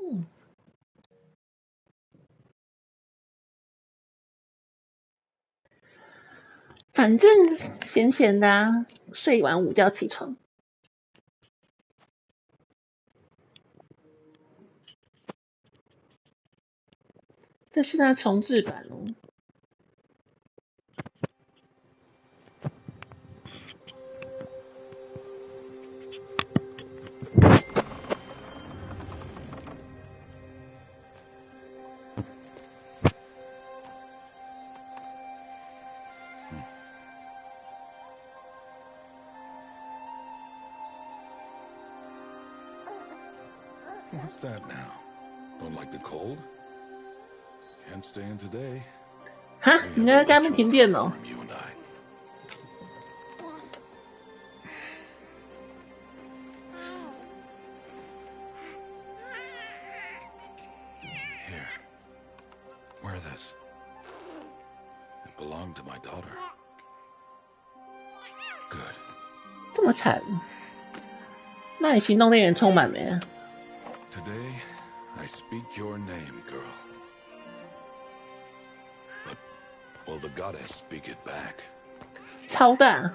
嗯，反正闲闲的啊，睡完午觉起床。这是它重制版哦。What's that now? Don't like the cold? Can't stay in today. 哈，你在家没停电哦？ You and I. Here, wear this. It belonged to my daughter. Good. 这么惨，那你行动电源充满没啊？ Today, I speak your name, girl. But will the goddess speak it back? 超大。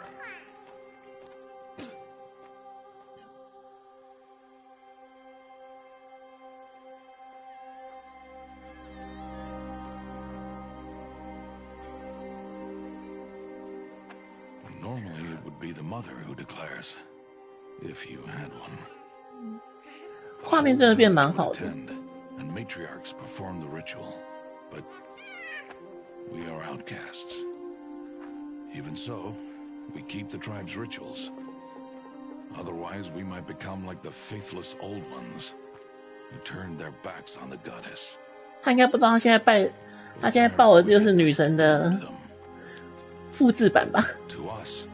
Normally, it would be the mother who declares, if you had one. 画面真的变蛮好的。 And matriarchs perform the ritual, but we are outcasts. Even so, we keep the tribe's rituals. Otherwise, we might become like the faithless old ones who turned their backs on the goddess. 他应该不知道他现在抱的就是女神的复制版吧？ To us,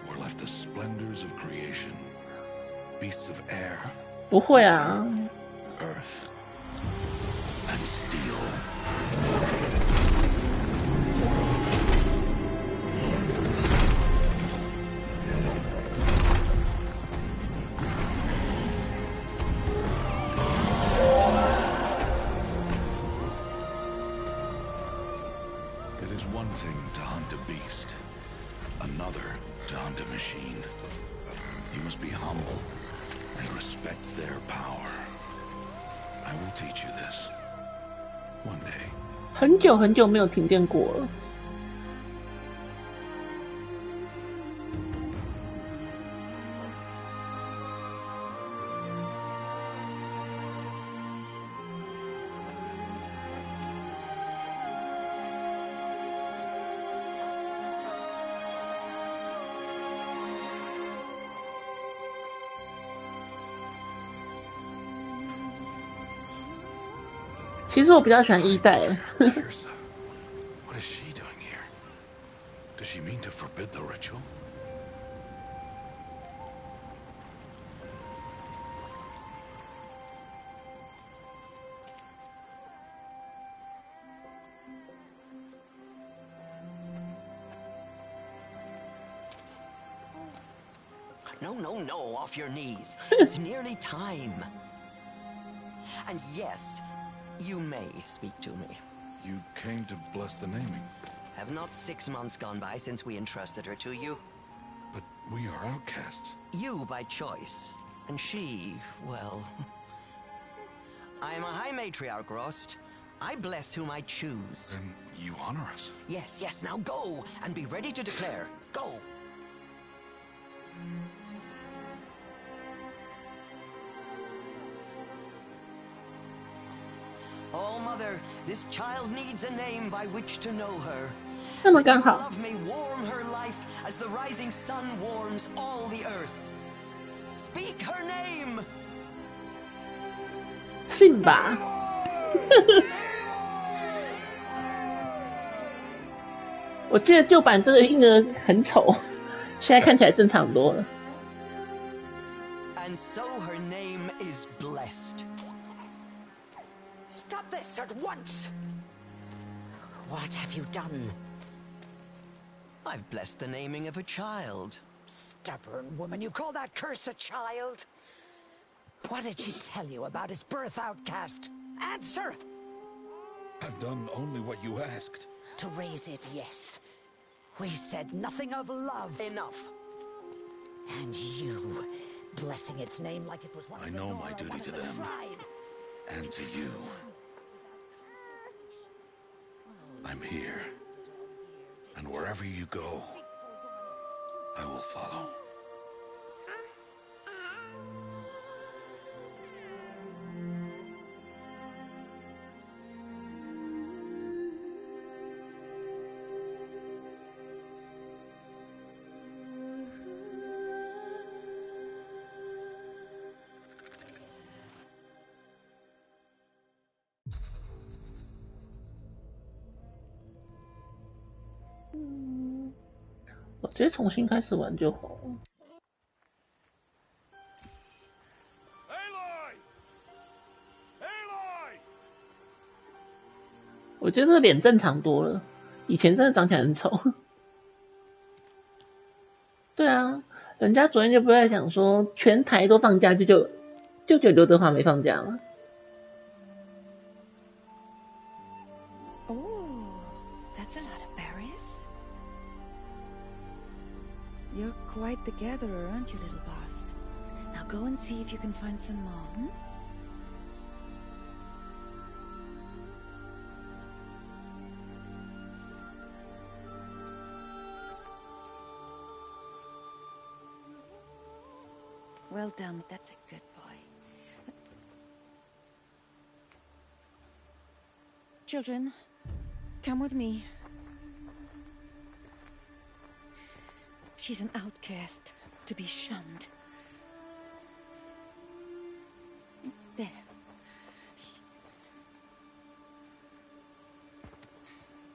were left the splendors of creation, beasts of air. 不会啊。 Earth and steel. It is one thing to hunt a beast, another to hunt a machine. You must be humble and respect their power. I will teach you this one day. 很久很久没有停电过了。其实我比较喜欢一代。What is she doing here? Does she mean to forbid the ritual? No, off your knees. It's nearly time. And yes, you may speak to me. You came to bless the naming. Have not 6 months gone by since we entrusted her to you? But we are outcasts. You by choice. And she, well... I am a high matriarch, Rost. I bless whom I choose. Then you honor us. Yes, now go, and be ready to declare. Go! Oh, Mother, this child needs a name by which to know her. 那么刚好。 Love may warm her life as the rising sun warms all the earth. Speak her name! 信吧。我记得旧版这个婴儿很丑，现在看起来正常多了。 And so her name is blessed. Stop this at once! What have you done? I've blessed the naming of a child. Stubborn woman, you call that curse a child? What did she tell you about his birth, outcast? Answer! I've done only what you asked. To raise it, yes. We said nothing of love. Enough. And you, blessing its name like it was one of I the know Nora, my duty one of to the them. tribe. And to you. I'm here. And wherever you go, I will follow.我直接重新开始玩就好了。我觉得这个脸正常多了，以前真的长起来很丑。对啊，人家昨天就不在想说全台都放假，就刘德华没放假吗？ Oh, that's a lot of berries. You're quite the gatherer, aren't you, little Bast? Now go and see if you can find some more, hmm? Well done, that's a good boy. Children, come with me. She's an outcast, to be shunned. There.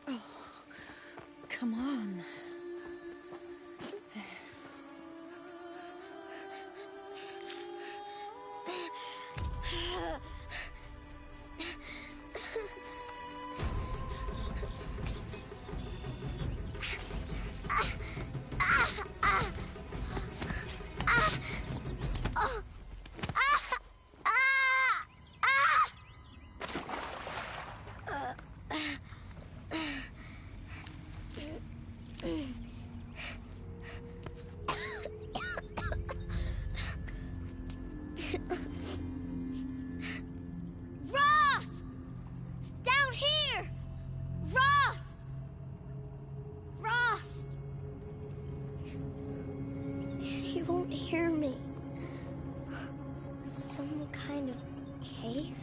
Oh, come on. Won't hear me. Some kind of cave?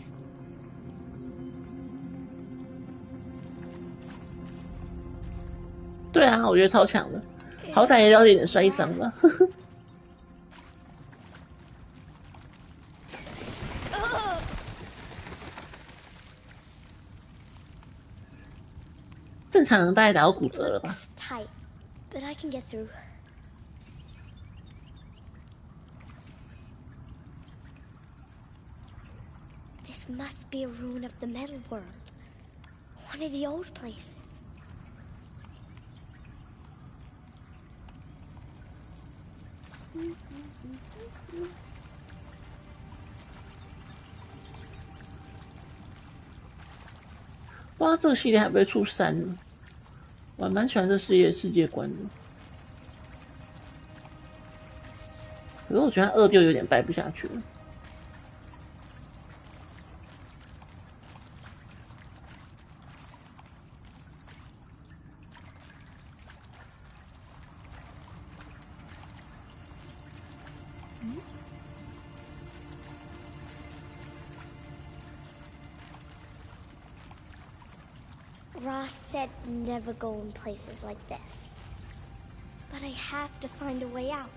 对啊，我觉得超强的，好歹也了解点摔伤吧。正常人大概打到骨折了吧？ Tight, but I can get through. This must be a ruin of the metal world. One of the old places.不知道这个系列还不会出3呢？我还蛮喜欢这世界观的，可是我觉得2就有点掰不下去了。Ross said never go in places like this. But I have to find a way out.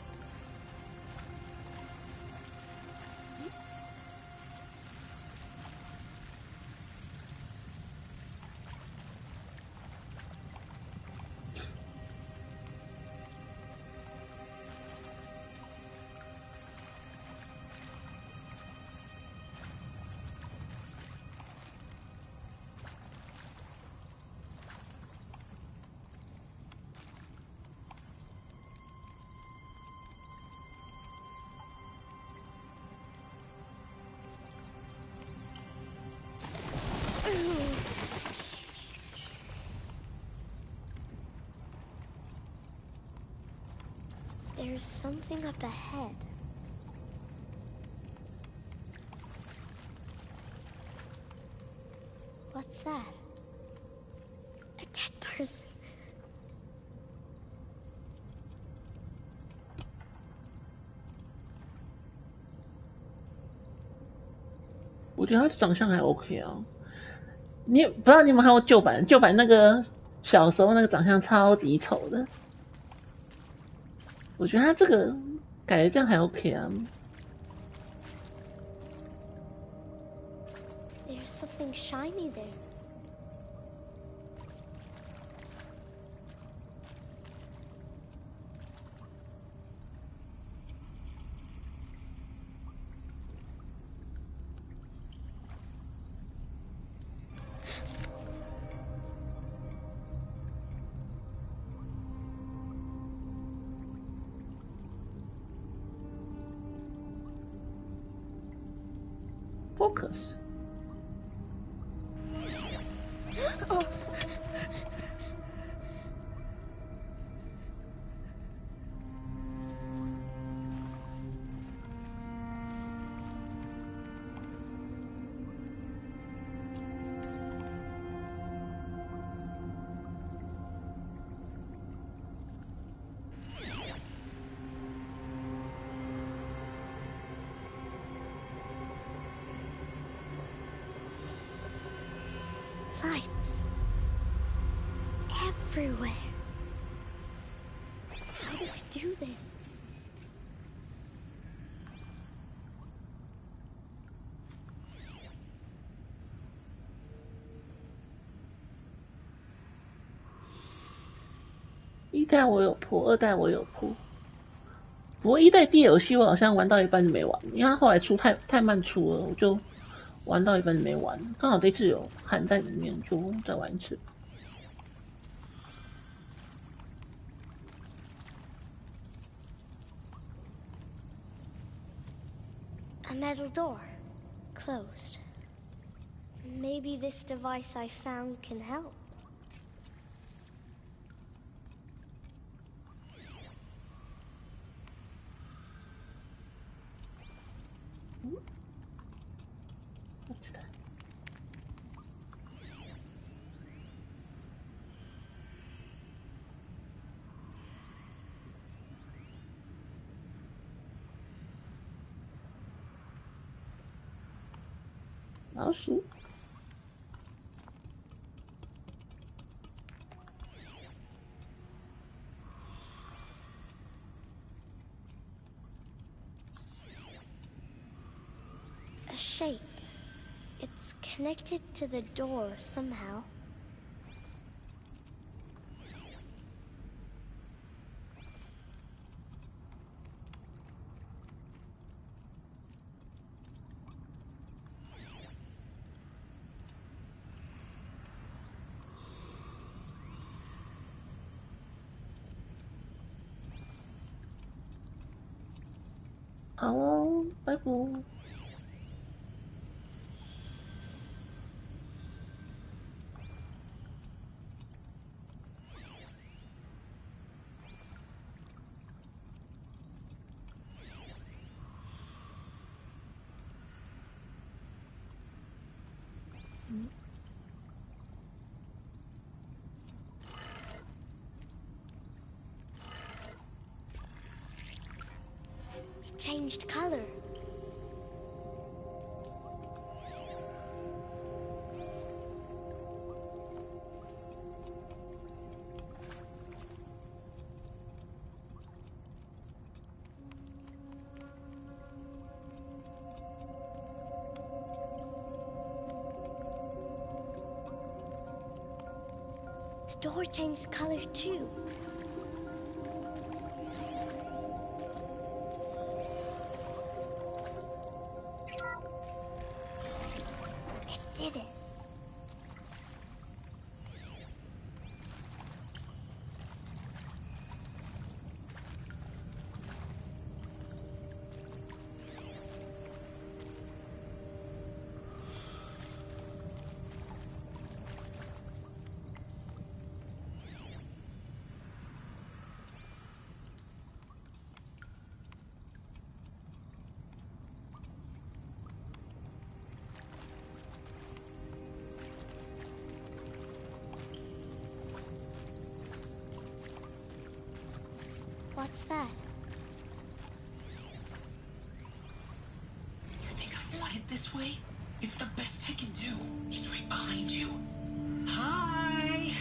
There's something up ahead. What's that? A dead person. 我觉得他长相还 OK 啊。你不知道你有没有看过旧版？旧版那个小时候那个长相超级丑的。我觉得他这个改的这样还 OK 啊。There's something shiny there. Focus. Oh. Lights. Everywhere. How does he do this?一代我有破，二代我有破。不过一代 DLC 我好像玩到一半就没玩，因为它后来出太慢出了，我就玩到一半就没玩。刚好这次有含在里面，就再玩一次。A metal door. Closed. Maybe this device I found can help. What's that? 老鼠。A shape. It's connected to the door somehow. Oh, bye bye. It changed color. The door changed color too. It did it. What's that? You think I want it this way? It's the best I can do. He's right behind you. Hi!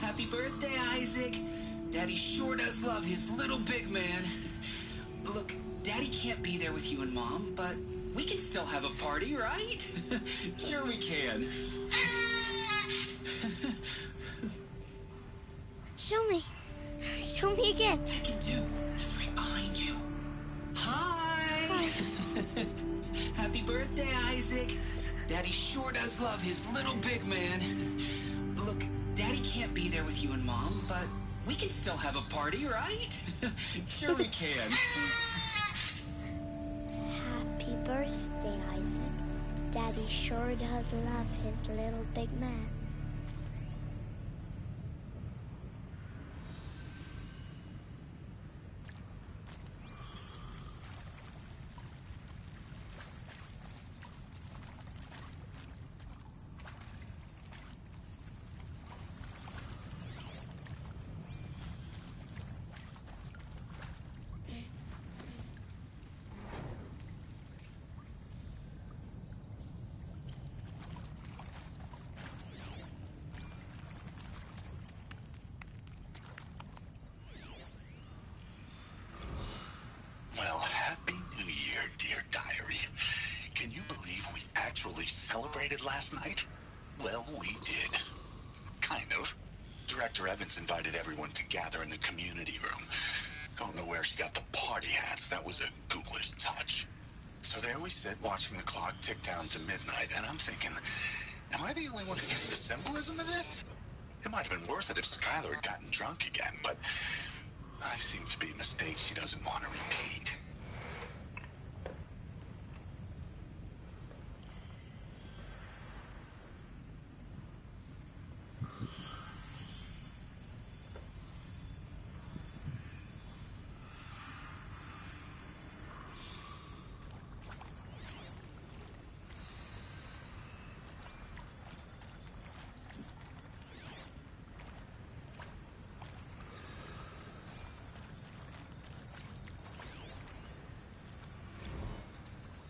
Happy birthday, Isaac. Daddy sure does love his little big man. Look, Daddy can't be there with you and Mom, but we can still have a party, right? Sure we can. Show me. Show me again. What I can do. He's right behind you. Hi! Happy birthday, Isaac. Daddy sure does love his little big man. Look, Daddy can't be there with you and Mom, but we can still have a party, right? Sure we can. Happy birthday, Isaac. Daddy sure does love his little big man. Well, Happy New Year, dear diary. Can you believe we actually celebrated last night? Well, we did. Kind of. Director Evans invited everyone to gather in the community room. Don't know where she got the party hats. That was a ghoulish touch. So there we sit, watching the clock tick down to midnight, and I'm thinking, am I the only one who gets the symbolism of this? It might have been worth it if Skylar had gotten drunk again, but I seem to be a mistake she doesn't want to repeat.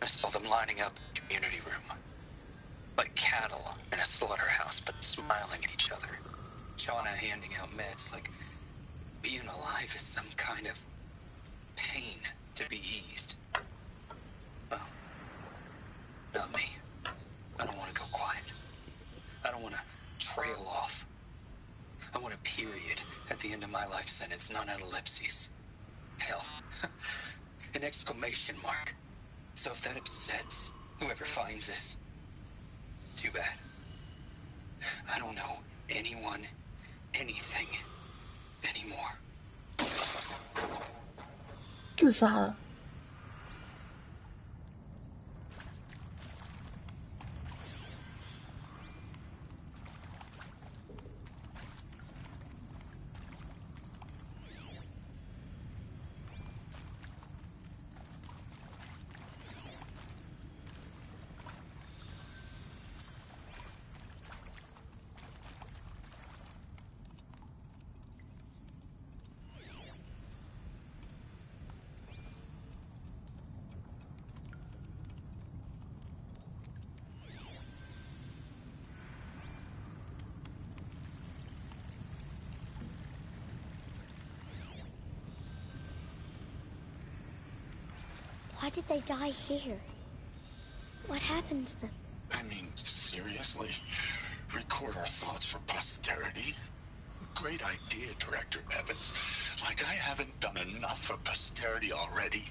I saw them lining up in the community room. Like cattle in a slaughterhouse, but smiling at each other. Shauna handing out meds like being alive is some kind of pain to be eased. Well, not me. I don't want to go quiet. I don't want to trail off. I want a period at the end of my life sentence, not an ellipses. Hell, an exclamation mark. So if that upsets whoever finds this, too bad. I don't know anyone, anything, anymore. 自杀了。Why did they die here? What happened to them? I mean, seriously? Record our thoughts for posterity? Great idea, Director Evans. Like I haven't done enough for posterity already.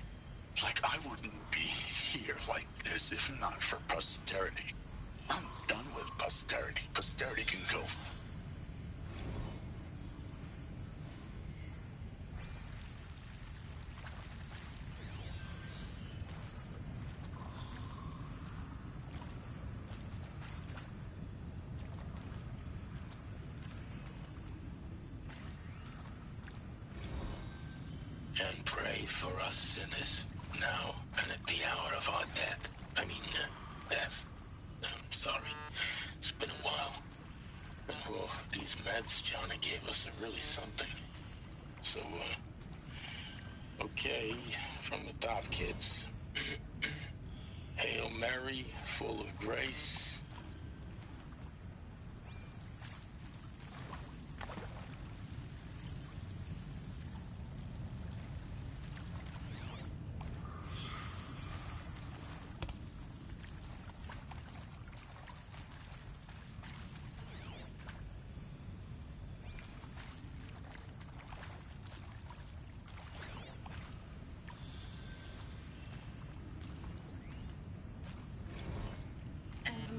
Like I wouldn't be here like this if not for posterity. I'm done with posterity. Posterity can go. And pray for us sinners, now and at the hour of our death. Death. I'm sorry. It's been a while. And well, these meds Johnny gave us are really something. So, Okay, from the top, kids. Hail Mary, full of grace.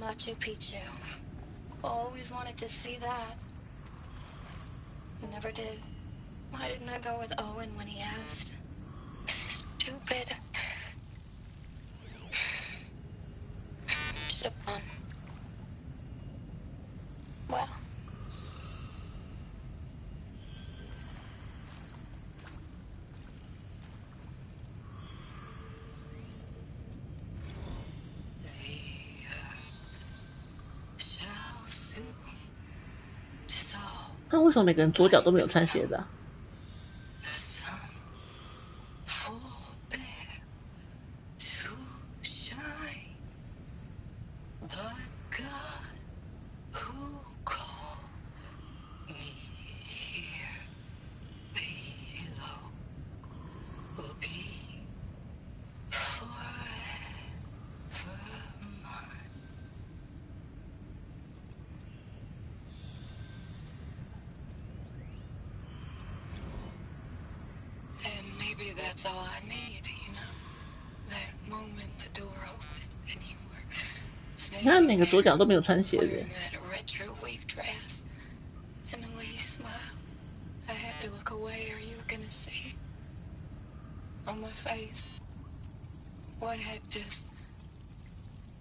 Machu Picchu. Always wanted to see that. Never did. Why didn't I go with Owen when he asked? Stupid. Should have gone. Well.那为什么每个人左脚都没有穿鞋子啊？Maybe that's all I need, you know? That moment the door opened and you were 你看每个左脚都没有穿鞋子。 wearing that retro wave dress and the way you smiled. I had to look away or you were gonna see on my face what had just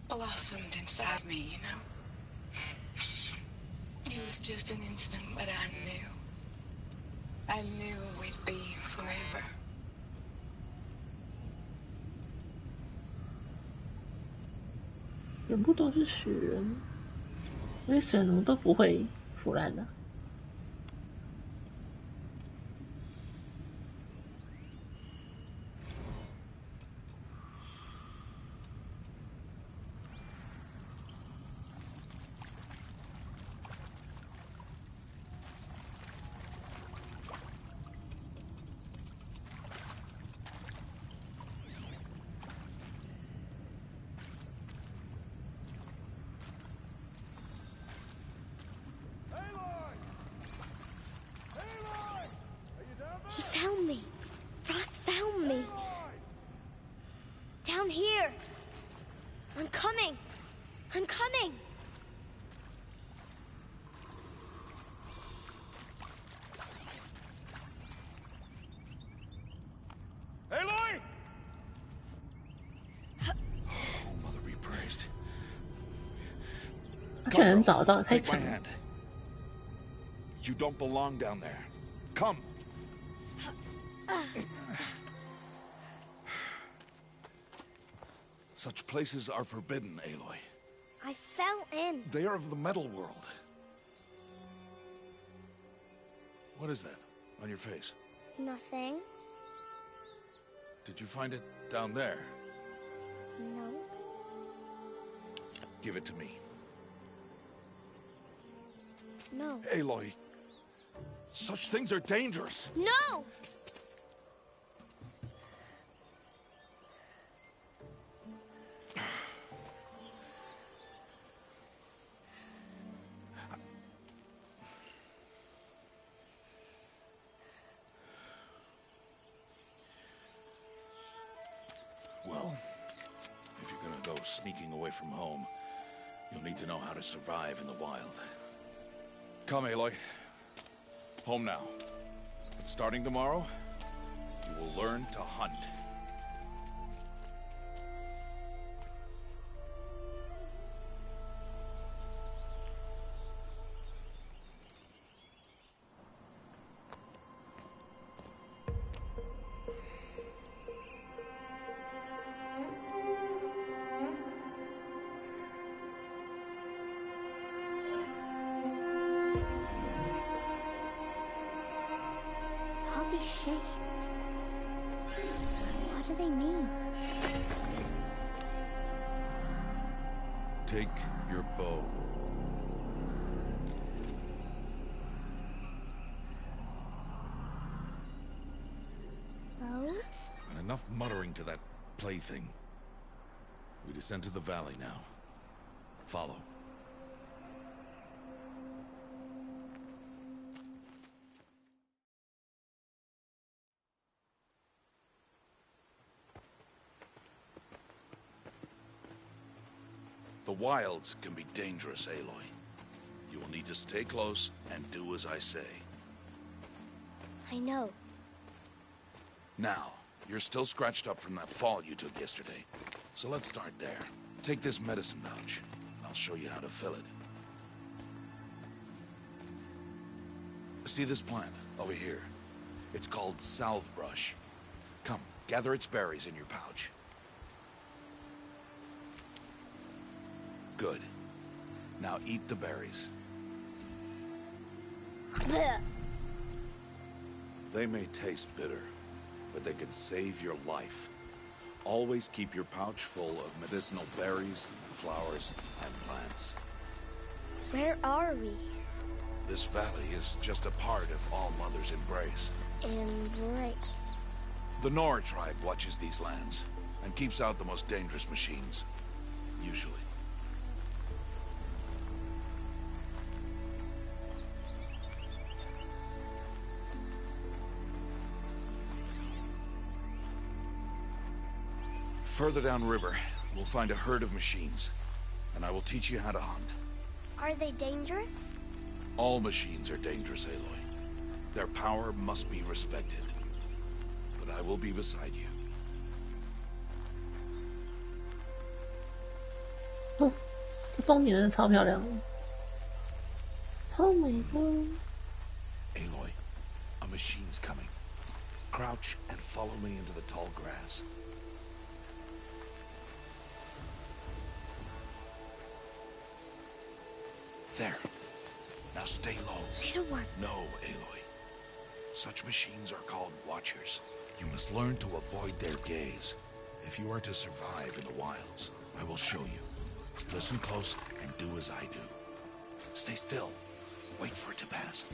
blossomed inside me, you know? It was just an instant, but I knew we'd be forever. 全部都是死人，因为神龙都不会腐烂的。He found me. Ross found me. Down here. I'm coming. I'm coming. Aloy! Oh, Mother be praised. 他居然找到，太 Take 强 my 了。 hand. You don't belong down there. Come. Such places are forbidden, Aloy. I fell in. They are of the metal world. What is that on your face? Nothing. Did you find it down there? No. Give it to me. No. Aloy, such things are dangerous. No! Well, if you're gonna go sneaking away from home, you'll need to know how to survive in the wild. Come, Aloy. Home now. But starting tomorrow, you will learn to hunt. All these shapes. do they mean? Take your bow. Bow? And enough muttering to that plaything. We descend to the valley now. Follow. The wilds can be dangerous, Aloy. You will need to stay close and do as I say. I know. Now, you're still scratched up from that fall you took yesterday. So let's start there. Take this medicine pouch. I'll show you how to fill it. See this plant over here? It's called salvebrush. Come, gather its berries in your pouch. Good. Now eat the berries. Blech. They may taste bitter, but they can save your life. Always keep your pouch full of medicinal berries, flowers, and plants. Where are we? This valley is just a part of All Mother's embrace. Embrace. The Nora tribe watches these lands and keeps out the most dangerous machines, usually. Further downriver, we'll find a herd of machines, and I will teach you how to hunt. Are they dangerous? All machines are dangerous, Aloy. Their power must be respected. But I will be beside you. 哦，这风景真的超漂亮的，超美的。 Aloy, a machine's coming. Crouch and follow me into the tall grass. There. Now stay low. Little one. No, Aloy. Such machines are called Watchers. You must learn to avoid their gaze if you are to survive in the wilds. I will show you. Listen close and do as I do. Stay still. Wait for it to pass.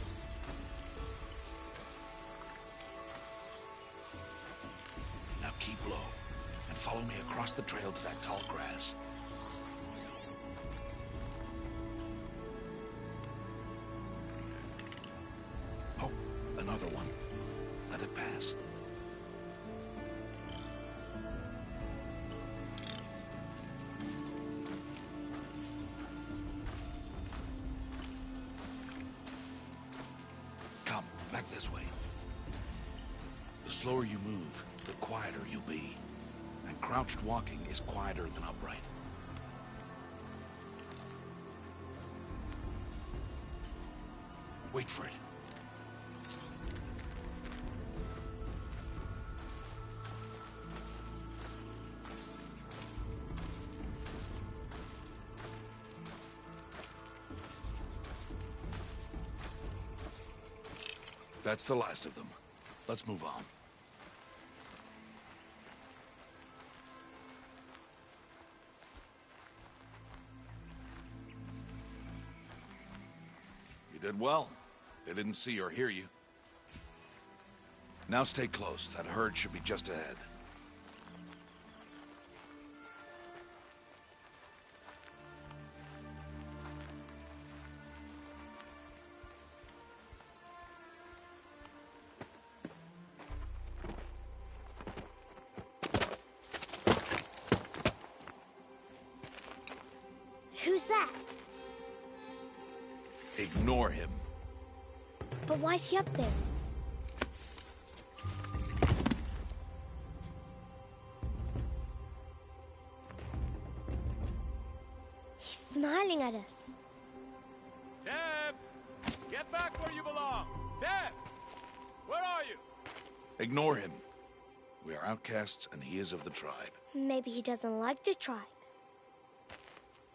Now keep low and follow me across the trail to that tall grass. Oh, another one. Let it pass. Come, back this way. The slower you move, the quieter you'll be. And crouched walking is quieter than upright. Wait for it. That's the last of them. Let's move on. You did well. They didn't see or hear you. Now stay close. That herd should be just ahead. Who's that? Ignore him. But why's he up there? He's smiling at us. Teb! Get back where you belong! Teb! Where are you? Ignore him. We are outcasts and he is of the tribe. Maybe he doesn't like the tribe.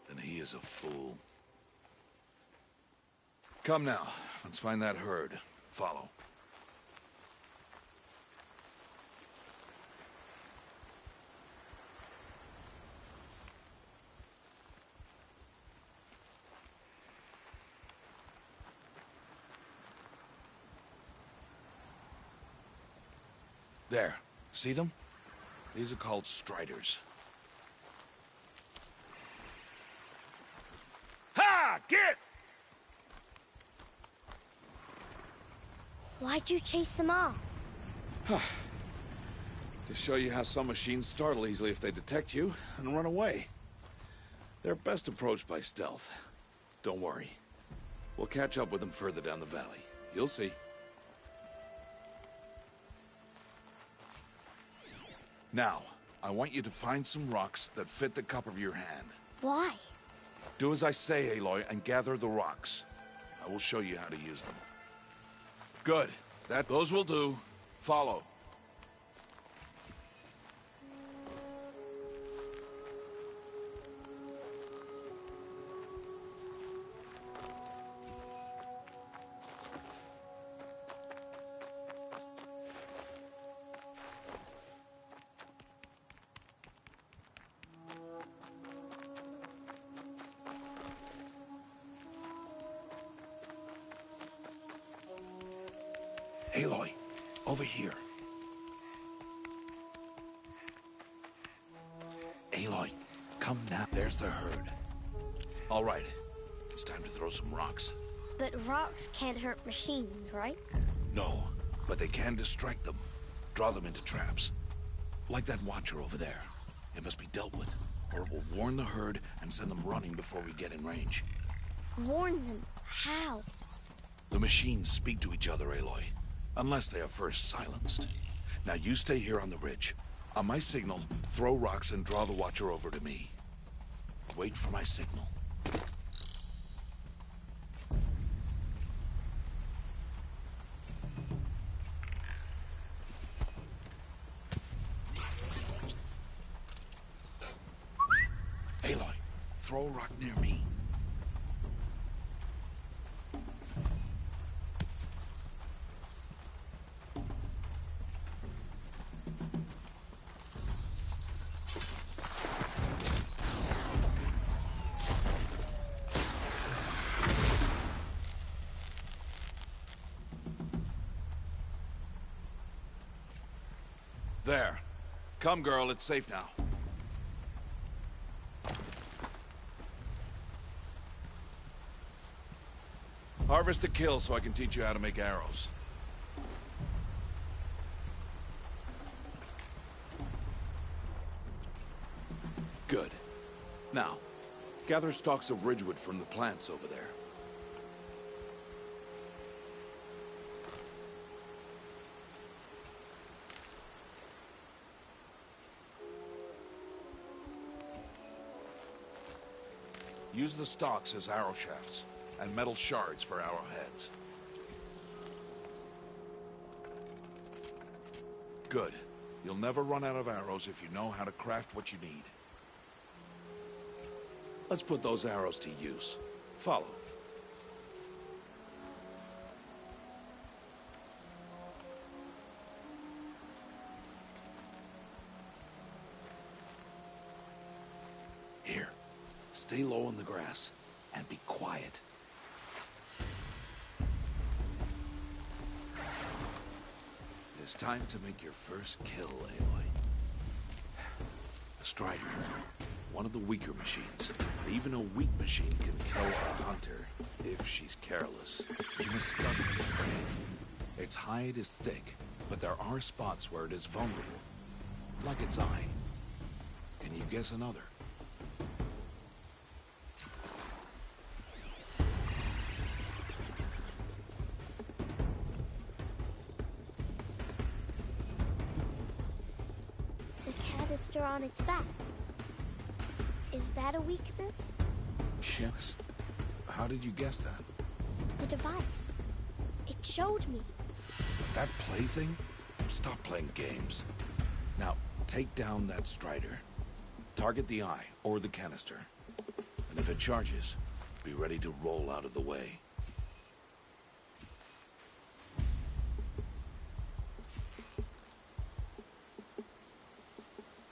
Then he is a fool. Come now. Let's find that herd. Follow. There. See them? These are called striders. Ha! Get! Why'd you chase them off? To show you how some machines startle easily if they detect you and run away. They're best approached by stealth. Don't worry. We'll catch up with them further down the valley. You'll see. Now, I want you to find some rocks that fit the cup of your hand. Why? Do as I say, Aloy, and gather the rocks. I will show you how to use them. Good. Those will do. Follow. Aloy, over here. Aloy, come now. There's the herd. All right, it's time to throw some rocks. But rocks can't hurt machines, right? No, but they can distract them. Draw them into traps. Like that watcher over there. It must be dealt with, or it will warn the herd and send them running before we get in range. Warn them? How? The machines speak to each other, Aloy. Unless they are first silenced. Now you stay here on the ridge. On my signal, throw rocks and draw the watcher over to me. Wait for my signal. Aloy, throw a rock near me. There. Come, girl, it's safe now. Harvest a kill so I can teach you how to make arrows. Good. Now, gather stalks of ridgewood from the plants over there. Use the stalks as arrow shafts, and metal shards for arrowheads. Good. You'll never run out of arrows if you know how to craft what you need. Let's put those arrows to use. Follow. Here. Stay low on the grass, and be quiet. It's time to make your first kill, Aloy. A strider. One of the weaker machines. But even a weak machine can kill a hunter, if she's careless. You must study it. Its hide is thick, but there are spots where it is vulnerable. Like its eye. Can you guess another? The canister on its back. Is that a weakness? Yes. How did you guess that? The device. It showed me. That plaything? Stop playing games. Now, take down that strider. Target the eye, or the canister. And if it charges, be ready to roll out of the way.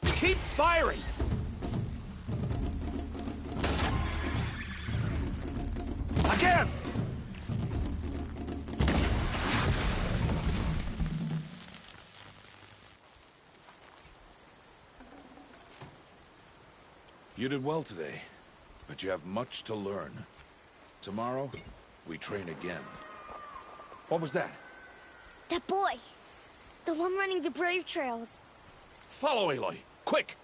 Keep firing! Again! You did well today, but you have much to learn. Tomorrow, we train again. What was that? That boy! The one running the brave trails. Follow Aloy, quick!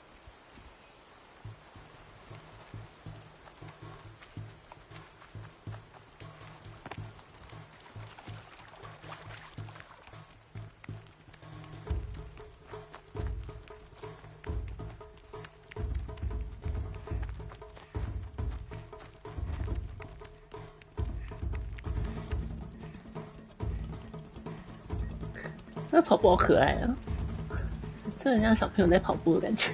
那跑步好可爱啊，这很像小朋友在跑步的感觉。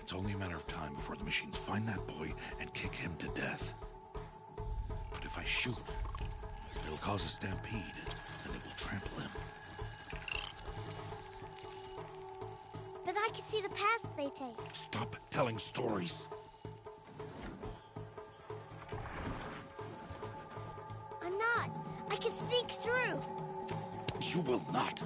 It's only a matter of time before the machines find that boy and kick him to death. But if I shoot, it'll cause a stampede, and it will trample him. But I can see the paths they take. Stop telling stories. I'm not. I can sneak through. You will not.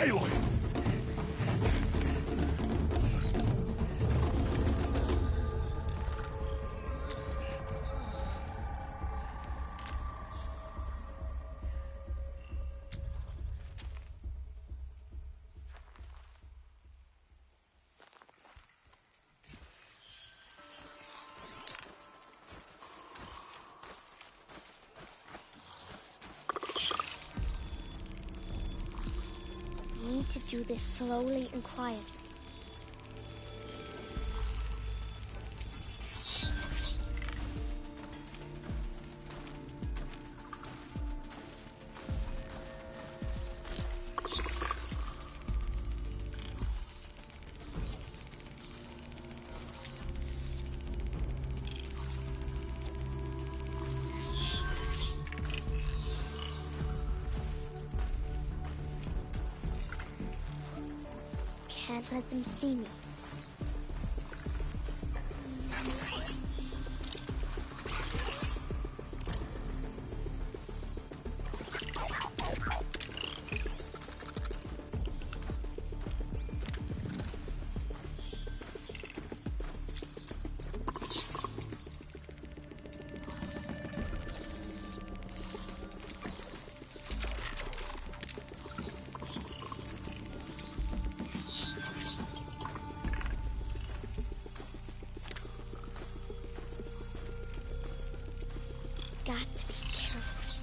Aloy! I need to do this slowly and quietly. Can't let them see me. Got to be careful.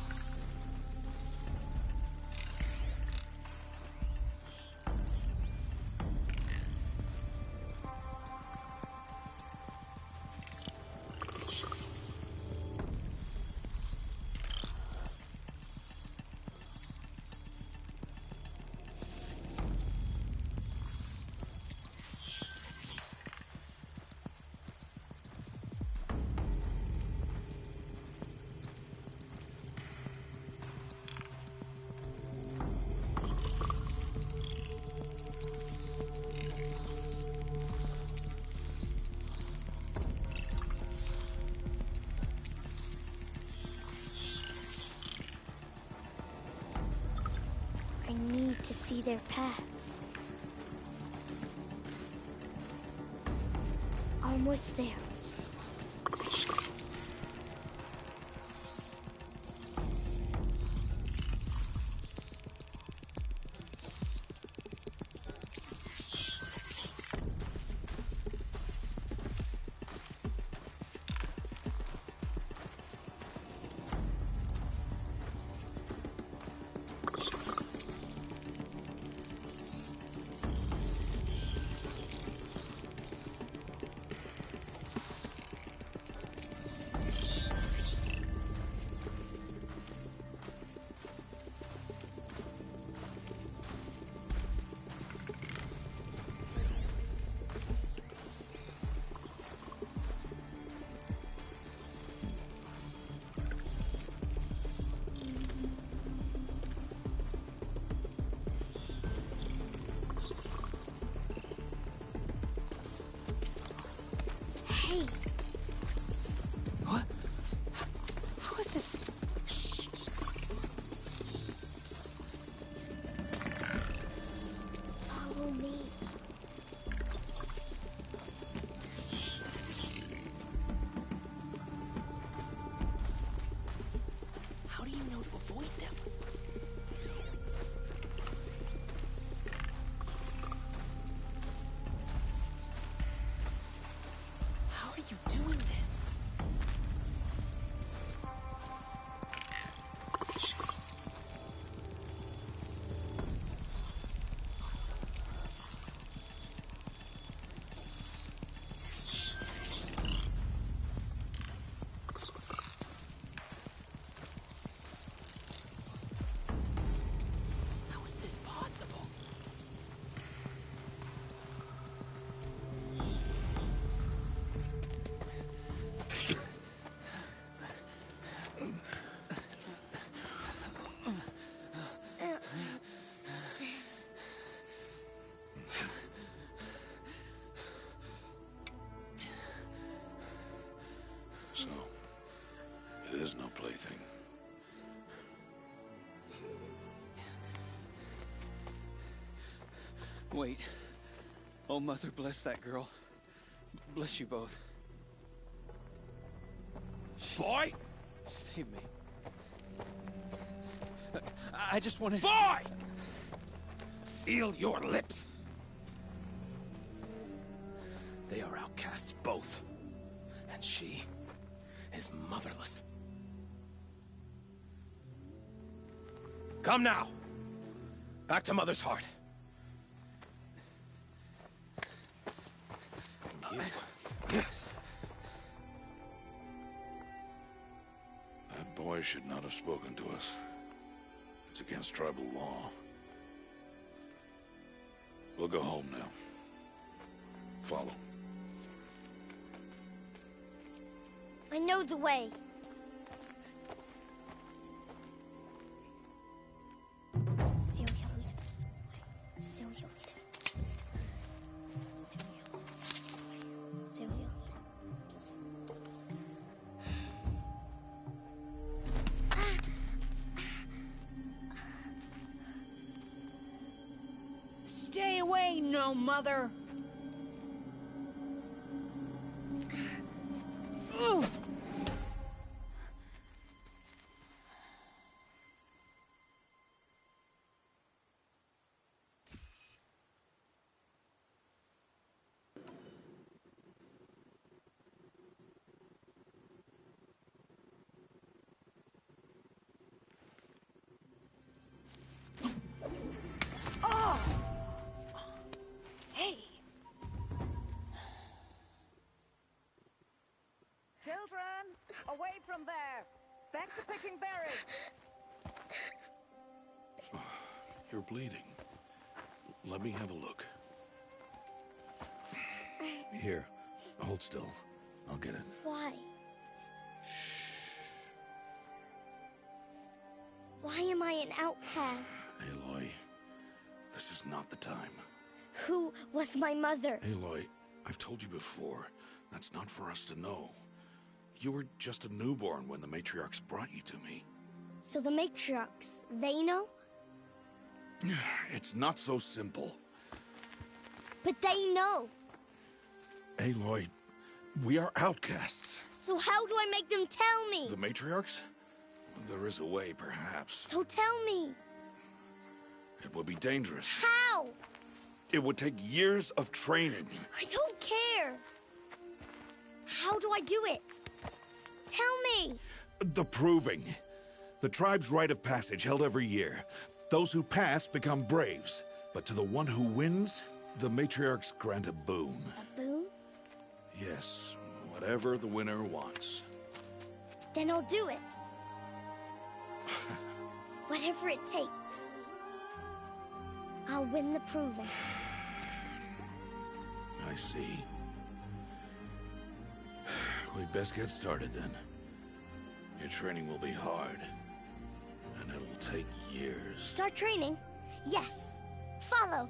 I need to see their paths. Almost there. avoid them. How are you doing this? How is this possible? So, it is no plaything. Wait. Oh, Mother, bless that girl. Bless you both. Boy! She saved me. I just wanted... Boy! Seal your lips. They are outcasts, both. And she is motherless. Come now. Back to Mother's heart. And you. That boy should not have spoken to us. It's against tribal law. We'll go home now. Follow. I know the way. Seal your lips, boy. Seal your lips. Seal your lips. Stay away, no mother! Hey! Children, away from there! Back to picking berries! You're bleeding. Let me have a look. Here, hold still. I'll get it. Why? Why am I an outcast? Aloy, this is not the time. Who was my mother? Aloy, I've told you before, that's not for us to know. You were just a newborn when the matriarchs brought you to me. So the matriarchs, they know? It's not so simple. But they know. Aloy, we are outcasts. So how do I make them tell me? The matriarchs? There is a way, perhaps. So tell me. It would be dangerous. How? It would take years of training. I don't care. How do I do it? Tell me. The proving. The tribe's rite of passage held every year. Those who pass become braves. But to the one who wins, the matriarchs grant a boon. A boon? Yes, whatever the winner wants. Then I'll do it. Whatever it takes. I'll win the proving. I see. We'd best get started then. Your training will be hard. And it'll take years. Start training? Yes. Follow.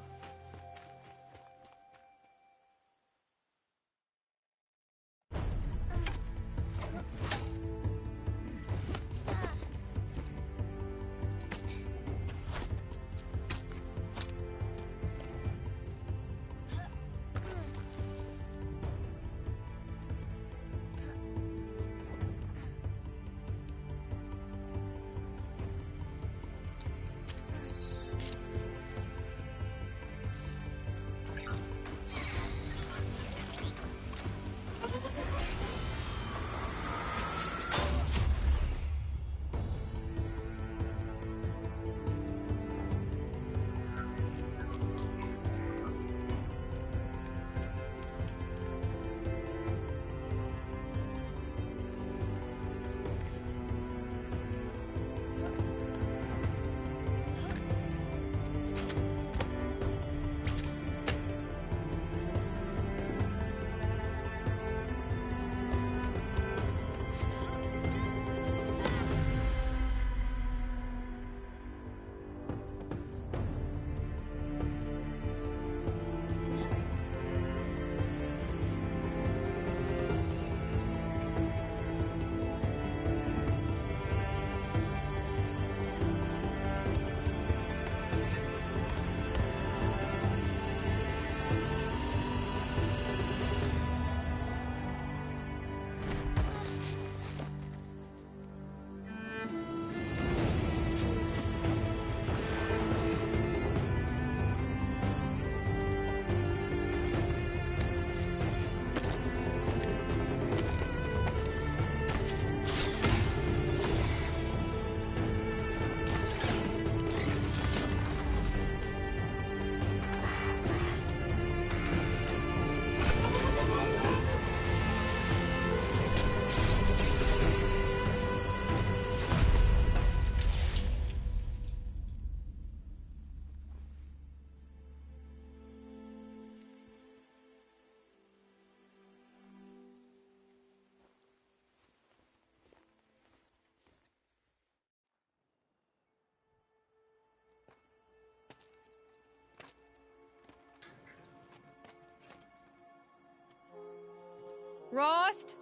Rost!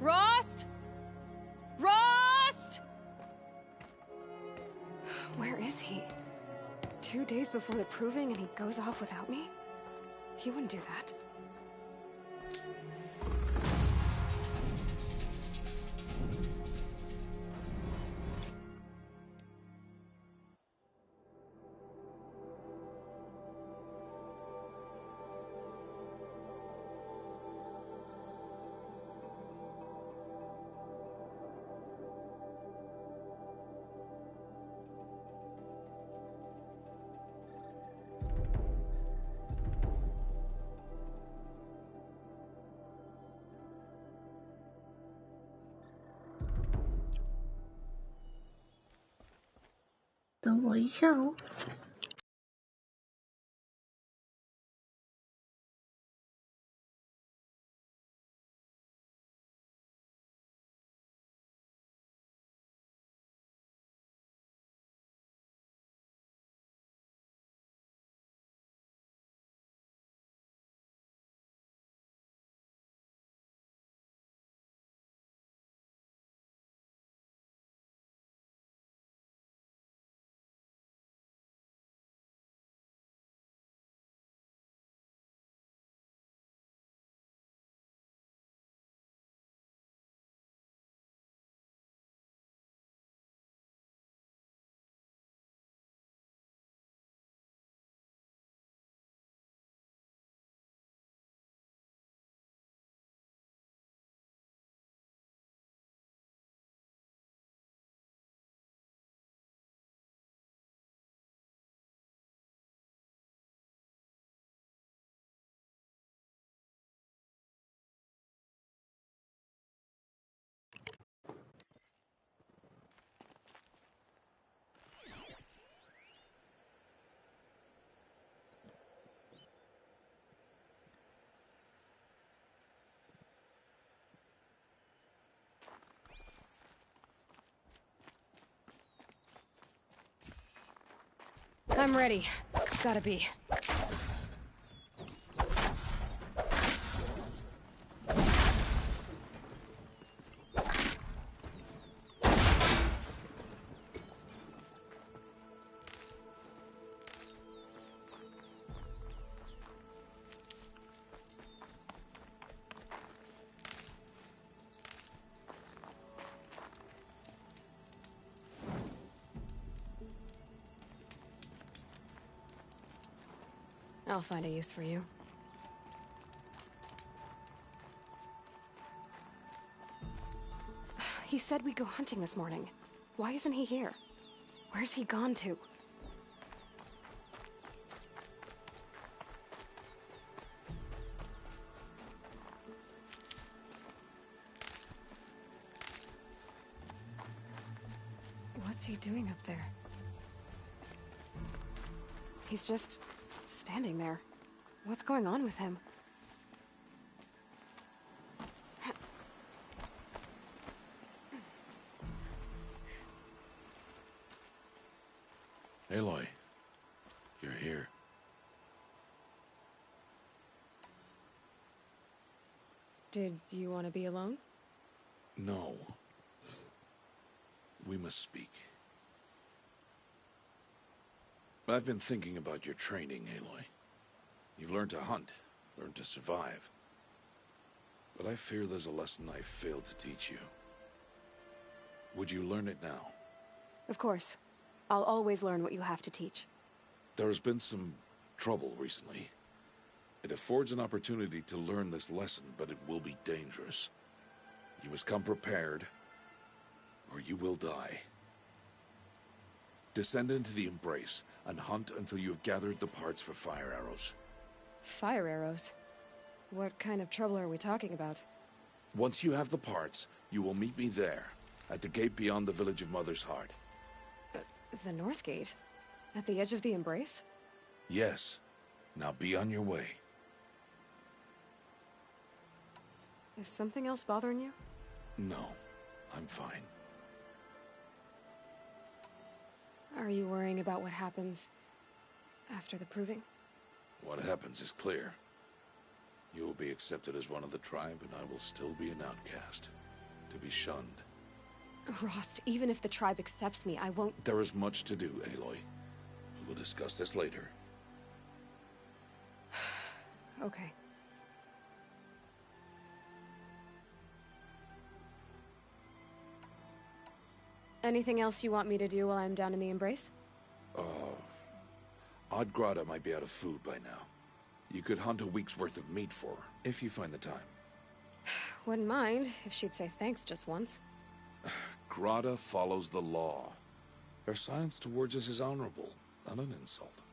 Rost! Rost! Where is he? 2 days before the proving and he goes off without me? He wouldn't do that.等我一下哦。I'm ready. Gotta be. I'll find a use for you. He said we'd go hunting this morning. Why isn't he here? Where's he gone to? What's he doing up there? He's just standing there. What's going on with him? Aloy, you're here. Did you want to be alone? No. We must speak. I've been thinking about your training, Aloy. You've learned to hunt, learned to survive. But I fear there's a lesson I failed to teach you. Would you learn it now? Of course. I'll always learn what you have to teach. There has been some trouble recently. It affords an opportunity to learn this lesson, but it will be dangerous. You must come prepared, or you will die. Descend into the Embrace, and hunt until you have gathered the parts for fire arrows. Fire arrows? What kind of trouble are we talking about? Once you have the parts, you will meet me there, at the gate beyond the village of Mother's Heart. The North Gate? At the edge of the Embrace? Yes. Now be on your way. Is something else bothering you? No, I'm fine. Are you worrying about what happens After the proving? What happens is clear. You will be accepted as one of the tribe, and I will still be an outcast. To be shunned. Rost, even if the tribe accepts me, I won't... There is much to do, Aloy. We will discuss this later. Okay. Anything else you want me to do while I'm down in the Embrace? Odd Grata might be out of food by now. You could hunt a week's worth of meat for her, if you find the time. Wouldn't mind if she'd say thanks just once. Grata follows the law. Her science towards us is honorable, not an insult.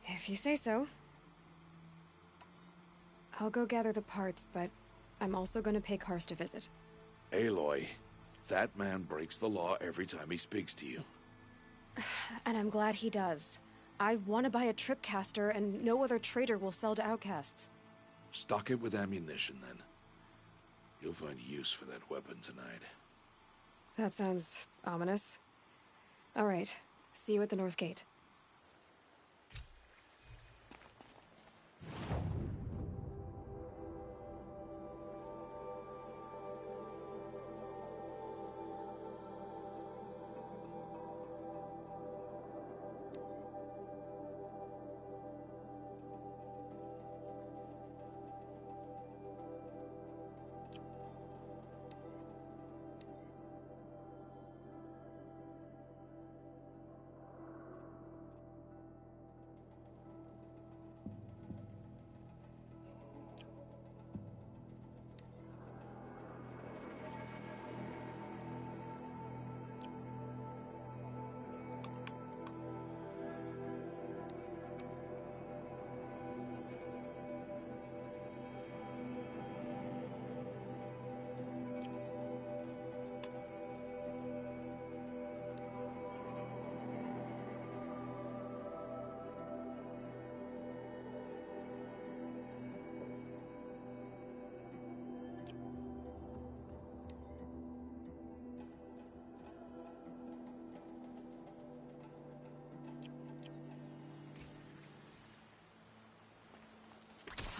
If you say so. I'll go gather the parts, but I'm also going to pay Karst a visit. Aloy, that man breaks the law every time he speaks to you. And I'm glad he does. I want to buy a tripcaster, and no other trader will sell to outcasts. Stock it with ammunition, then. You'll find use for that weapon tonight. That sounds ominous. All right. See you at the North Gate.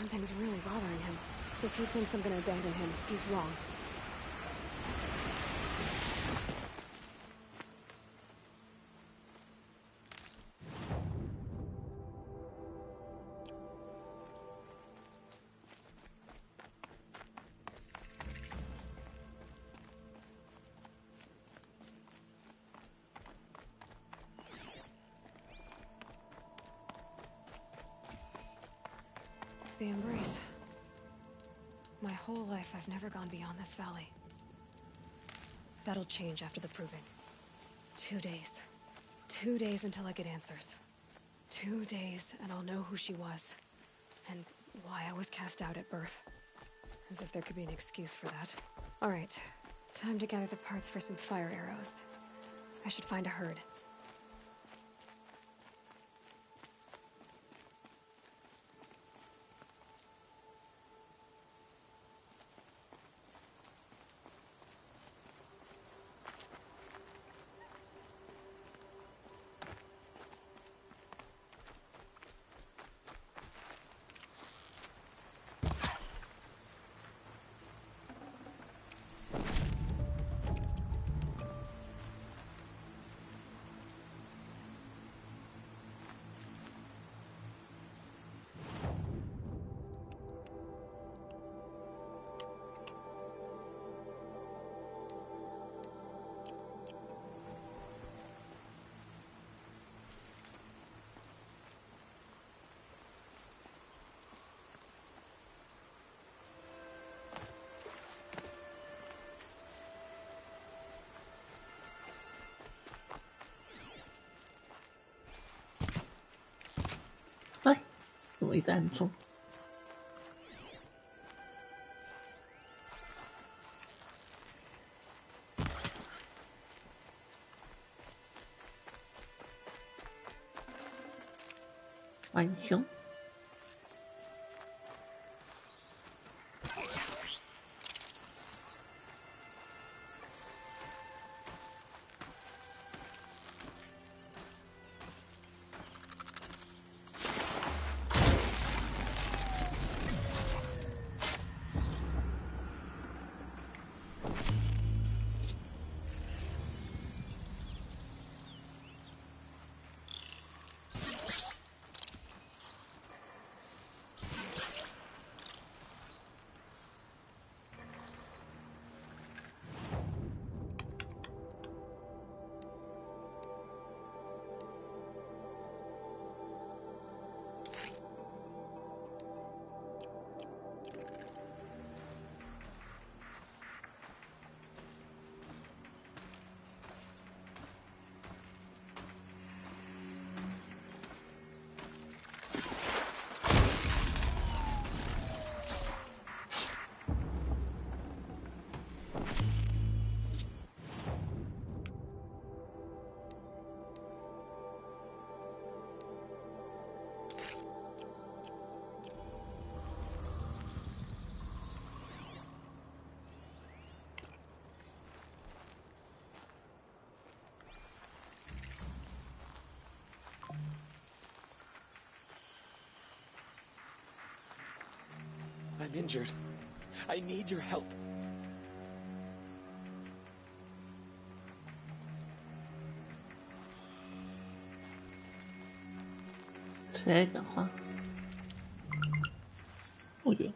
Something's really bothering him. If he thinks I'm gonna abandon him, he's wrong. The Embrace. My whole life, I've never gone beyond this valley. That'll change after the proving. 2 days. 2 days until I get answers. 2 days, and I'll know who she was. And why I was cast out at birth. As if there could be an excuse for that. Alright, time to gather the parts for some fire arrows. I should find a herd. Ay, 怎么一直按错？浣熊。I'm injured. I need your help. 谁在讲话？我觉得。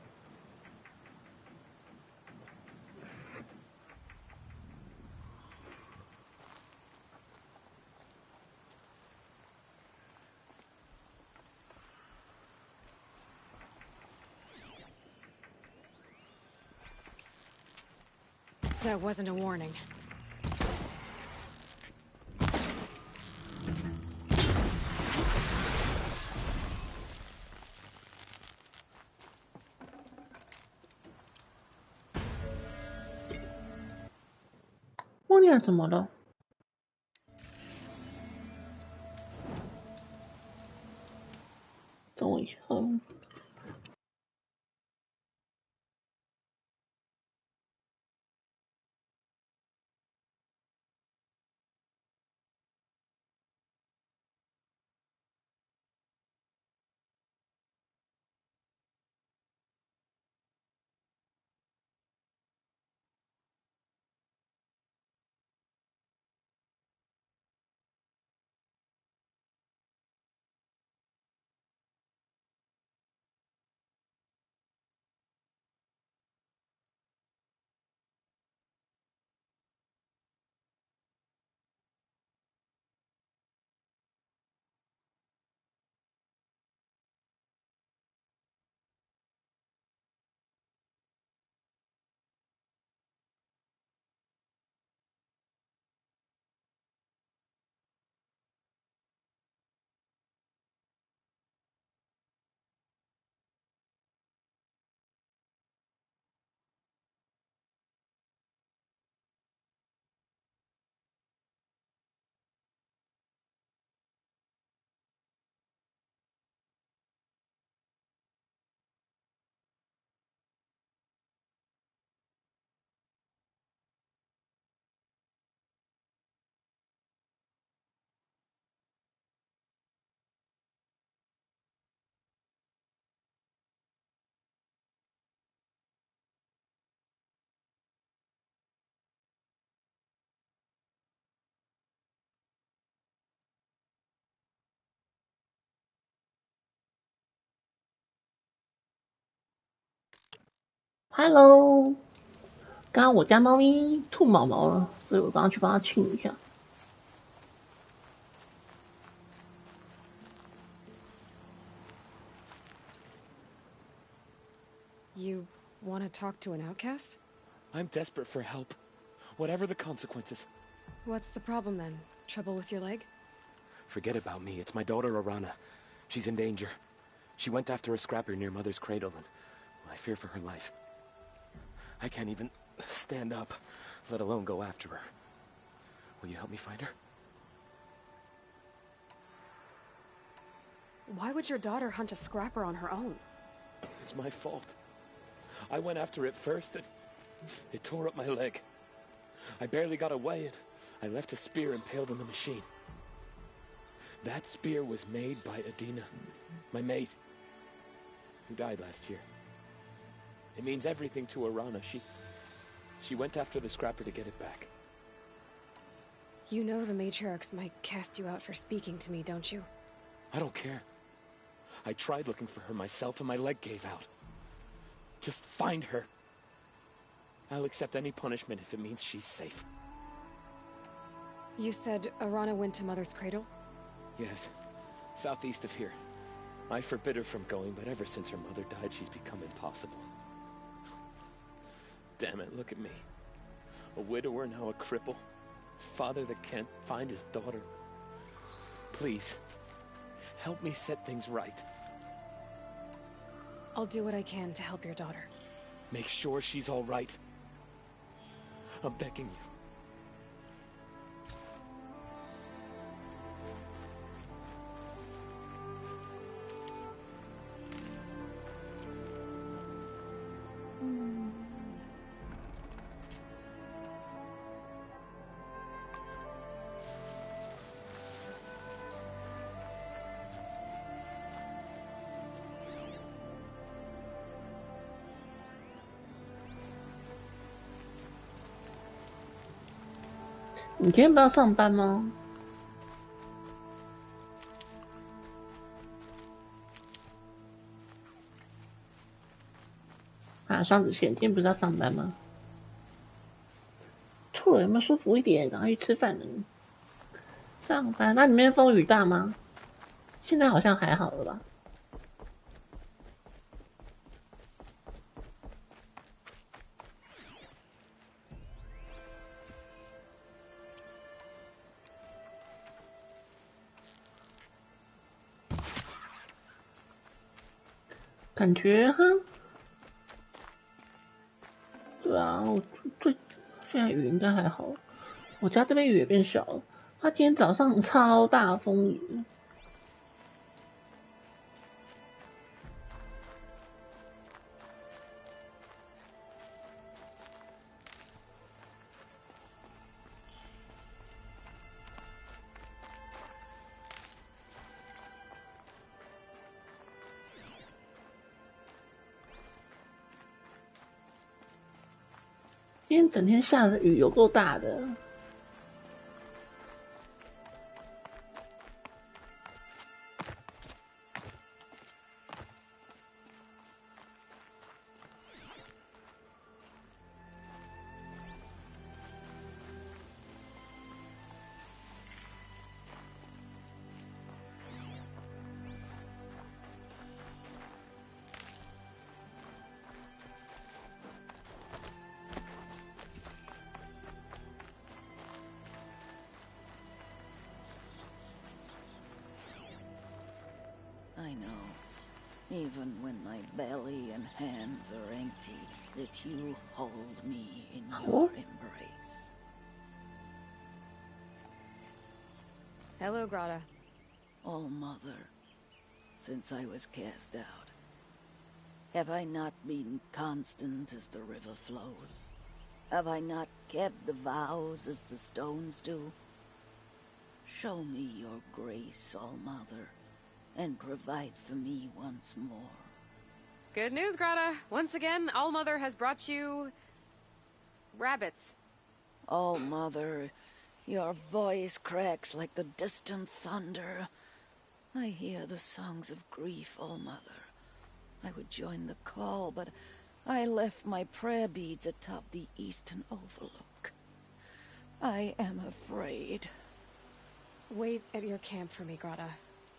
That wasn't a warning.莫莉亚怎么了？等我一下。Hello，刚刚我家猫咪吐毛毛了，所以我刚刚去帮它清一下。You want to talk to an outcast? I'm desperate for help. Whatever the consequences. What's the problem then? Trouble with your leg? Forget about me. It's my daughter, Arana. She's in danger. She went after a scrapper near Mother's cradle, and I fear for her life. I can't even stand up, let alone go after her. Will you help me find her? Why would your daughter hunt a scrapper on her own? It's my fault. I went after it first, and it tore up my leg. I barely got away, and I left a spear impaled in the machine. That spear was made by Adina, my mate, who died last year. It means everything to Arana. She went after the scrapper to get it back. You know the matriarchs might cast you out for speaking to me, don't you? I don't care. I tried looking for her myself, and my leg gave out. Just find her. I'll accept any punishment if it means she's safe. You said Arana went to Mother's cradle? Yes, southeast of here. I forbid her from going, but ever since her mother died, she's become impossible. Damn it, look at me. A widower, now a cripple. Father that can't find his daughter. Please, help me set things right. I'll do what I can to help your daughter. Make sure she's all right. I'm begging you. 你今天不要上班吗？啊，双子线，今天不是要上班吗？吐了有没有舒服一点？赶快去吃饭了。上班，那里面风雨大吗？现在好像还好了吧？感觉哈，对啊，我现在雨应该还好，我家这边雨也变小了。它今天早上超大风雨。今天整天下的雨有够大的。I know, even when my belly and hands are empty, that you hold me in your embrace. Hello, Grata. Oh, Mother, since I was cast out, have I not been constant as the river flows? Have I not kept the vows as the stones do? Show me your grace, All-Mother, and provide for me once more. Good news, Grata. Once again, All-Mother has brought you... rabbits. All-Mother, your voice cracks like the distant thunder. I hear the songs of grief, All-Mother. I would join the call, but I left my prayer beads atop the eastern overlook. I am afraid. Wait at your camp for me, Grata.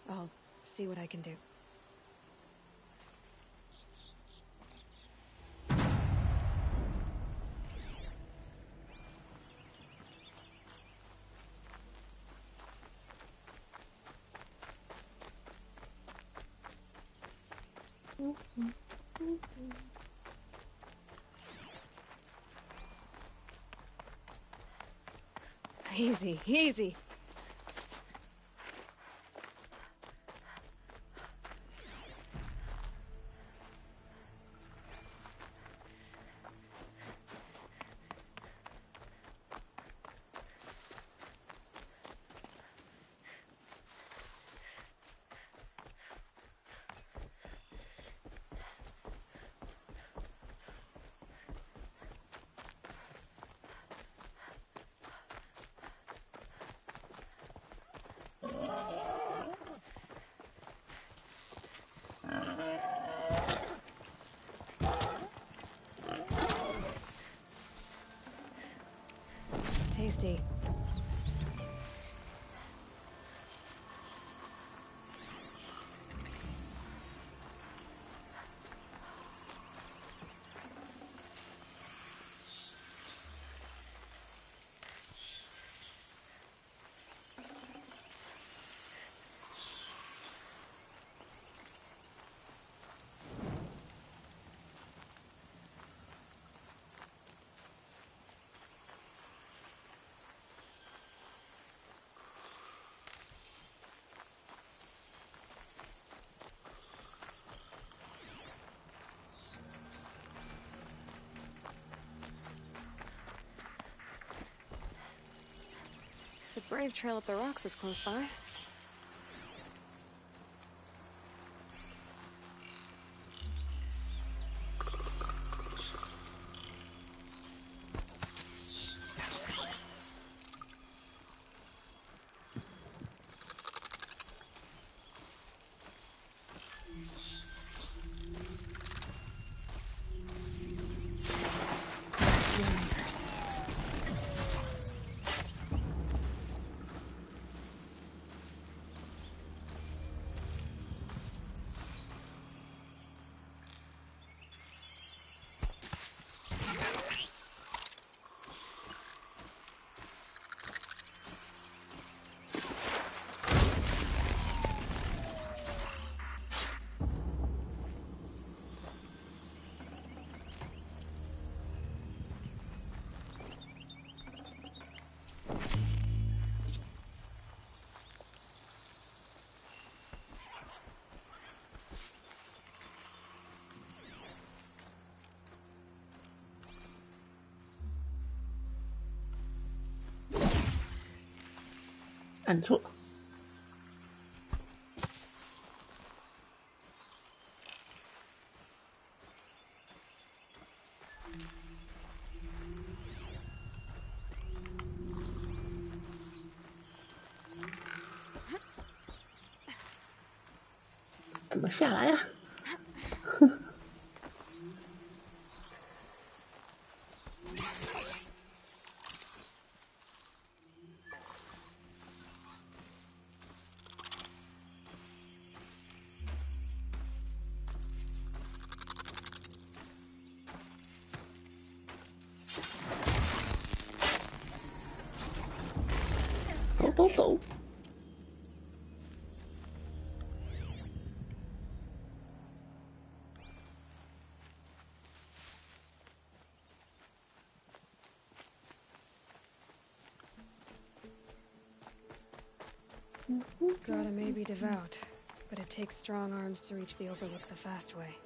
I'll see what I can do. Easy, easy. Tasty. The Brave Trail up the rocks is close by. 按错。怎么下来啊？走。Grata may be devout, but it takes strong arms to reach the Overlook the fast way.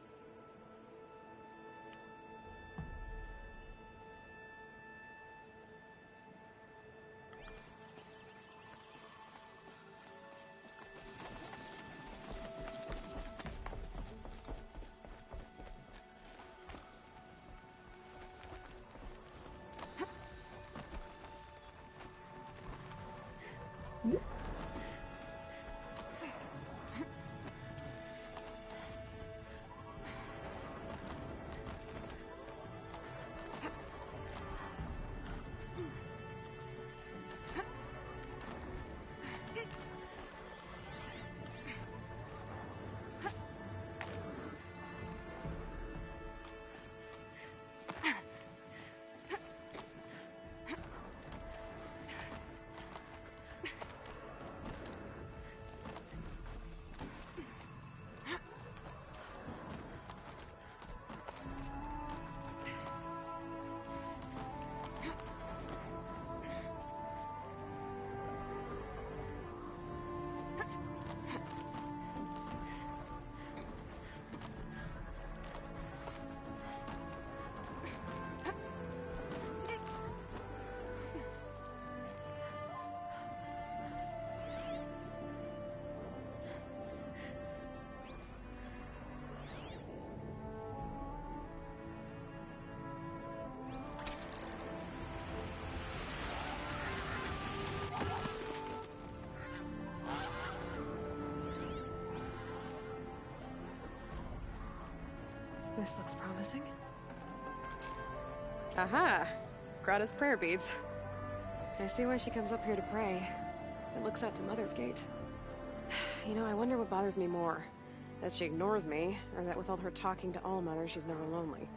This looks promising. Aha! Grata's prayer beads. I see why she comes up here to pray. It looks out to Mother's Gate. You know, I wonder what bothers me more. That she ignores me, or that with all her talking to All Mother, she's never lonely.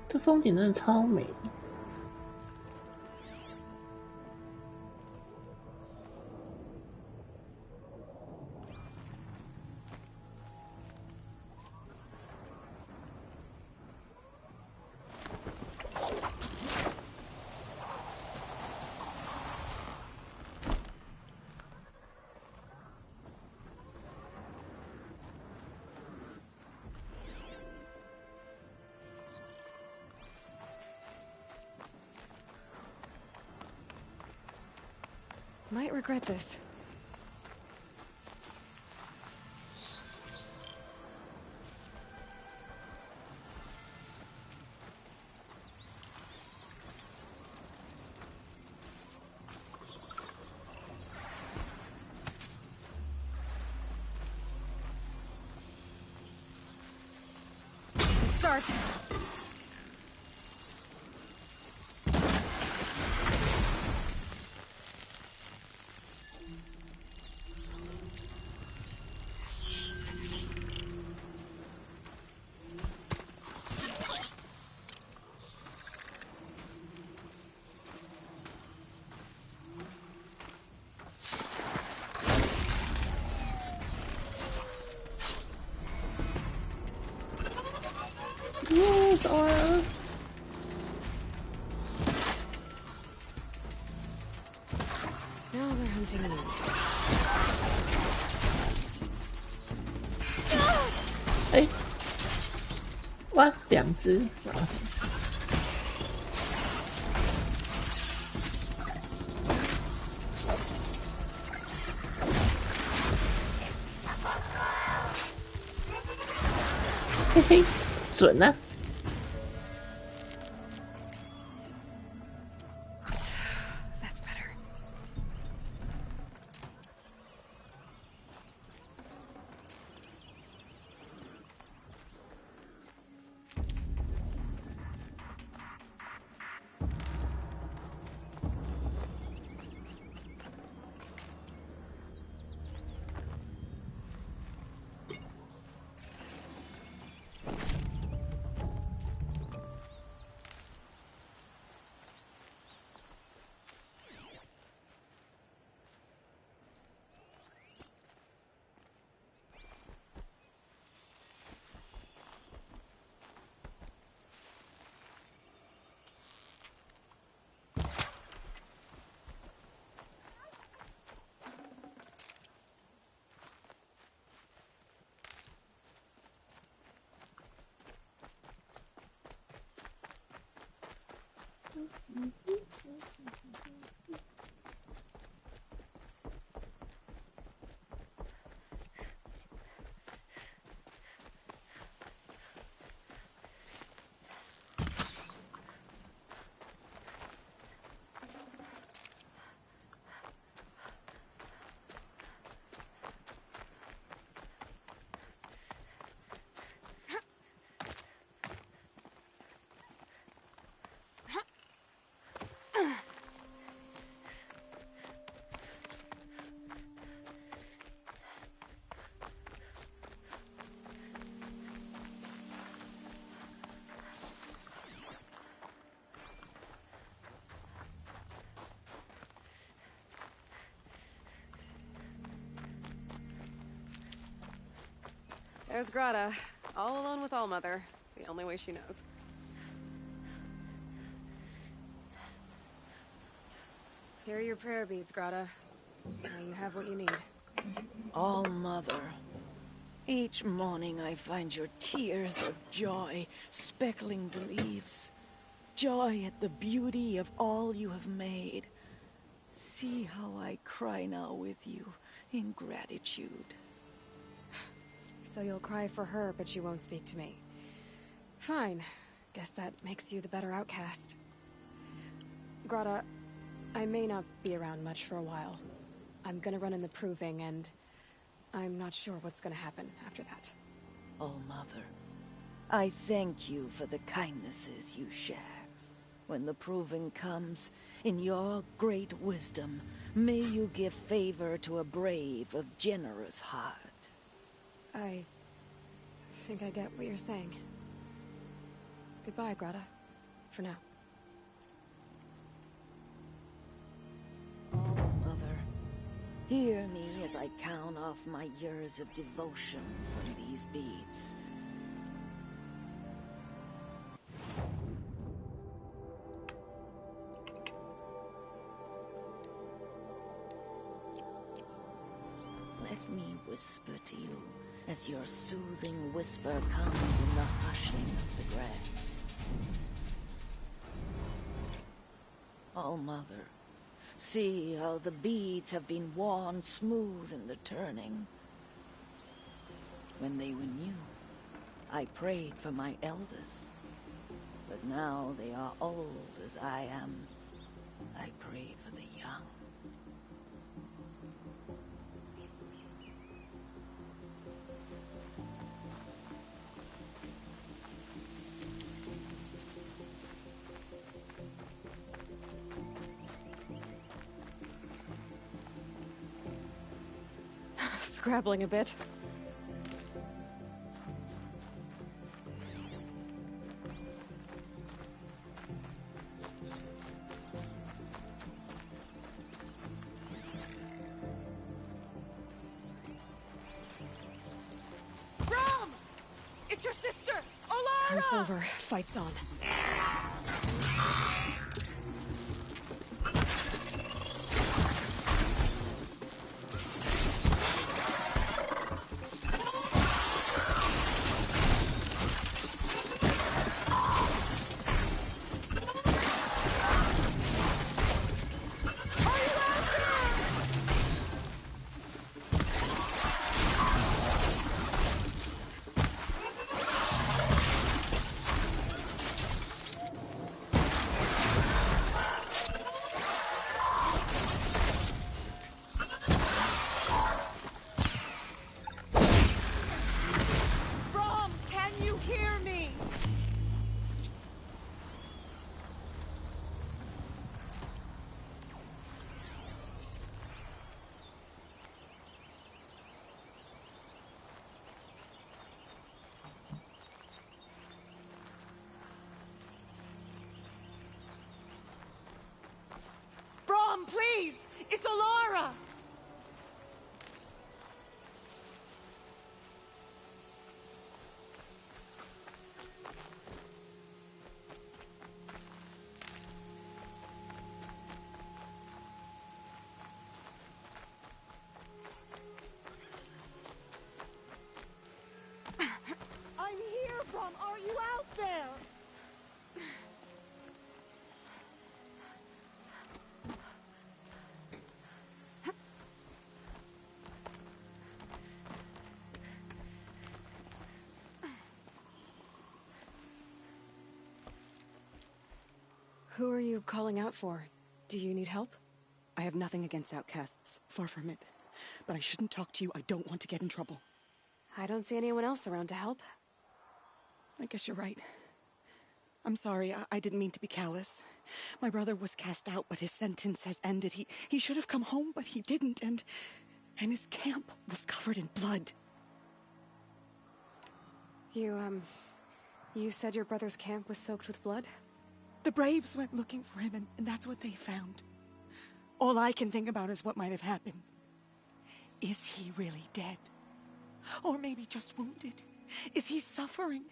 这风景真的超美。Might regret this. Start. Now they're hunting me. 哎，哇，两只。嘿嘿，准啊！There's Grata, all alone with Allmother, the only way she knows. Here are your prayer beads, Grata. Now you have what you need. All-Mother, each morning I find your tears of joy speckling the leaves. Joy at the beauty of all you have made. See how I cry now with you in gratitude. So you'll cry for her, but you won't speak to me. Fine. Guess that makes you the better outcast. Grata, I may not be around much for a while. I'm gonna run in the proving, and I'm not sure what's gonna happen after that. All-Mother, I thank you for the kindnesses you share. When the proving comes, in your great wisdom, may you give favor to a brave of generous heart. I think I get what you're saying. Goodbye, Grata. For now. Oh, Mother, hear me as I count off my years of devotion from these beads. Let me whisper to you as your soothing whisper comes in the hushing of the grass. All-Mother, see how the beads have been worn smooth in the turning. When they were new, I prayed for my elders. But now they are old as I am. I pray for the young. Scrabbling a bit. Rom! It's your sister, Olara! It's over. Fight's on. Mom, please! It's Alara! I'm here, Brom. Are you out there? Who are you calling out for? Do you need help? I have nothing against outcasts. Far from it. But I shouldn't talk to you. I don't want to get in trouble. I don't see anyone else around to help. I guess you're right. I'm sorry. I didn't mean to be callous. My brother was cast out, but his sentence has ended. He should have come home, but he didn't, and his camp was covered in blood. You said your brother's camp was soaked with blood? The Braves went looking for him, and that's what they found. All I can think about is what might have happened. Is he really dead? Or maybe just wounded? Is he suffering?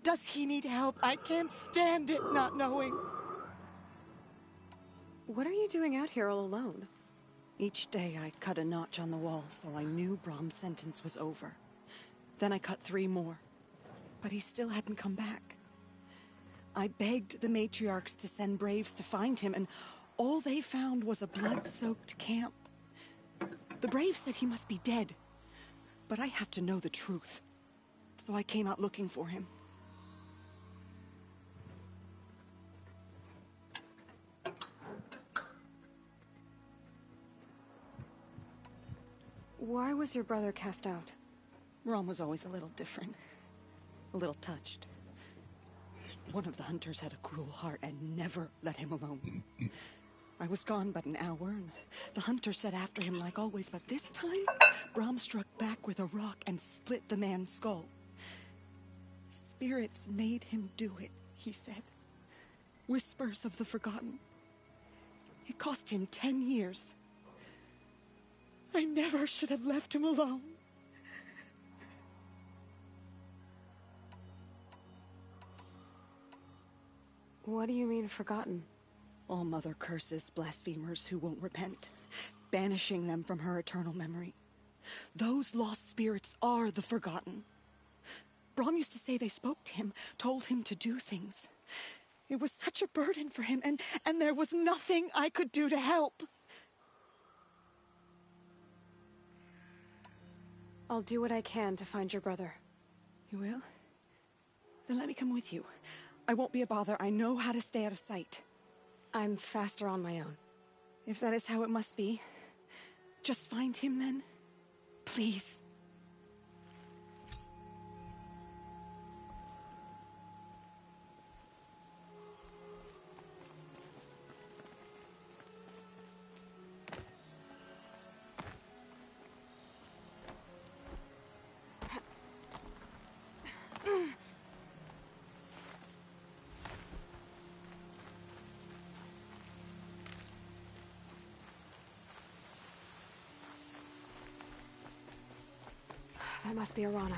Does he need help? I can't stand it not knowing. What are you doing out here all alone? Each day I cut a notch on the wall, so I knew Brom's sentence was over. Then I cut 3 more. But he still hadn't come back. I begged the matriarchs to send Braves to find him, and all they found was a blood-soaked camp. The Braves said he must be dead, but I have to know the truth. So I came out looking for him. Why was your brother cast out? Rom was always a little different. A little touched. One of the hunters had a cruel heart and never let him alone. I was gone but an hour, and the hunter set after him like always, but this time, Brom struck back with a rock and split the man's skull. Spirits made him do it, he said. Whispers of the forgotten. It cost him 10 years. I never should have left him alone. What do you mean, forgotten? All Mother curses blasphemers who won't repent, banishing them from her eternal memory. Those lost spirits are the forgotten. Brom used to say they spoke to him, told him to do things. It was such a burden for him, and there was nothing I could do to help. I'll do what I can to find your brother. You will? Then let me come with you. I won't be a bother. I know how to stay out of sight. I'm faster on my own. If that is how it must be, just find him then. Please. That must be Arana.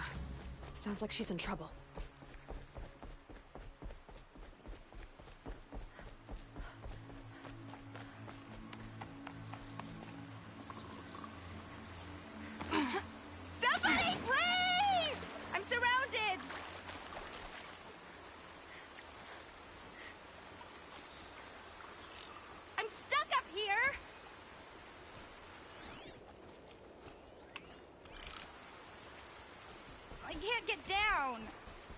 Sounds like she's in trouble. Somebody, please! I'm surrounded! I'm stuck up here! I can't get down!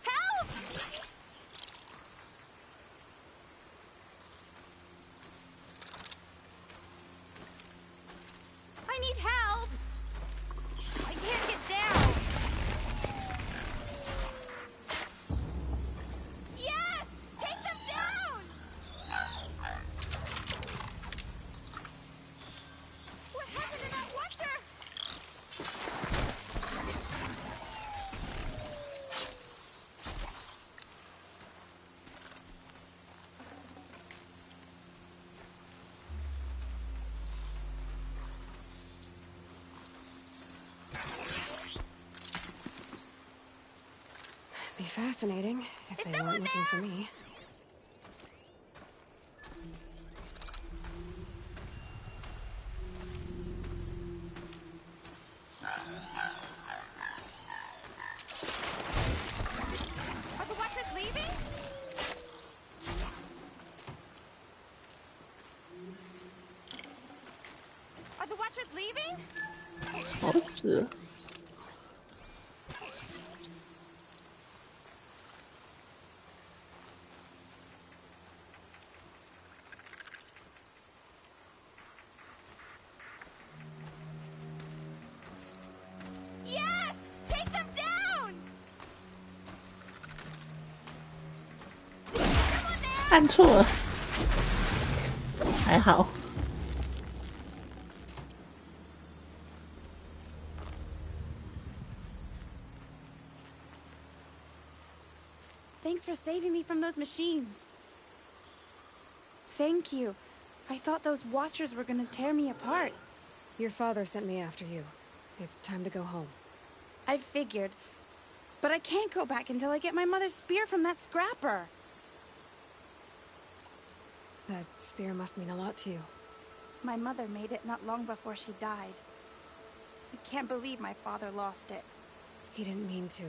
Help! I need help! I can't get down! Yes! Take them down! What happened to that watcher? fascinating if they weren't looking for me. Are the Watchers leaving? Are the Watchers leaving? 好死。Yes! Take them down! 按错了，还好。Thanks for saving me from those machines. Thank you. I thought those Watchers were gonna tear me apart. Your father sent me after you. It's time to go home. I figured. But I can't go back until I get my mother's spear from that scrapper. That spear must mean a lot to you. My mother made it not long before she died. I can't believe my father lost it. He didn't mean to.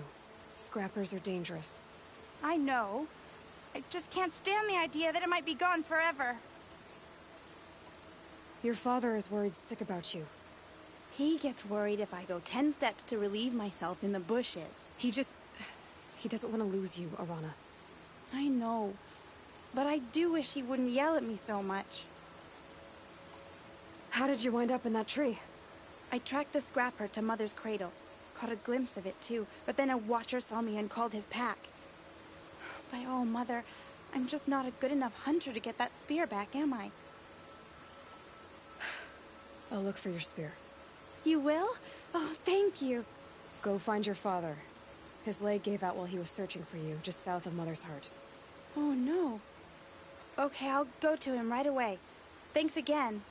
Scrappers are dangerous. I know. I just can't stand the idea that it might be gone forever. Your father is worried sick about you. He gets worried if I go 10 steps to relieve myself in the bushes. He doesn't want to lose you, Arana. I know. But I do wish he wouldn't yell at me so much. How did you wind up in that tree? I tracked the scrapper to Mother's cradle. Caught a glimpse of it too, but then a Watcher saw me and called his pack. By all, Mother, I'm just not a good enough hunter to get that spear back, am I? I'll look for your spear. You will? Oh, thank you. Go find your father. His leg gave out while he was searching for you, just south of Mother's Heart. Oh, no. Okay, I'll go to him right away. Thanks again.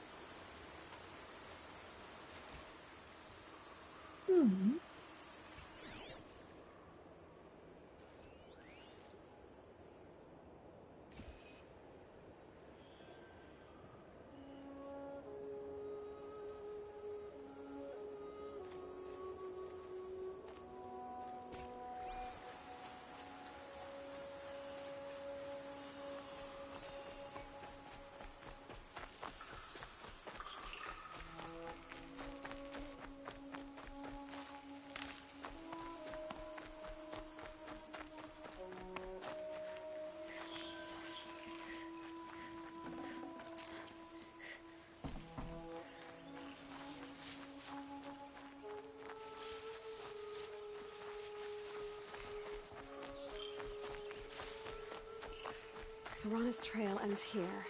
Arana's trail ends here.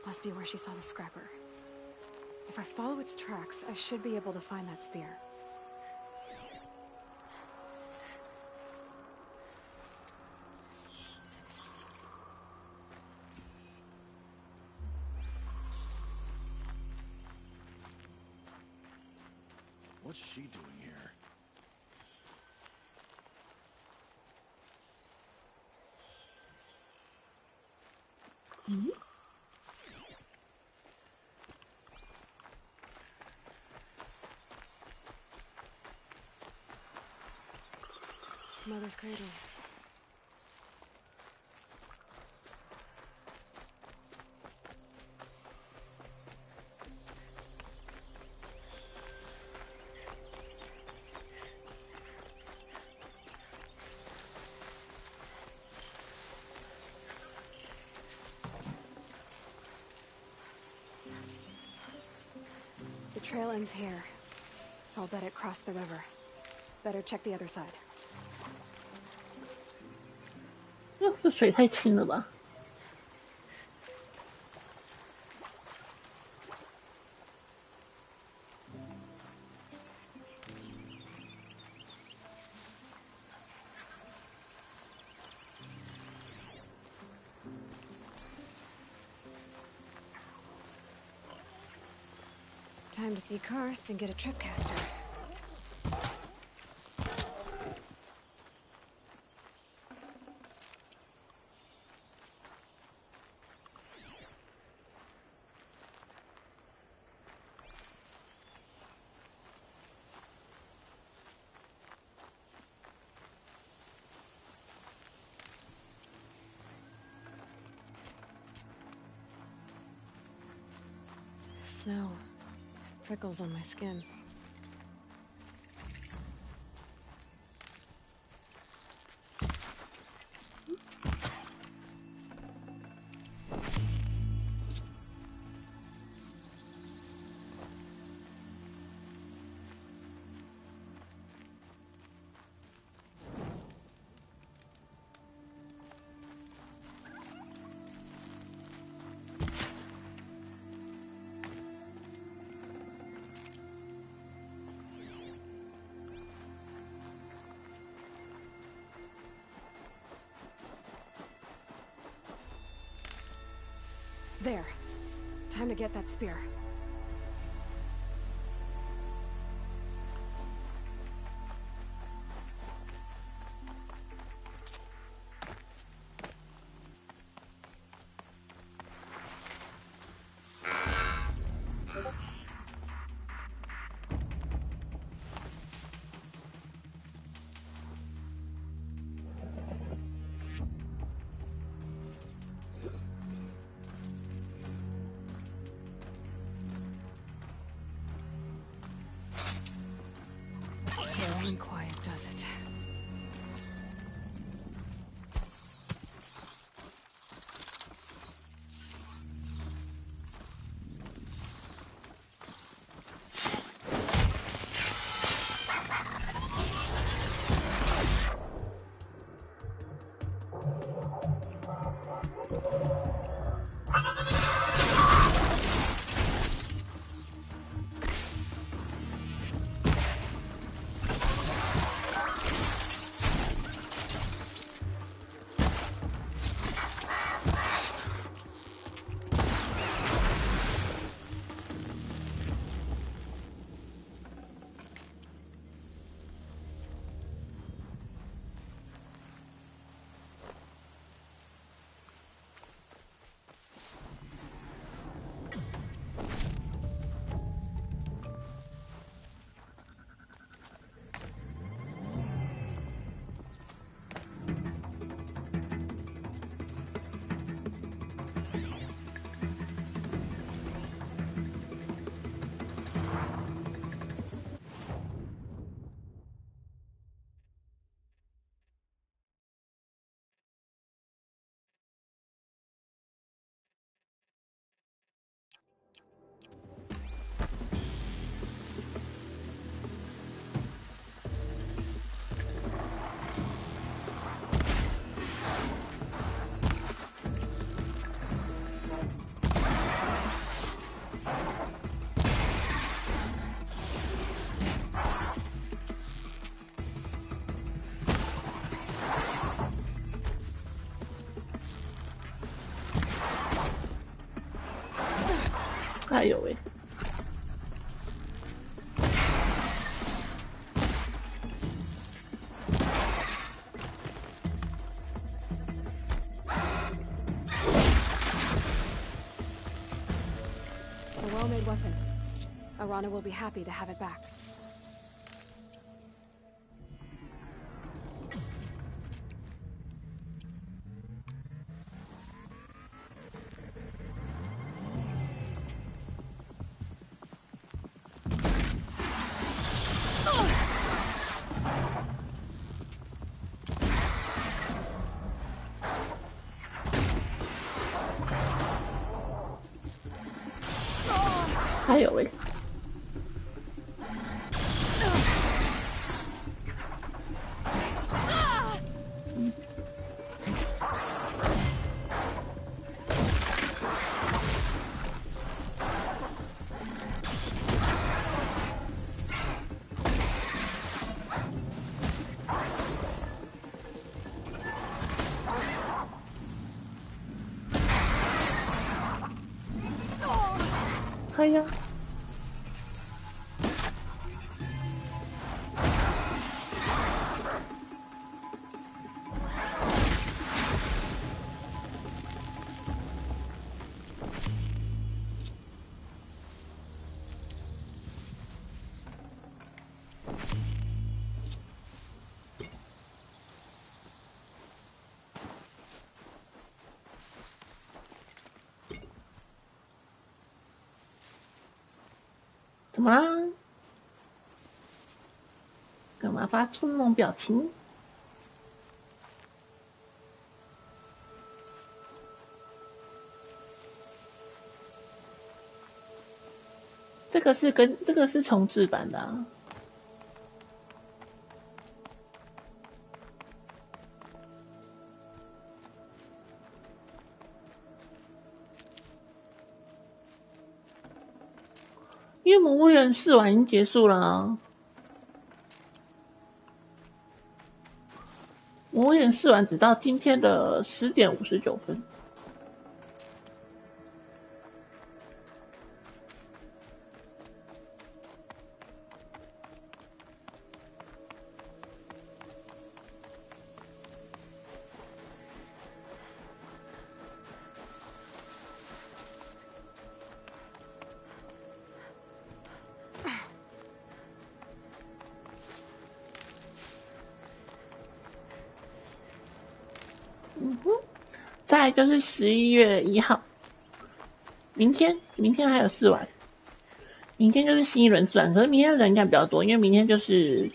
Must be where she saw the scrapper. If I follow its tracks, I should be able to find that spear. What's she doing here? Mother's cradle. The trail ends here. I'll bet it crossed the river. Better check the other side. 这水太清了吧？Time to see Karst and get a tripcaster. snow. Prickles on my skin. There. Time to get that spear. Slow and quiet does it.哎呦喂！ A well-made weapon. Arana will be happy to have it back.哎呦喂！ 哎呀！怎么啦？干嘛发出那种表情？这个是重制版的啊。因为魔物猎人试玩已经结束了啊。魔物猎人试玩只到今天的10点59分。再来就是11月1号，明天还有试玩，明天就是新一轮试玩，可是明天人应该比较多，因为明天就是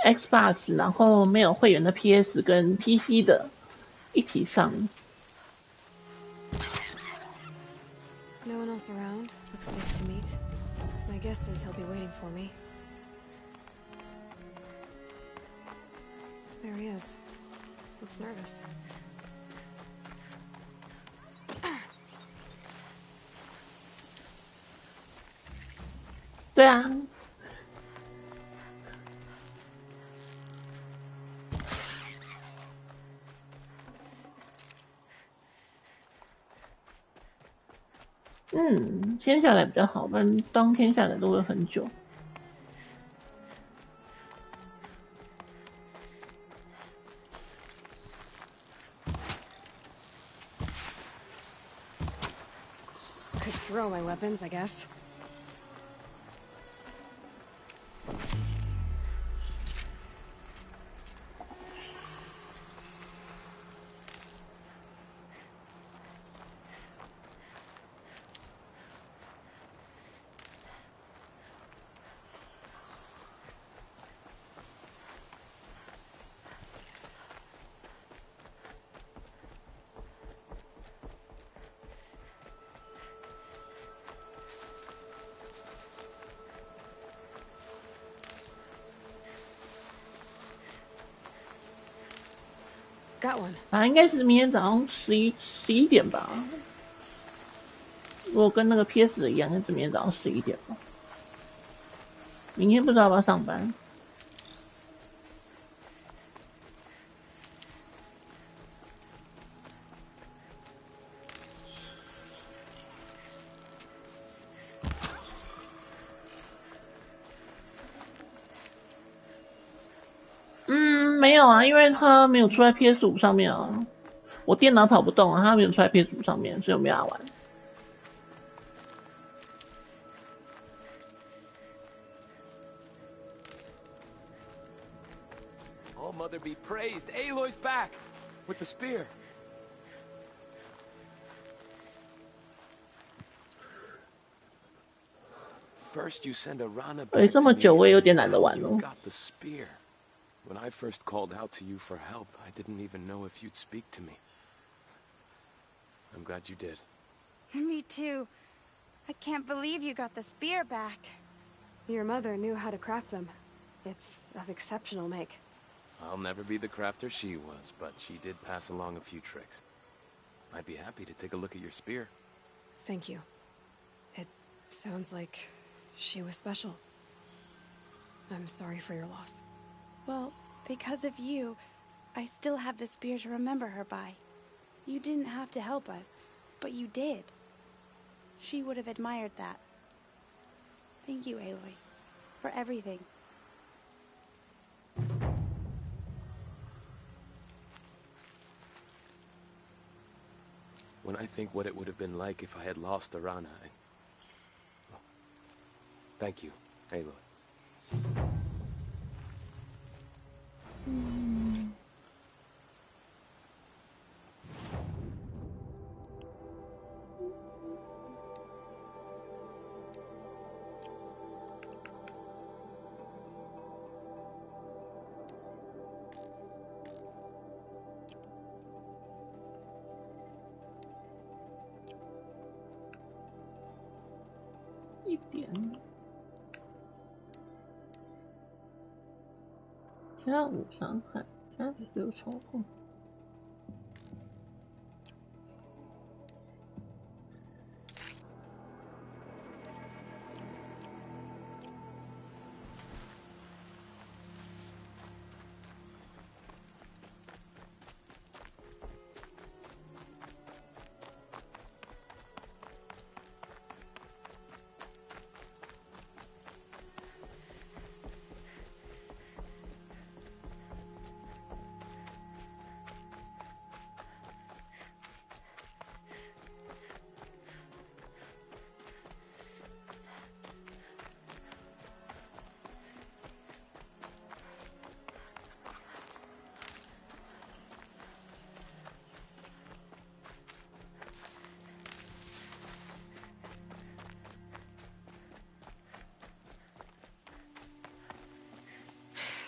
Xbox， 然后没有会员的 PS 跟 PC 的一起上。No one else around. Looks safe to meet. My guess is he'll be waiting for me. There he is. Looks nervous. 对啊。先下来比较好，不然当天下来都会很久。Could throw my weapons, I guess. Got one. 应该是明天早上11点吧。如果跟那个 PS 的一样，就是明天早上11点吧。明天不知道要不要上班。没有啊，因为它没有出在 PS5 上面啊。我电脑跑不动啊，它没有出在 PS5 上面，所以我没法玩。Oh, Mother be praised! Aloy's back with the spear. First, you send Arana back 这么久我也有点懒得玩了。 You got the spear. When I first called out to you for help, I didn't even know if you'd speak to me. I'm glad you did. Me too. I can't believe you got the spear back. Your mother knew how to craft them. It's of exceptional make. I'll never be the crafter she was, but she did pass along a few tricks. I'd be happy to take a look at your spear. Thank you. It sounds like she was special. I'm sorry for your loss. Well, because of you, I still have the spear to remember her by. You didn't have to help us, but you did. She would have admired that. Thank you, Aloy, for everything. When I think what it would have been like if I had lost Arana, well, thank you, Aloy. 一点，加5伤害，加16操控。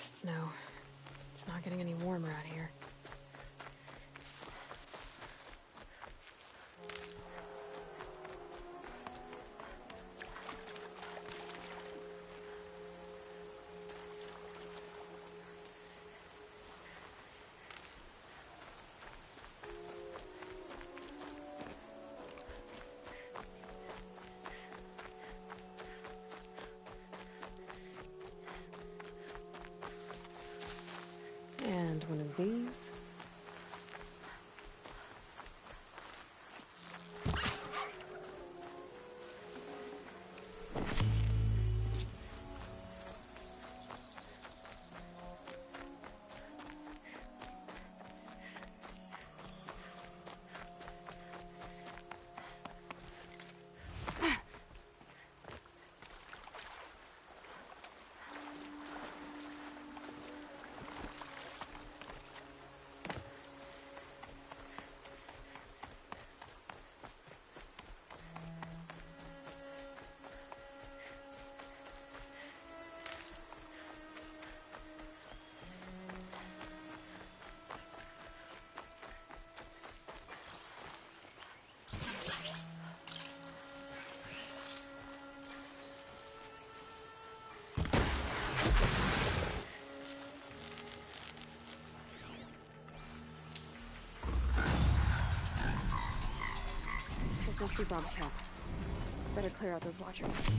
Snow. It's not getting any warmer out here. And one of these. This must be Brom's camp. Better clear out those watchers.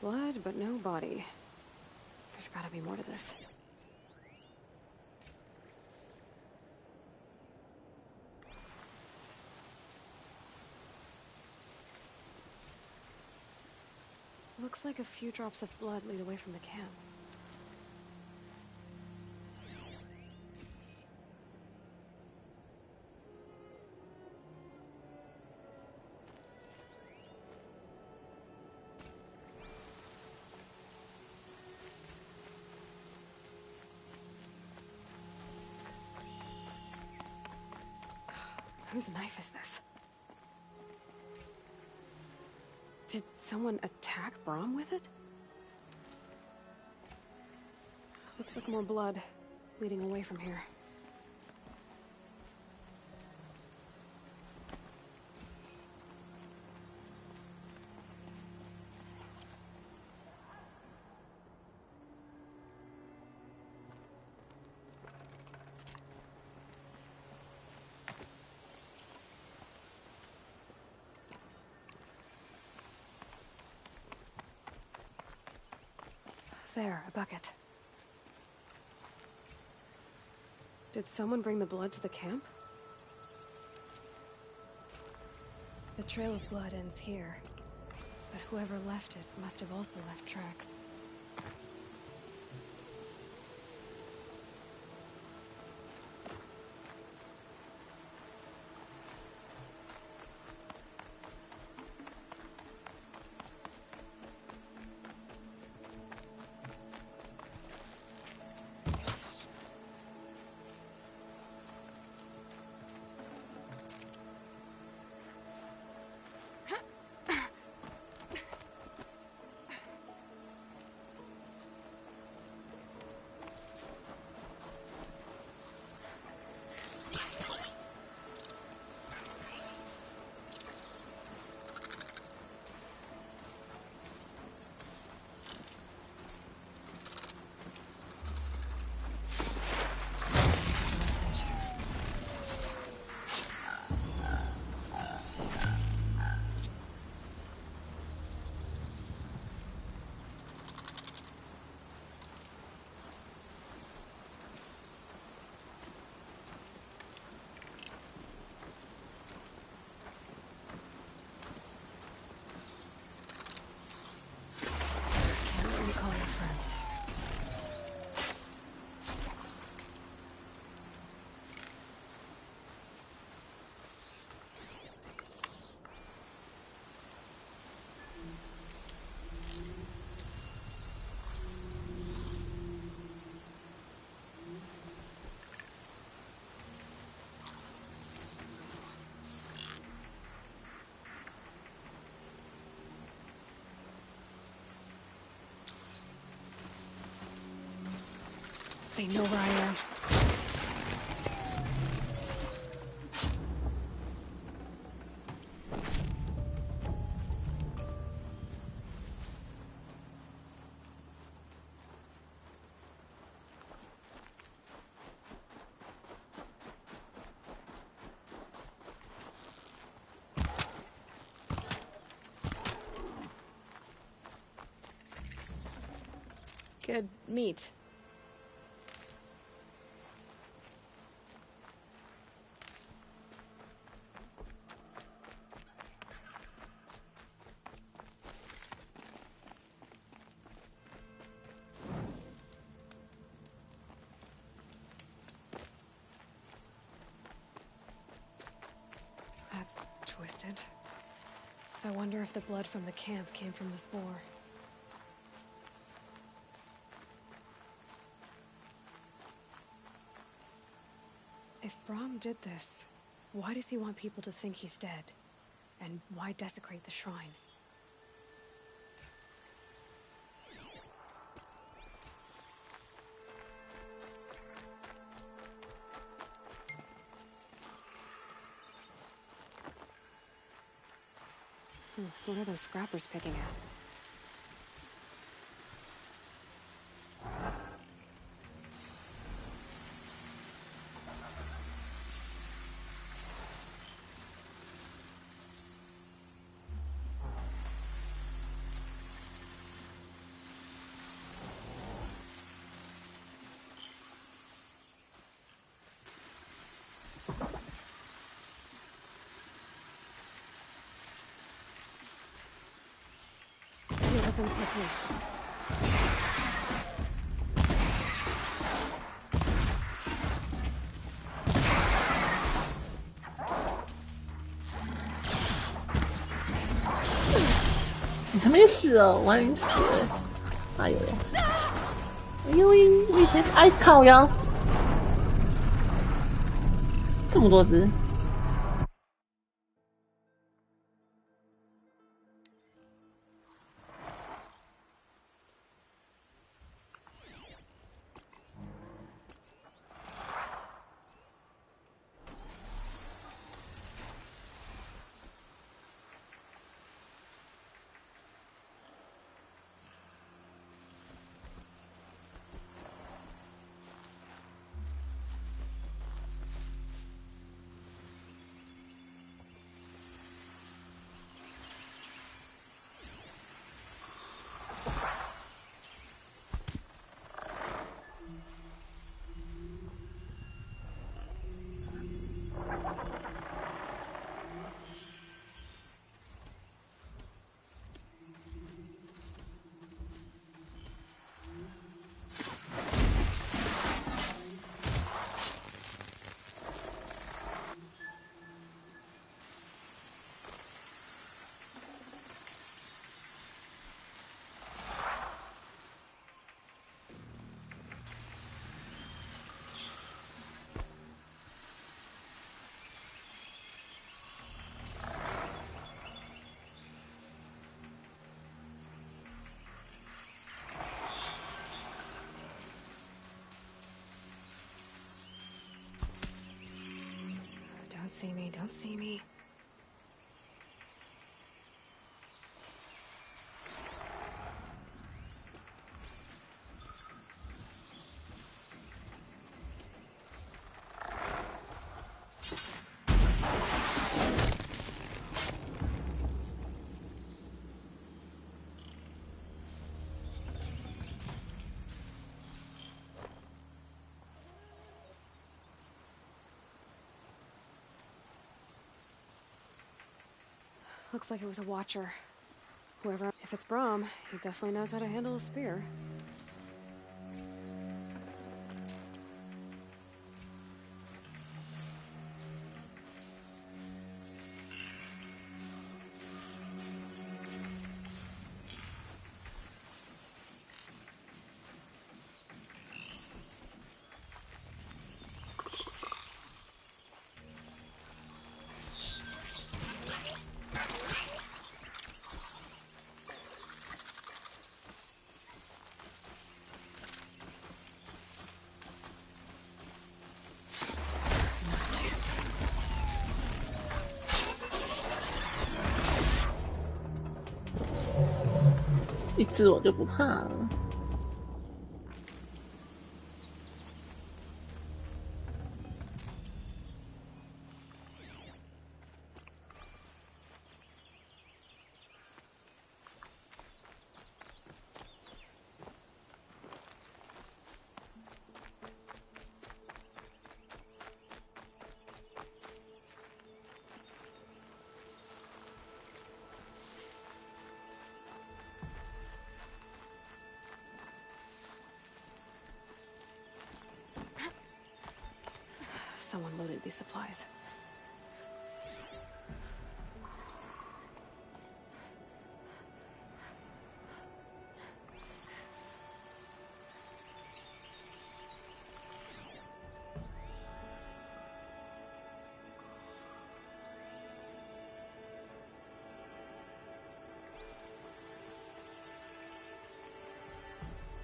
Blood, but no body. There's gotta be more to this. Looks like a few drops of blood lead away from the camp. Whose knife is this? Did someone attack Brom with it? Looks like more blood leading away from here. There, a bucket. Did someone bring the blood to the camp? The trail of blood ends here, but whoever left it must have also left tracks. They know where I am. Good meat. That's twisted. I wonder if the blood from the camp came from this boar. If Brahm did this, why does he want people to think he's dead? And why desecrate the shrine? What are those scrappers picking at? Deal with them quickly. 你还没死哦，我还没死。哎呦，哎呦，危险！哎，靠腰，这么多只。Don't see me, don't see me. Looks like it was a watcher. Whoever, if it's Brahm, he definitely knows how to handle a spear. 一只我就不怕了。Someone loaded these supplies.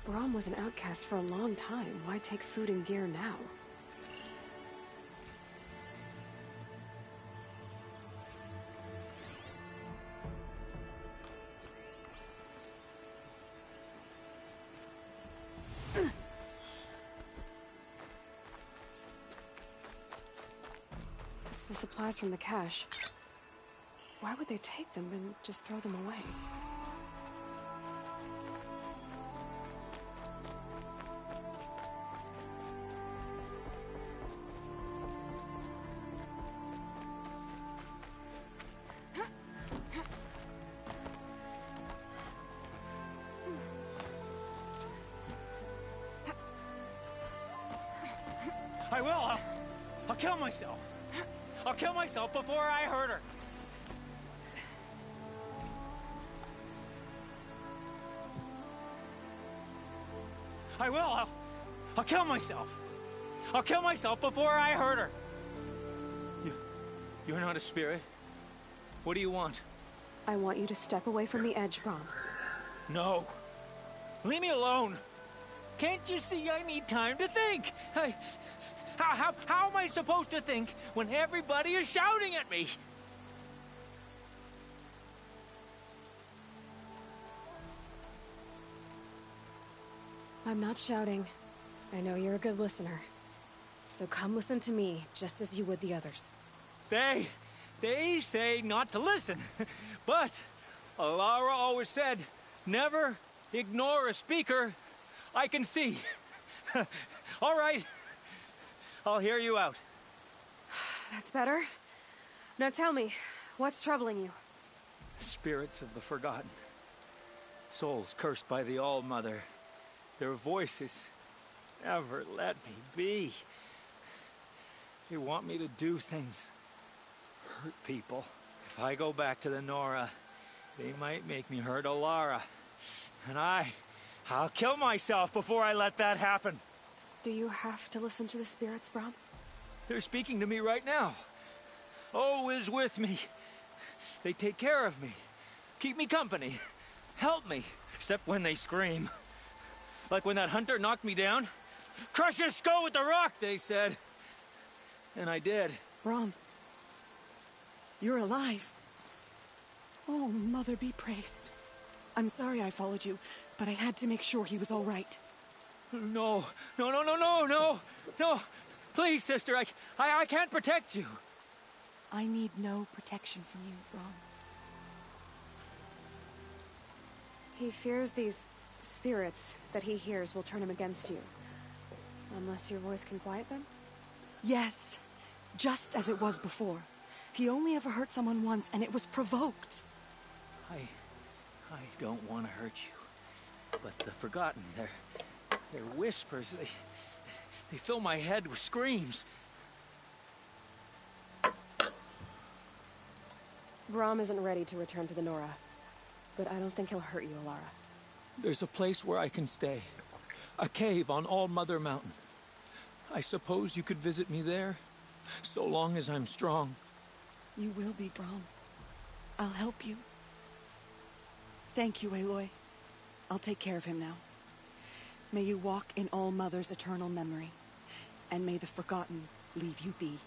Brahm was an outcast for a long time. Why take food and gear now? It's the supplies from the cache. Why would they take them and just throw them away? I will. I'll kill myself. I'll kill myself before I hurt her. I will. I'll kill myself. I'll kill myself before I hurt her. You're not a spirit. What do you want? I want you to step away from the edge, Brahm. No. Leave me alone. Can't you see I need time to think? How am I supposed to think when everybody is shouting at me? I'm not shouting. I know you're a good listener. So come listen to me, just as you would the others. They say not to listen. But Alara always said, never ignore a speaker I can see. All right. I'll hear you out. That's better. Now tell me, what's troubling you? Spirits of the forgotten. Souls cursed by the All-Mother. Their voices never let me be. They want me to do things. Hurt people. If I go back to the Nora, they might make me hurt Alara. And I'll kill myself before I let that happen. Do you have to listen to the spirits, Brahm? They're speaking to me right now. Oh is with me. They take care of me. Keep me company. Help me. Except when they scream. Like when that hunter knocked me down. Crush his skull with the rock, they said. And I did. Brahm, you're alive. Oh, Mother be praised. I'm sorry I followed you, but I had to make sure he was all right. No. Please, sister, I can't protect you. I need no protection from you, Brahm. He fears these spirits that he hears will turn him against you. Unless your voice can quiet them? Yes, just as it was before. He only ever hurt someone once, and it was provoked. I don't want to hurt you. But the Forgotten, their whispers, they fill my head with screams. Brahm isn't ready to return to the Nora, but I don't think he'll hurt you, Alara. There's a place where I can stay. A cave on All-Mother Mountain. I suppose you could visit me there, so long as I'm strong. You will be, Brahm. I'll help you. Thank you, Aloy. I'll take care of him now. May you walk in All-Mother's eternal memory, and may the Forgotten leave you be.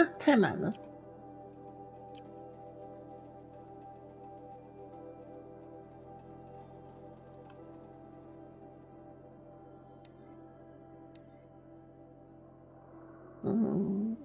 哈，太满了。嗯。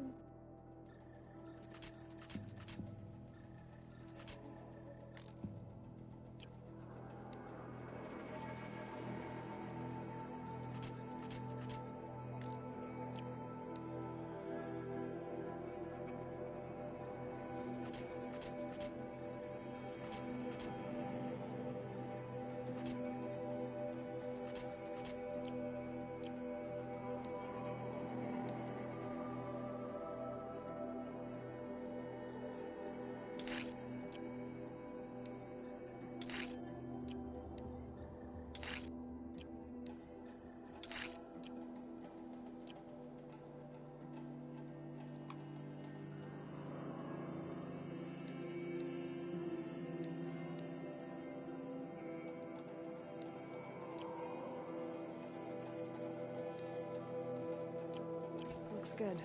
Looks good.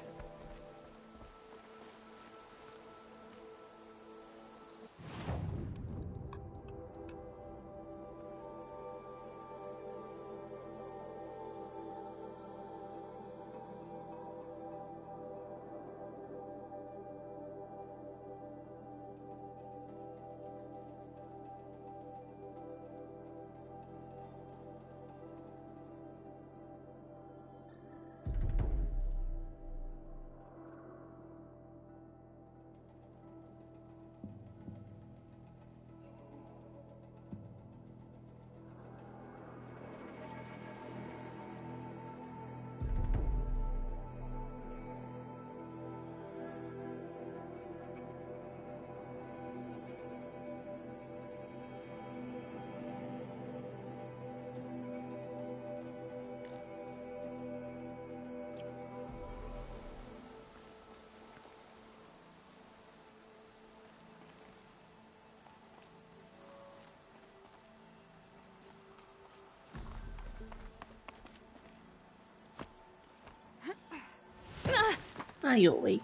哎呦喂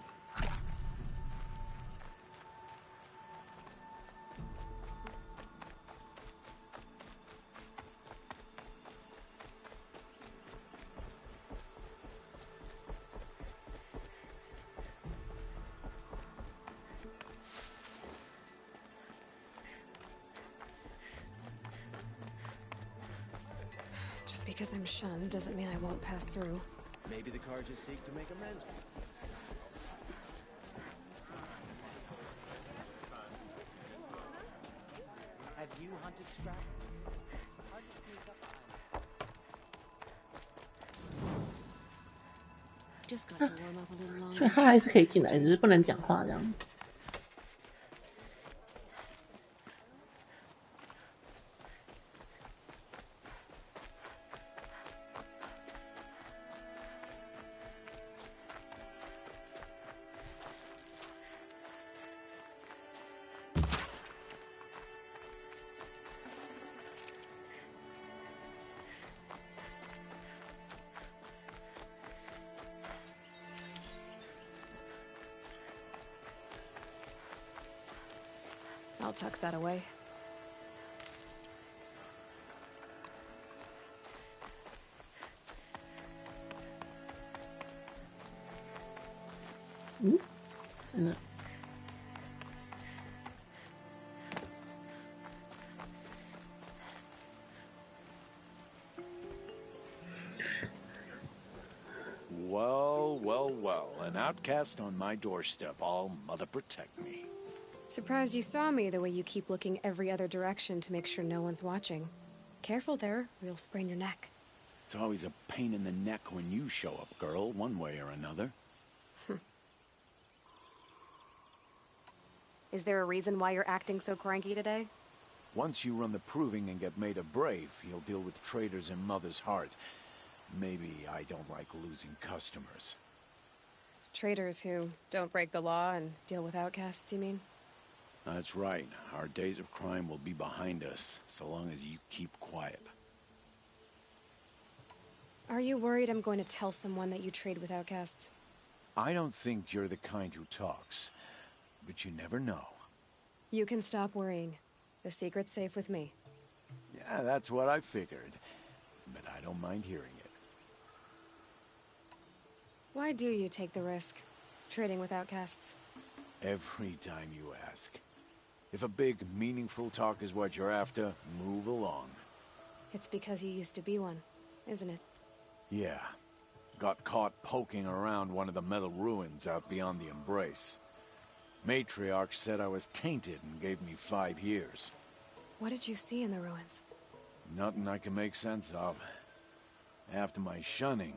！Just because I'm shunned doesn't mean I won't pass through. Maybe the car just seek to make amends. Have you hunted Scrap? Hard to sneak up behind. Just got to warm up a little 所以 longer. 他还是可以进来，只是不能讲话这样。I'll tuck that away. Well, well, well. An outcast on my doorstep. All mother protect me. Surprised you saw me the way you keep looking every other direction to make sure no one's watching. Careful there, or you'll sprain your neck. It's always a pain in the neck when you show up, girl, one way or another. Is there a reason why you're acting so cranky today? Once you run the proving and get made a brave, you'll deal with traitors in Mother's heart. Maybe I don't like losing customers. Traitors who don't break the law and deal with outcasts, you mean? That's right. Our days of crime will be behind us, so long as you keep quiet. Are you worried I'm going to tell someone that you trade with outcasts? I don't think you're the kind who talks, but you never know. You can stop worrying. The secret's safe with me. Yeah, that's what I figured. But I don't mind hearing it. Why do you take the risk, trading with outcasts? Every time you ask. If a big, meaningful talk is what you're after, move along. It's because you used to be one, isn't it? Yeah. Got caught poking around one of the metal ruins out beyond the Embrace. Matriarch said I was tainted and gave me 5 years. What did you see in the ruins? Nothing I can make sense of. After my shunning,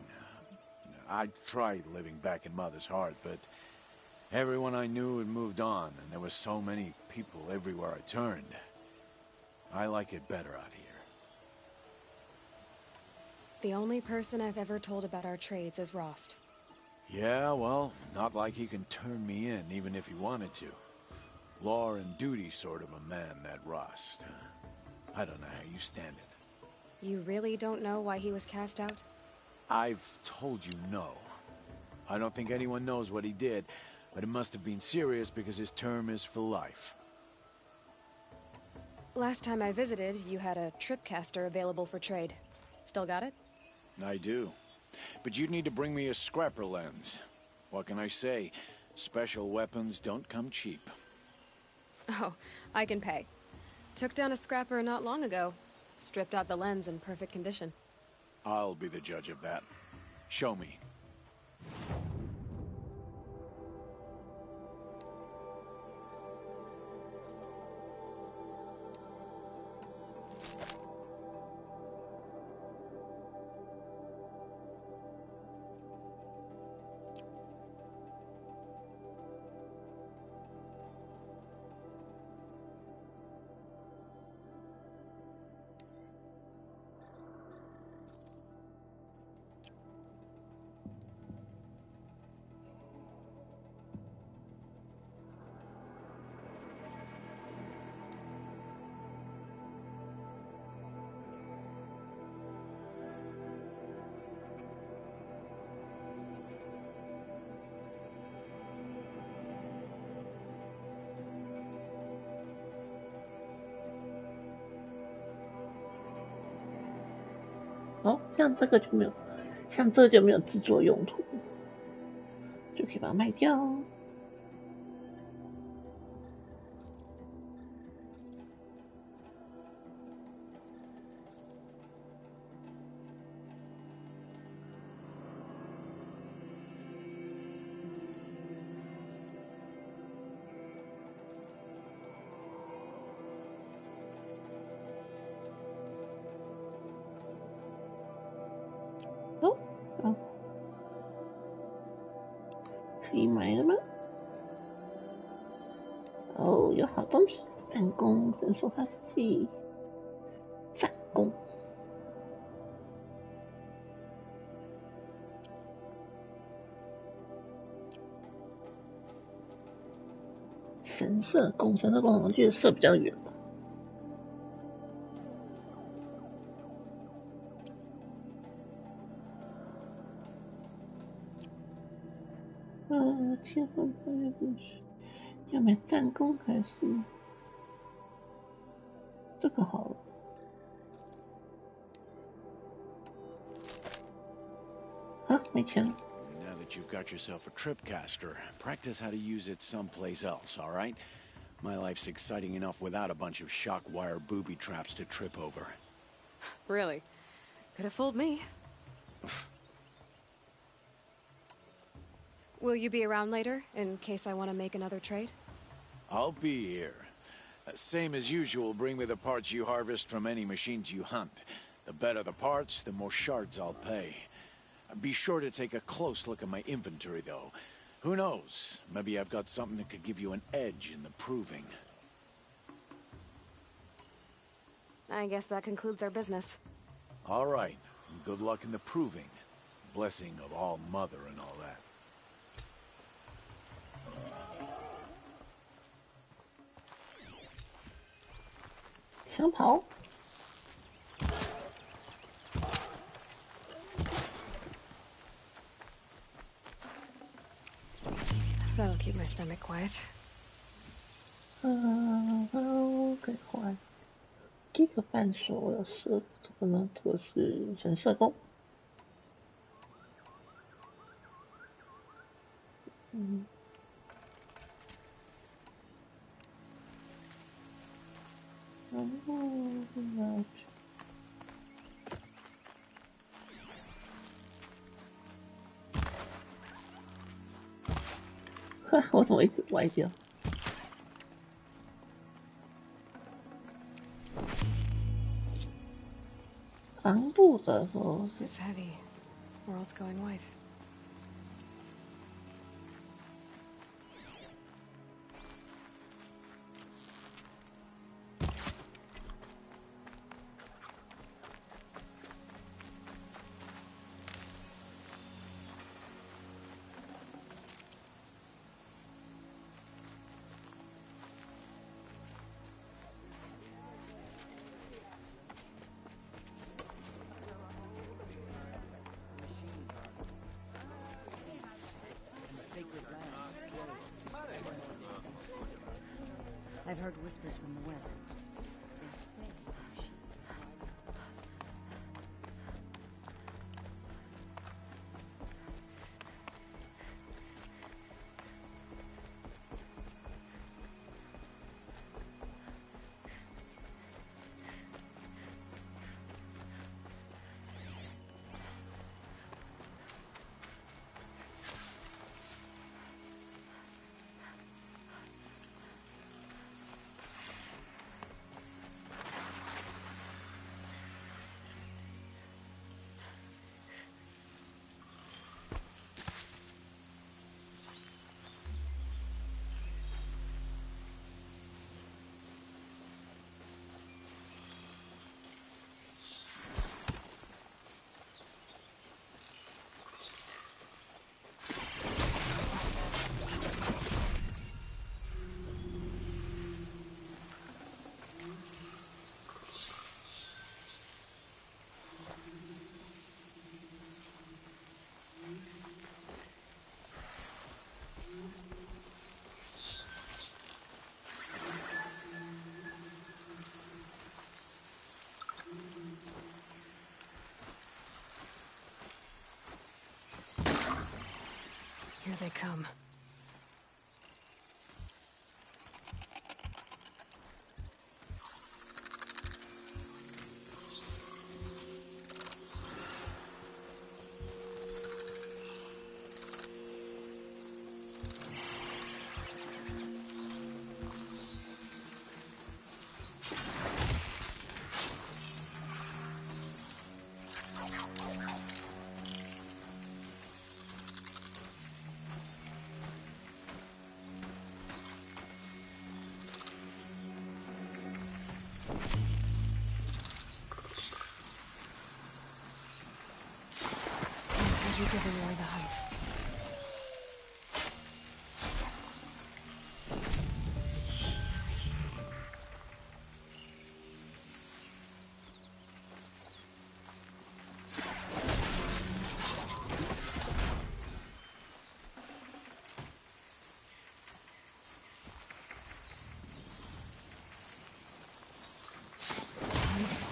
I tried living back in Mother's heart, but everyone I knew had moved on, and there were so many people everywhere I turned. I like it better out here. The only person I've ever told about our trades is Rost. Yeah, well, not like he can turn me in, even if he wanted to. Law and duty sort of a man, that Rost. I don't know how you stand it. You really don't know why he was cast out? I've told you no. I don't think anyone knows what he did, but it must have been serious because his term is for life. Last time I visited, you had a tripcaster available for trade. Still got it? I do. But you'd need to bring me a scrapper lens. What can I say? Special weapons don't come cheap. Oh, I can pay. Took down a scrapper not long ago. Stripped out the lens in perfect condition. I'll be the judge of that. Show me.哦，像这个就没有，像这个就没有制作用途，就可以把它卖掉。可以买了吗？哦，有好东西，弹弓、伸缩发射器、战弓。神射弓，神射弓我觉得射比较远吧。切换穿越故事，要买战弓还是这个好了？啊，没钱了。Now that you've got yourself a tripcaster, practice how to use it someplace else, all right? My life's exciting enough without a bunch of shock wire booby traps to trip over. Really? Could have fooled me. Will you be around later, in case I want to make another trade? I'll be here. Same as usual, bring me the parts you harvest from any machines you hunt. The better the parts, the more shards I'll pay. Be sure to take a close look at my inventory, though. Who knows? Maybe I've got something that could give you an edge in the proving. I guess that concludes our business. All right. Good luck in the proving. Blessing of All Mother and all that. 想跑。stomach quiet. 可以换。第一个半熟的是这个呢？这个是神社宫。然后我怎么一直歪掉？长度的时候是 It's heavy. World's going white. I've heard whispers from the west. They say she... Here they come. You're giving away the height.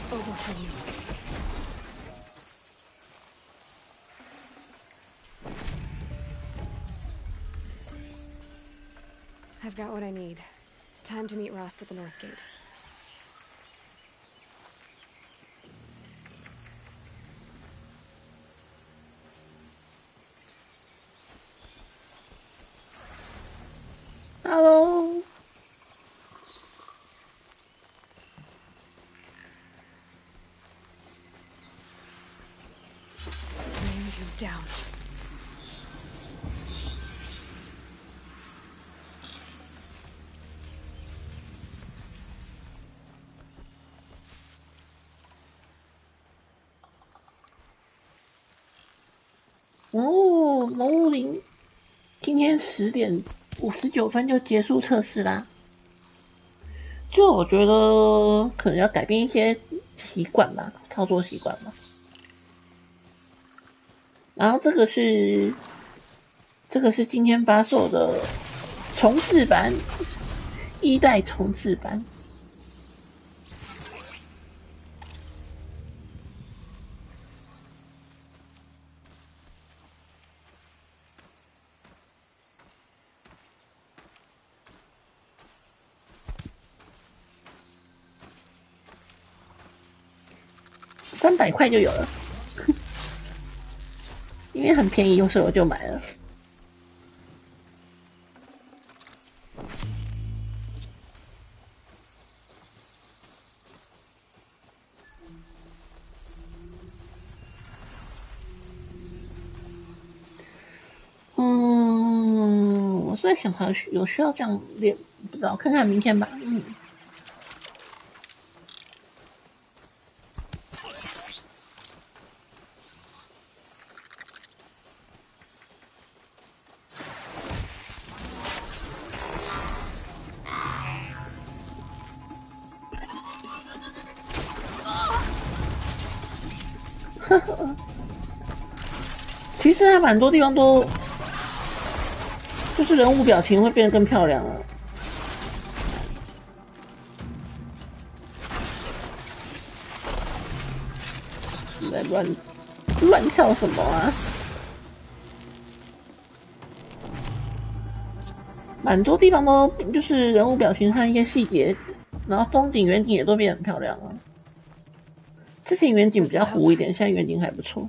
Over for you. I've got what I need. Time to meet Rost at the North Gate. Hello. Bring you down.哦，魔物林今天10:59就结束测试啦。就我觉得可能要改变一些习惯吧，操作习惯吧。然后这个是今天发售的重制版，1代重制版。300块就有了，因为很便宜，有时候我就买了。我是在想还有需要这样练，不知道，看看明天吧。其实还蛮多地方都，就是人物表情会变得更漂亮了。你在乱跳什么啊？蛮多地方都就是人物表情和一些细节，然后风景远景也都变得很漂亮了。之前远景比较糊一点，现在远景还不错。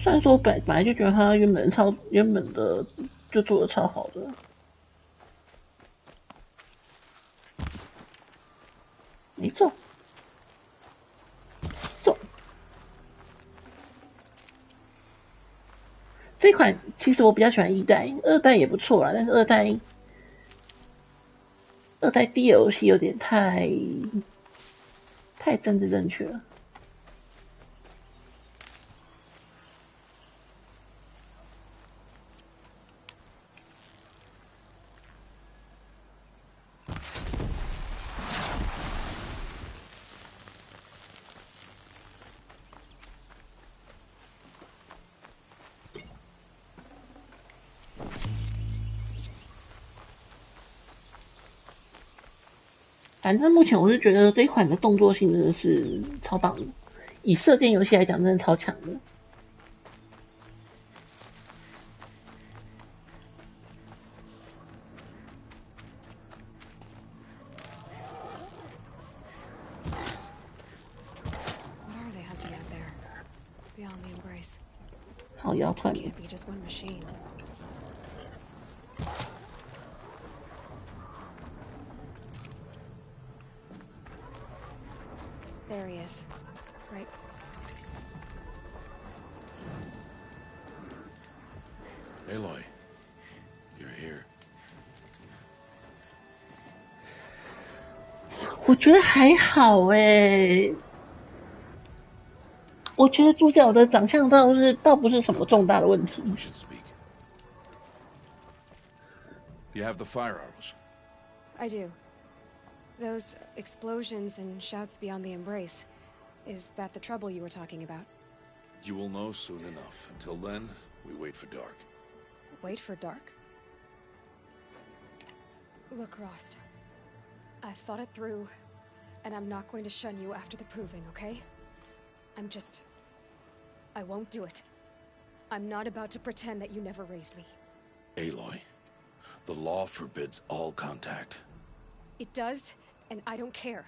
虽然说我本来就觉得他原本的就做的超好的。没中，中。这款其实我比较喜欢1代，2代也不错啦，但是2代DLC 有点太政治正确了。反正目前我是觉得这一款的动作性真的是超棒的，以射箭游戏来讲，真的超强的。好腰突然。There he is. Right. Aloy, you're here. 我觉得还好欸，我觉得主角的长相倒不是什么重大的问题。We should speak. You have the fire arrows. I do. Those explosions and shouts beyond the embrace. Is that the trouble you were talking about? You will know soon enough. Until then, we wait for dark. Wait for dark? Look, Rost. I've thought it through, and I'm not going to shun you after the proving, okay? I won't do it. I'm not about to pretend that you never raised me. Aloy, the law forbids all contact. It does, and I don't care.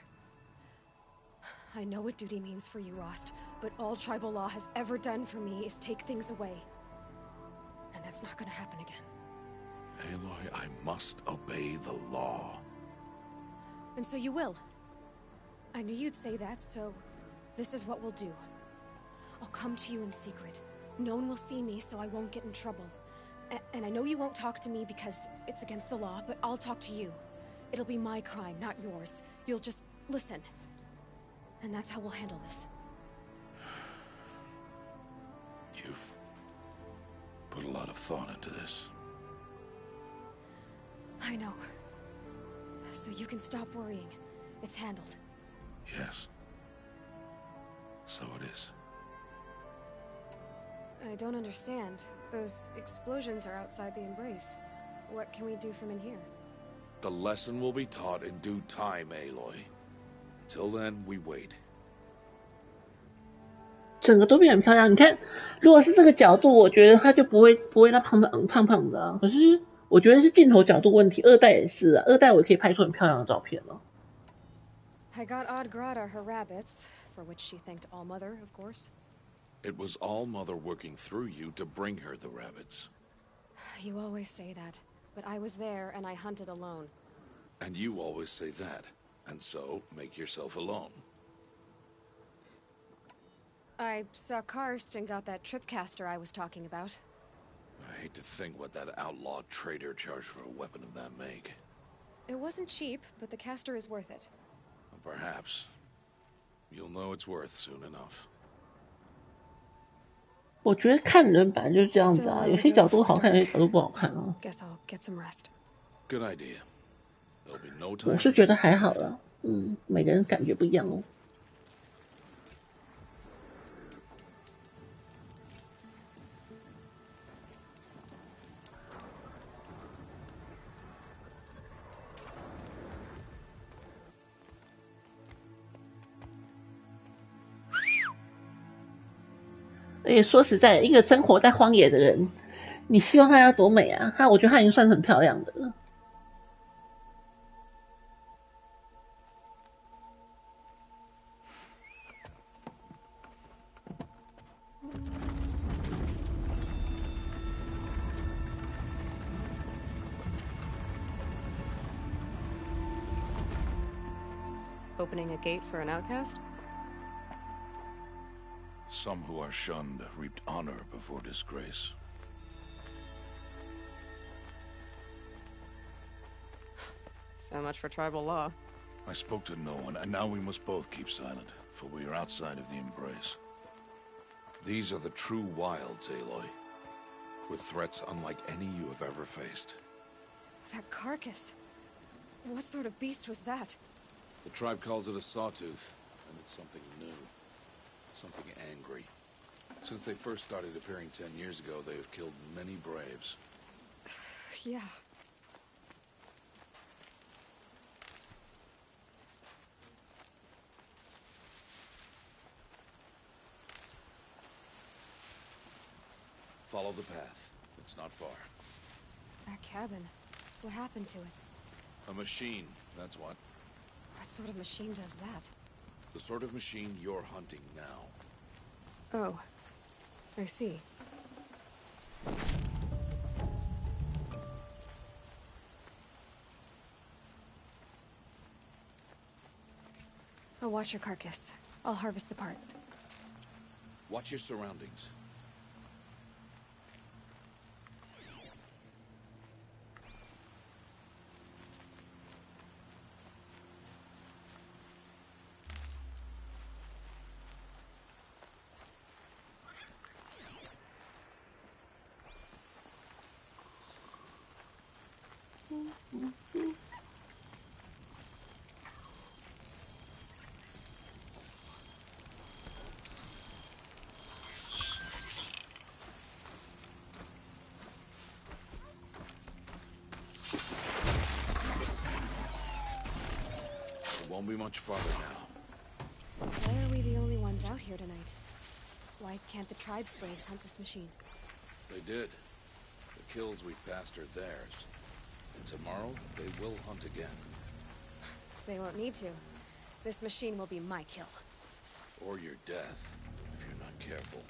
I know what duty means for you, Rost, but all tribal law has ever done for me is take things away. And that's not gonna happen again. Aloy, I must obey the law. And so you will. I knew you'd say that, so this is what we'll do. I'll come to you in secret. No one will see me, so I won't get in trouble. And I know you won't talk to me because it's against the law, but I'll talk to you. It'll be my crime, not yours. You'll just listen. And that's how we'll handle this. You've put a lot of thought into this. I know. So you can stop worrying. It's handled. Yes. So it is. I don't understand. Those explosions are outside the embrace. What can we do from in here? The lesson will be taught in due time, Aloy. Till then, we wait. 整个都变很漂亮。你看，如果是这个角度，我觉得它就不会那胖胖的啊。可是我觉得是镜头角度问题，二代也是啊，二代我也可以拍出很漂亮的照片了。I got Odd Grata her rabbits, for which she thanked Allmother, of course. It was Allmother working through you to bring her the rabbits. You always say that, but I was there and I hunted alone. And you always say that, and so make yourself alone. I saw Karst and got that tripcaster I was talking about. I hate to think what that outlaw trader charged for a weapon of that make. It wasn't cheap, but the caster is worth it. Perhaps. You'll know it's worth soon enough. 我觉得看人本来就是这样子啊，有些角度好看，有些角度不好看啊。Guess I'll get some rest. Good idea. There'll be no time. 我是觉得还好啦，每个人感觉不一样哦。而且说实在，一个生活在荒野的人，你希望她要多美啊？我觉得她已经算是很漂亮的了。Opening a gate for an outcast? Some who are shunned reaped honor before disgrace. So much for tribal law. I spoke to no one, and now we must both keep silent, for we are outside of the embrace. These are the true wilds, Aloy, with threats unlike any you have ever faced. That carcass. What sort of beast was that? The tribe calls it a sawtooth, and it's something new. Something angry. Since they first started appearing 10 years ago, they have killed many braves. Yeah. Follow the path. It's not far. That cabin. What happened to it? A machine, that's what. What sort of machine does that? The sort of machine you're hunting now. Oh. I see. I'll watch your carcass. I'll harvest the parts. Watch your surroundings. Won't be much farther now. Why are we the only ones out here tonight? Why can't the tribe's braves hunt this machine? They did. The kills we've passed are theirs. And tomorrow, they will hunt again. They won't need to. This machine will be my kill. Or your death, if you're not careful.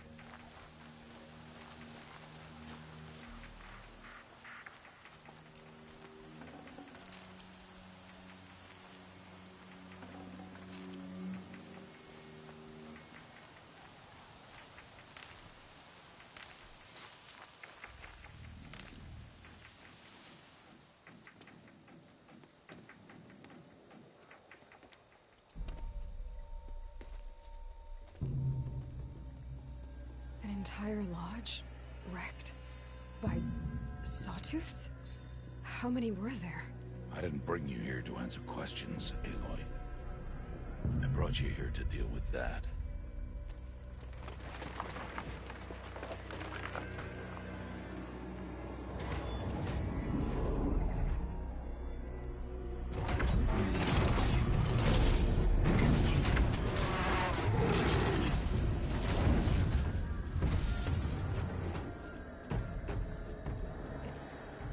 An entire lodge wrecked by sawtooths? How many were there? I didn't bring you here to answer questions, Aloy. I brought you here to deal with that.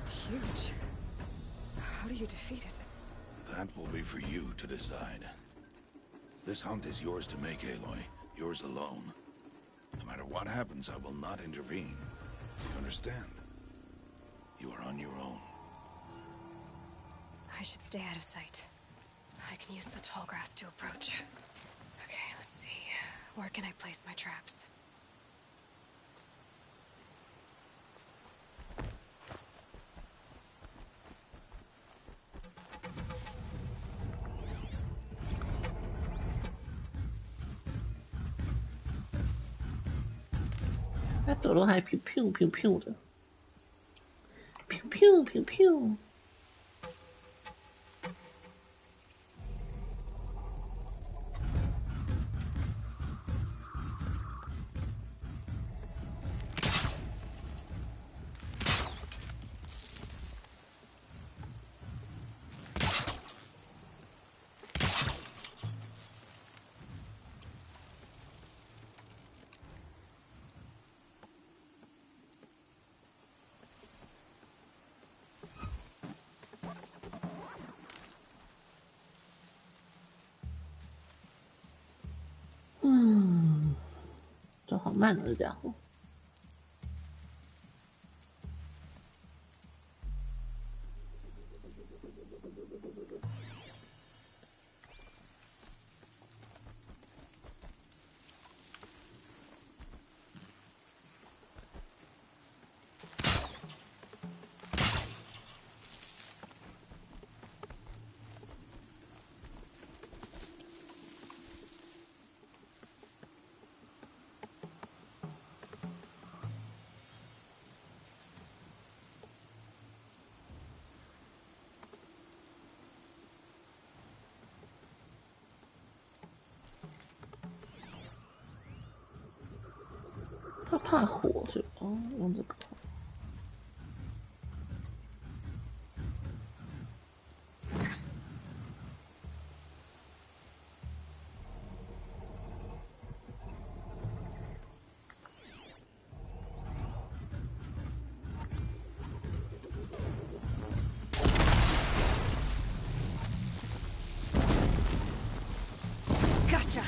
Huge. How do you defeat it? That will be for you to decide. This hunt is yours to make, Aloy. Yours alone. No matter what happens, I will not intervene. You understand? You are on your own. I should stay out of sight. I can use the tall grass to approach. Okay, let's see. Where can I place my traps?他走路还飘飘飘飘的，飘飘飘飘。走好慢啊，这家伙。他怕火是吧？哦，用这个。Gotcha.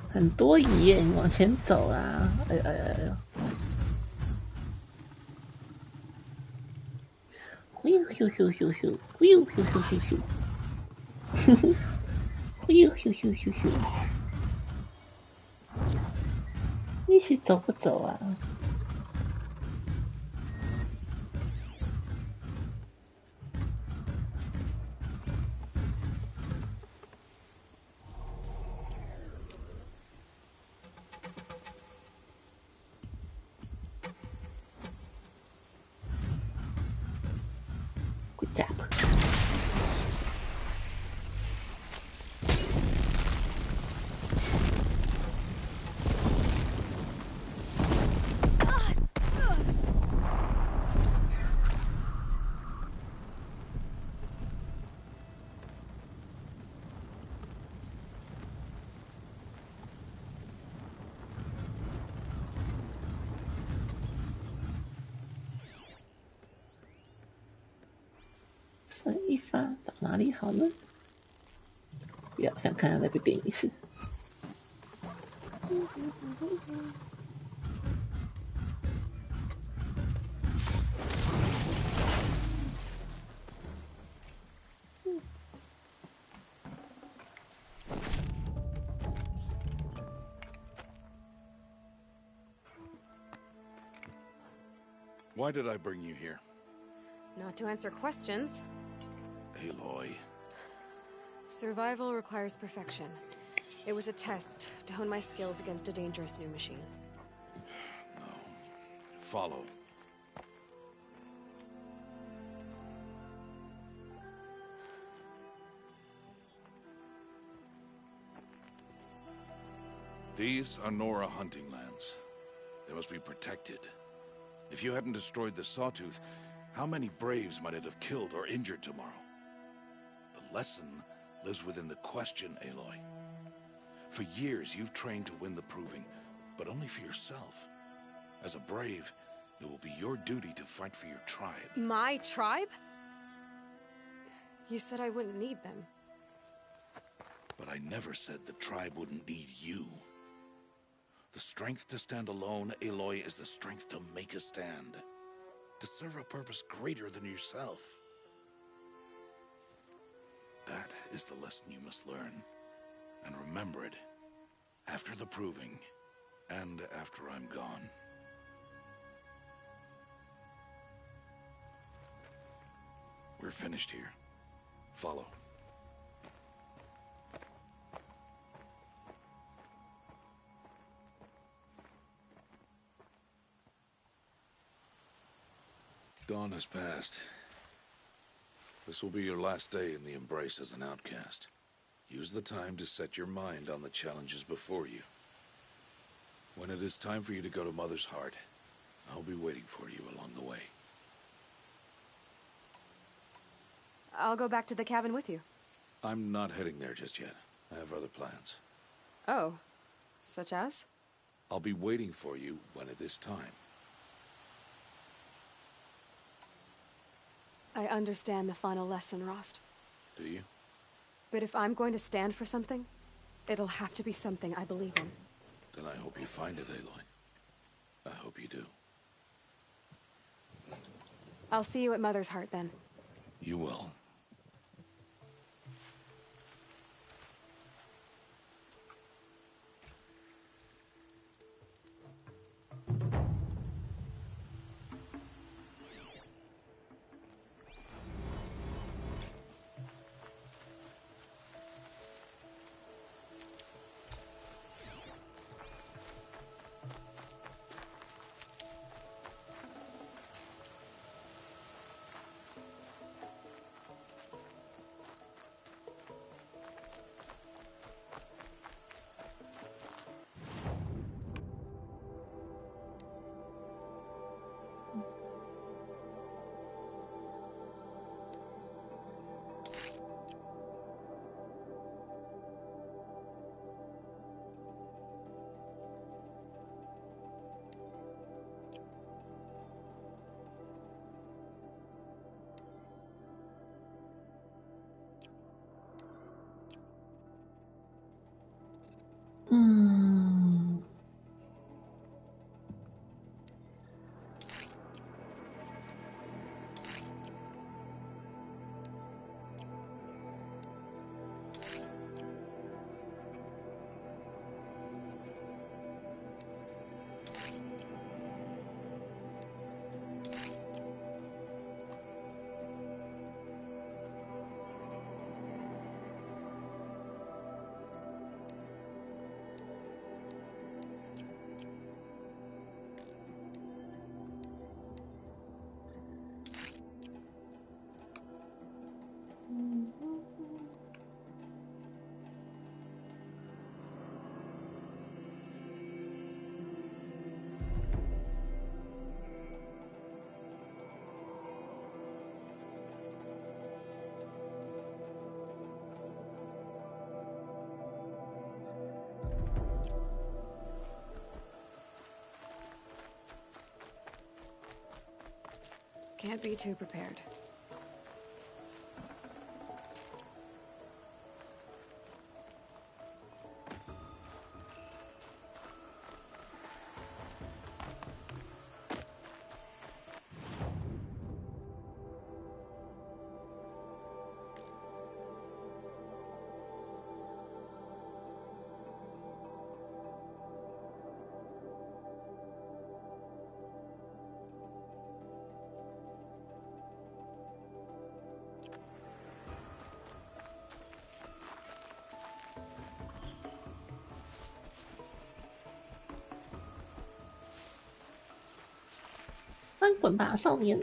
很多椅耶，你往前走啦！哎呀哎呀哎呀！呼呦咻咻咻咻，呼呦咻咻咻咻，呼呼，呼呦咻咻咻咻，一起走不走啊？剩一发到哪里好呢？不要想看他再被点一次。Why did I bring you here? Not to answer questions. Aloy. Survival requires perfection. It was a test to hone my skills against a dangerous new machine. No. Follow. These are Nora hunting lands. They must be protected. If you hadn't destroyed the Sawtooth, how many Braves might it have killed or injured tomorrow? The lesson lives within the question, Aloy. For years, you've trained to win the Proving, but only for yourself. As a Brave, it will be your duty to fight for your tribe. My tribe? You said I wouldn't need them. But I never said the tribe wouldn't need you. The strength to stand alone, Aloy, is the strength to make a stand. To serve a purpose greater than yourself. That is the lesson you must learn. And remember it after the Proving, and after I'm gone. We're finished here. Follow. Dawn has passed. This will be your last day in the Embrace as an outcast. Use the time to set your mind on the challenges before you. When it is time for you to go to Mother's Heart, I'll be waiting for you along the way. I'll go back to the cabin with you. I'm not heading there just yet. I have other plans. Oh, such as? I'll be waiting for you when it is time. I understand the final lesson, Rost. Do you? But if I'm going to stand for something, it'll have to be something I believe in. Then I hope you find it, Aloy. I hope you do. I'll see you at Mother's Heart, then. You will. Can't be too prepared. 翻滚吧，少年！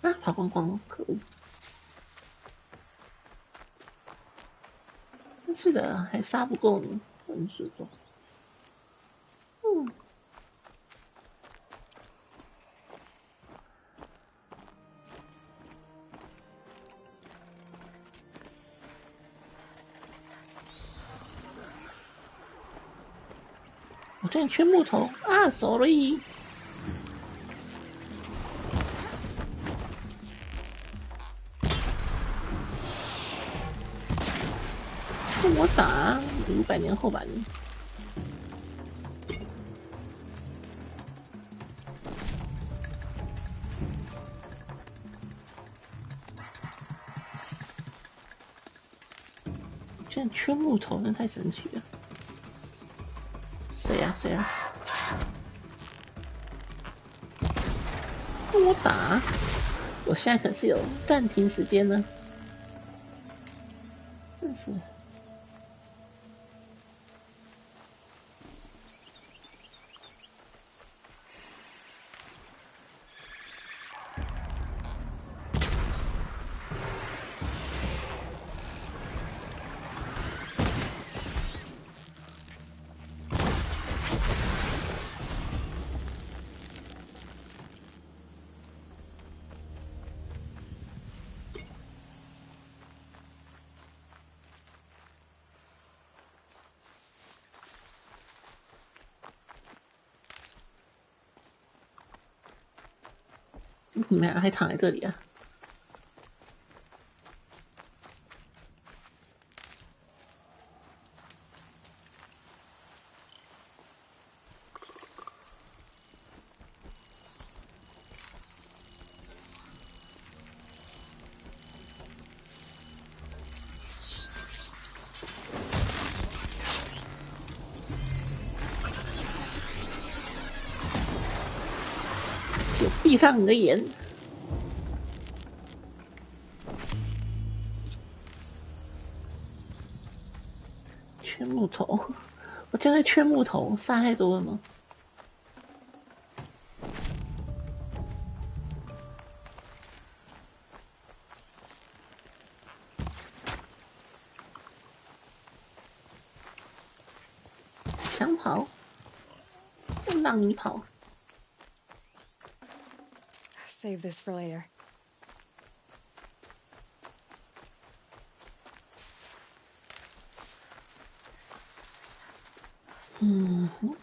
啊，跑光光了，可恶！真是的，还杀不够呢，分数多。我这里缺木头啊 ，sorry。跟我打，500年后版。居然缺木头，真太神奇了。谁呀？谁呀？跟我打！我现在可是有暂停时间呢。真是。你们俩还躺在这里啊？就闭上你的眼。缺木头，我现在缺木头，杀太多了吗？想跑，就让你跑。Save this for later. 嗯哼。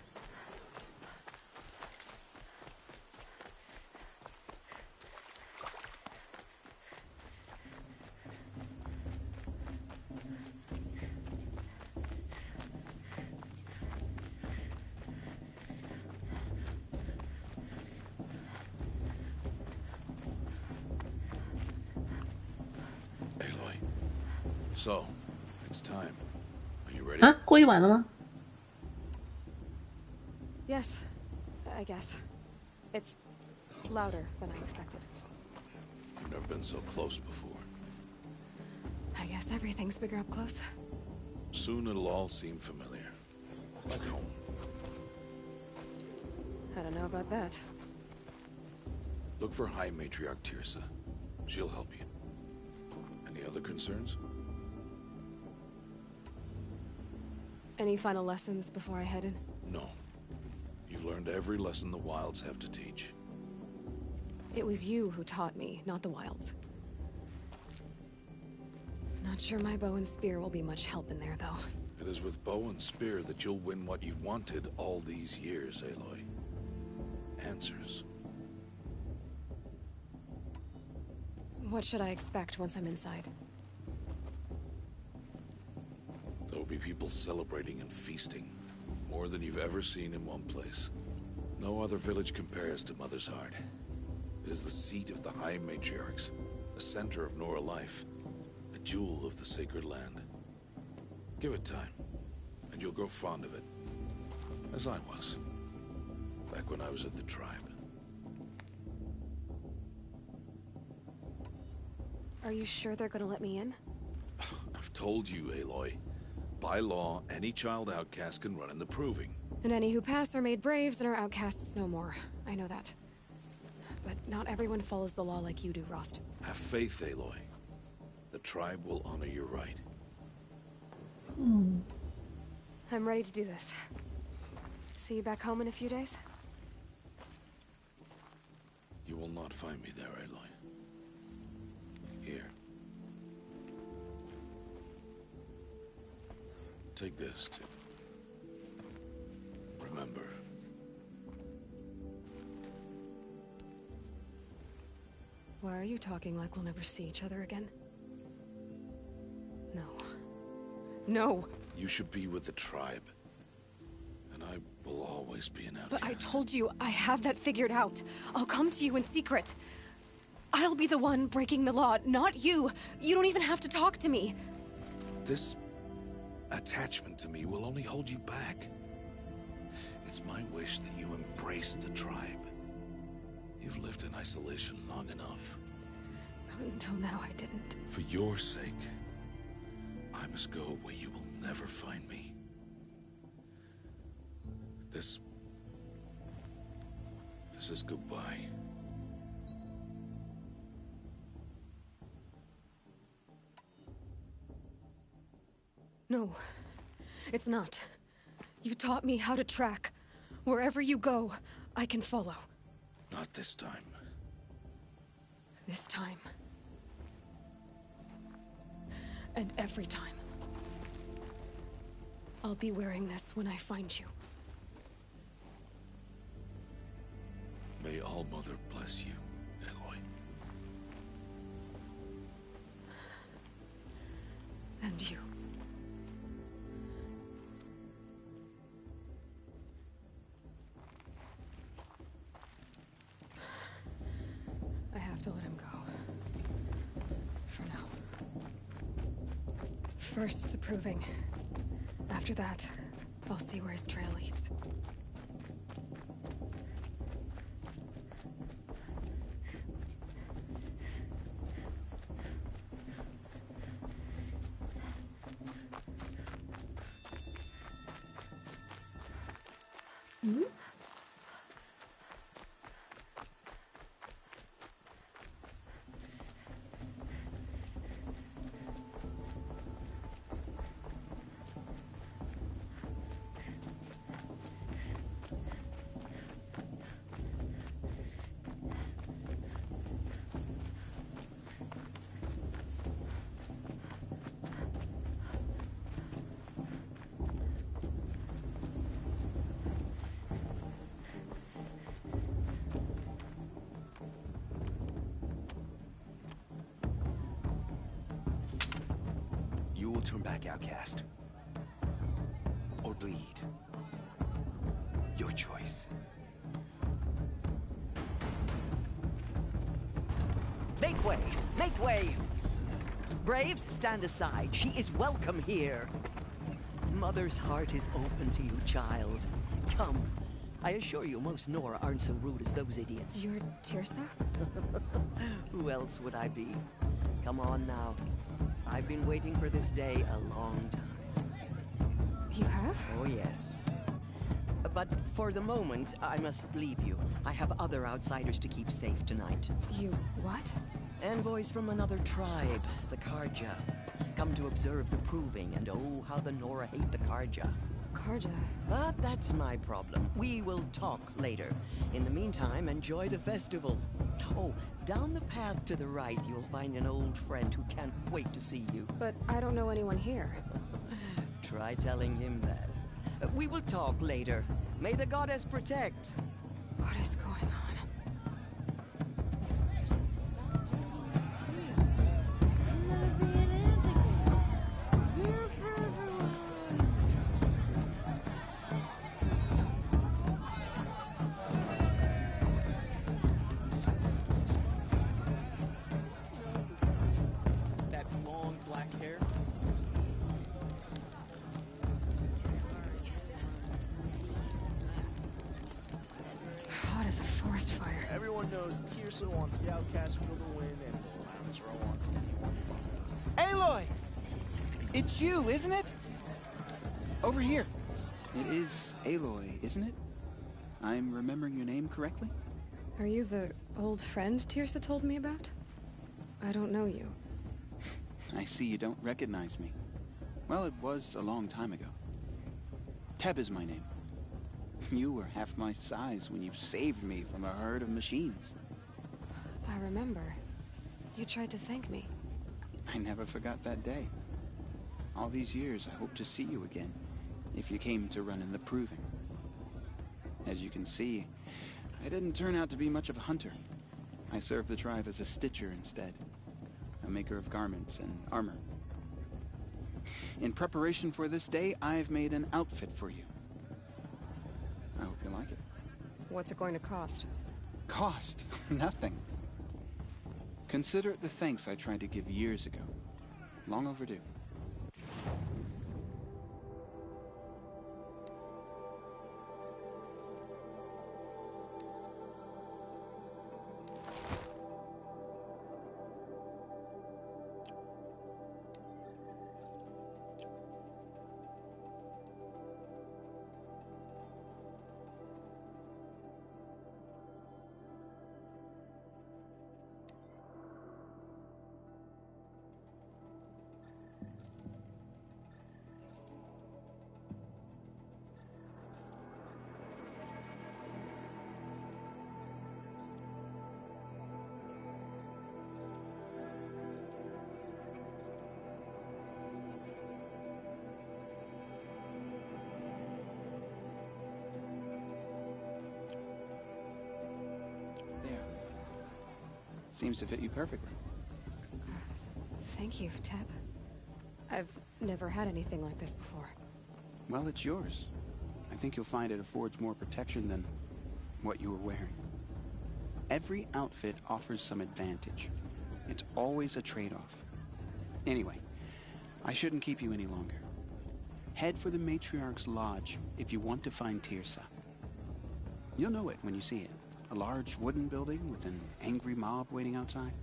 So, it's time. Are you ready? 啊，过一晚了吗？ Yes, I guess. It's louder than I expected. You've never been so close before. I guess everything's bigger up close. Soon it'll all seem familiar. Like home. I don't know about that. Look for High Matriarch Tirsa. She'll help you. Any other concerns? Any final lessons before I head in? No. You've learned every lesson the Wilds have to teach. It was you who taught me, not the Wilds. Not sure my bow and spear will be much help in there, though. It is with bow and spear that you'll win what you've wanted all these years, Aloy. Answers. What should I expect once I'm inside? There will be people celebrating and feasting. More than you've ever seen in one place. No other village compares to Mother's Heart. It is the seat of the High Matriarchs, the center of Nora life, a jewel of the sacred land. Give it time, and you'll grow fond of it. As I was, back when I was at the tribe. Are you sure they're gonna let me in? I've told you, Aloy. By law, any child outcast can run in the proving. And any who pass are made braves and are outcasts no more. I know that. But not everyone follows the law like you do, Rost. Have faith, Aloy. The tribe will honor your right. I'm ready to do this. See you back home in a few days? You will not find me there, Aloy. Here. Take this, too. Remember. Why are you talking like we'll never see each other again? No. No! You should be with the tribe. And I will always be an outcast. But I told you, I have that figured out. I'll come to you in secret. I'll be the one breaking the law, not you. You don't even have to talk to me. This attachment to me will only hold you back. It's my wish that you embrace the tribe. You've lived in isolation long enough. Until now, I didn't. For your sake, I must go where you will never find me. This is goodbye. No, it's not. You taught me how to track. Wherever you go, I can follow. Not this time. This time. And every time. I'll be wearing this when I find you. May All Mother bless you, Aloy. And you. I have to let him go. For now. First, the proving. After that, I'll see where his trail leads. You will turn back, outcast. Or bleed. Your choice. Make way! Make way! Braves, stand aside. She is welcome here. Mother's heart is open to you, child. Come. I assure you, most Nora aren't so rude as those idiots. You're Tirsa? Who else would I be? Come on now. I've been waiting for this day a long time. You have? Oh, yes. But for the moment, I must leave you. I have other outsiders to keep safe tonight. You what? Envoys from another tribe, the Karja. Come to observe the proving, and oh, how the Nora hate the Karja. Karja? But that's my problem. We will talk later. In the meantime, enjoy the festival. Oh, down the path to the right, you'll find an old friend who can't wait to see you. But I don't know anyone here. Try telling him that. We will talk later. May the goddess protect. What is going on? That long black hair. Hot as a forest fire. Everyone knows Tirsa wants the outcast girl to win, and Lancero wants anyone fun. Aloy! It's you, isn't it? Over here. It is Aloy, isn't it? I'm remembering your name correctly? Are you the old friend Tirsa told me about? I don't know you. I see you don't recognize me. Well, it was a long time ago. Teb is my name. You were half my size when you saved me from a herd of machines. I remember. You tried to thank me. I never forgot that day. All these years, I hope to see you again, if you came to run in the proving. As you can see, I didn't turn out to be much of a hunter. I served the tribe as a stitcher instead, a maker of garments and armor. In preparation for this day, I've made an outfit for you. I hope you like it. What's it going to cost? Cost? Nothing. Consider it the thanks I tried to give years ago. Long overdue. Seems to fit you perfectly. Thank you, Teb. I've never had anything like this before. Well, it's yours. I think you'll find it affords more protection than what you were wearing. Every outfit offers some advantage. It's always a trade-off. Anyway, I shouldn't keep you any longer. Head for the Matriarch's Lodge if you want to find Tirsa. You'll know it when you see it. A large wooden building with an angry mob waiting outside.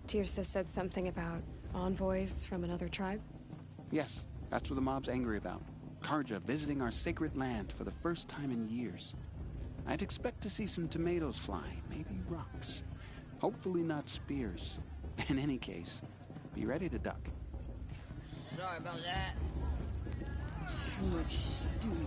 Tirsa said something about envoys from another tribe? Yes, that's what the mob's angry about. Karja visiting our sacred land for the first time in years. I'd expect to see some tomatoes fly, maybe rocks. Hopefully not spears. In any case, be ready to duck. Sorry about that. Too much stew.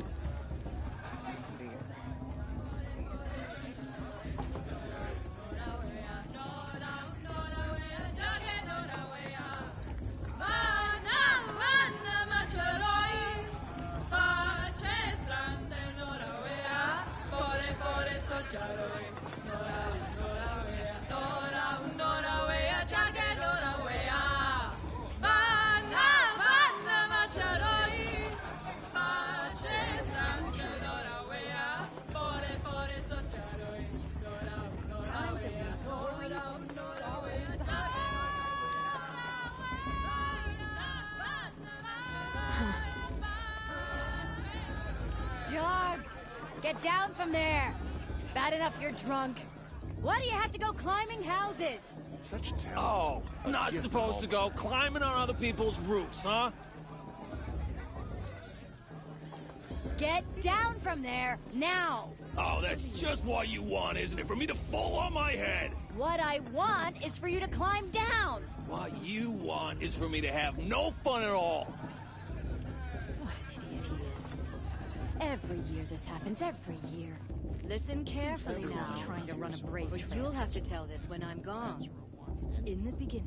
Jog! Get down from there! Bad enough you're drunk. Why do you have to go climbing houses? Such talent. Oh, not supposed to go climbing on other people's roofs, huh? Get down from there, now! Oh, that's just what you want, isn't it? For me to fall on my head! What I want is for you to climb down! What you want is for me to have no fun at all! What an idiot he is. Every year this happens, every year. Listen carefully now. Trying to run a brave For you'll have to tell this when I'm gone. In the beginning,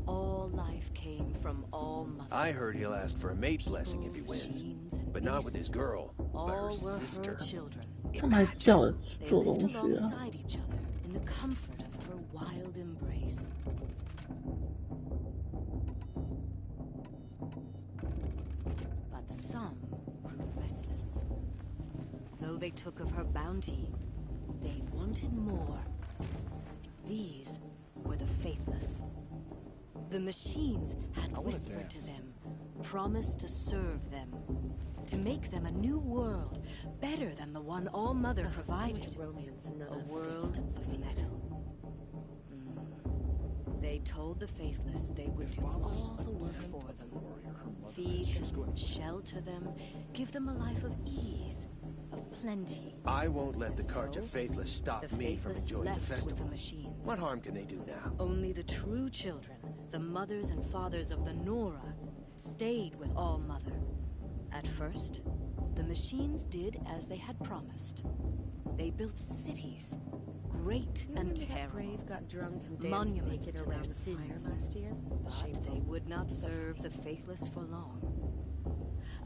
all life came from All Mother. I heard he'll ask for a mate blessing if he wins, but not with his girl, but her All were sister. her children. 干嘛叫我 They 做 lived 东西啊？ alongside each other in the comfort of her wild embrace. But some grew restless. Though they took of her bounty, they wanted more. These were the faithless. The machines had whispered to them, promised to serve them, to make them a new world, better than the one All Mother provided. A world of metal. They told the faithless they would do all the work for them. Feed them, shelter them, give them a life of ease, of plenty. I won't let the Carja Faithless stop The me from faithless enjoying the left with the festival. machines. What harm can they do now? Only the true children, the mothers and fathers of the Nora, stayed with All Mother. At first, the machines did as they had promised. They built cities, great and terrible, got drunk and monuments danced to naked their around the fire sins. last year. But they would not serve the faithless for long.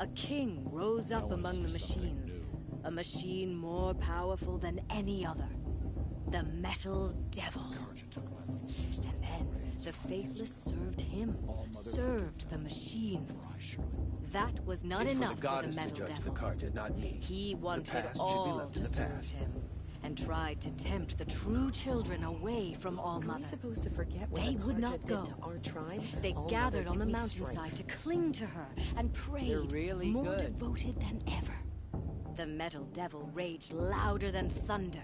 A king rose up among the machines, a machine more powerful than any other. The Metal Devil. And then the faithless served him, served the machines. That was not It's enough for the for the goddess to Metal judge the Devil. Carja, not me. He wanted the past should be all left to in the serve past. him, and tried to tempt the true children away from All Mother. Supposed to forget what They the would Carja not did go. to our tribe? They All gathered Mother on the give me mountainside strength. to cling to her and prayed, You're really more good. devoted than ever. The Metal Devil raged louder than thunder.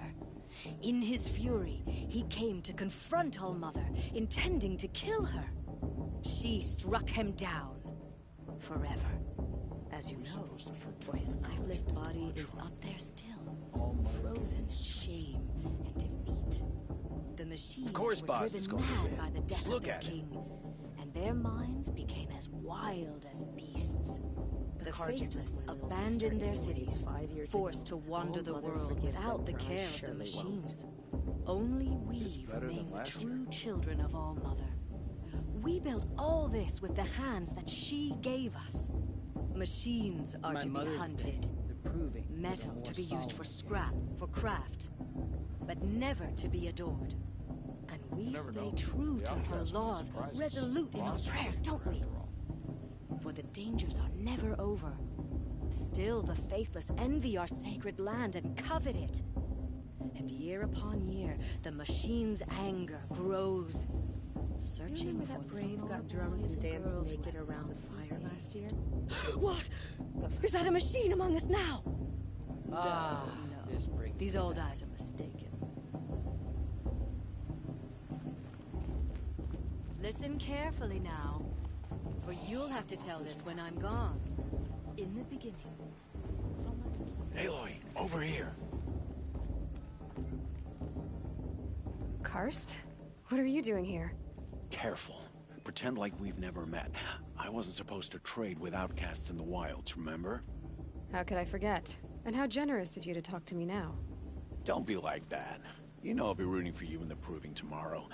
In his fury, he came to confront All Mother, intending to kill her. She struck him down forever. As you know, for his lifeless body is up there still, frozen in shame and defeat. The machines course, were boss, it's driven going to mad win. by the death Just of look their at it. king, and their minds became as wild as beasts. The Carja took faithless my little abandoned their sister Emily cities, 5 years forced ago. to wander All the Mother world forgive without the them, for I care of the surely machines. Only we better than remain the last true children of All Mother. We built all this with the hands that she gave us. Machines are My to be Mother's hunted. Day, the proving Metal was to more be used for solid. scrap, for craft, but never to be adored. And we never stay know. true The to her outcast might laws, surprise us. resolute in our Possibly, prayers, don't we? after all. For the dangers are never over. Still the faithless envy our sacred land and covet it. And year upon year, the machine's anger grows. Searching Remember for that Brave little got drunk boys and danced girls who naked had around the not fire been last year? What? Is that a machine among us now? Ah, no. this brings These me old back. eyes are mistaken. Listen carefully now, for you'll have to tell this when I'm gone. In the beginning. Aloy, over here. Karst? What are you doing here? Careful. Pretend like we've never met. I wasn't supposed to trade with outcasts in the wilds, remember? How could I forget? And how generous of you to talk to me now. Don't be like that. You know I'll be rooting for you in the proving tomorrow.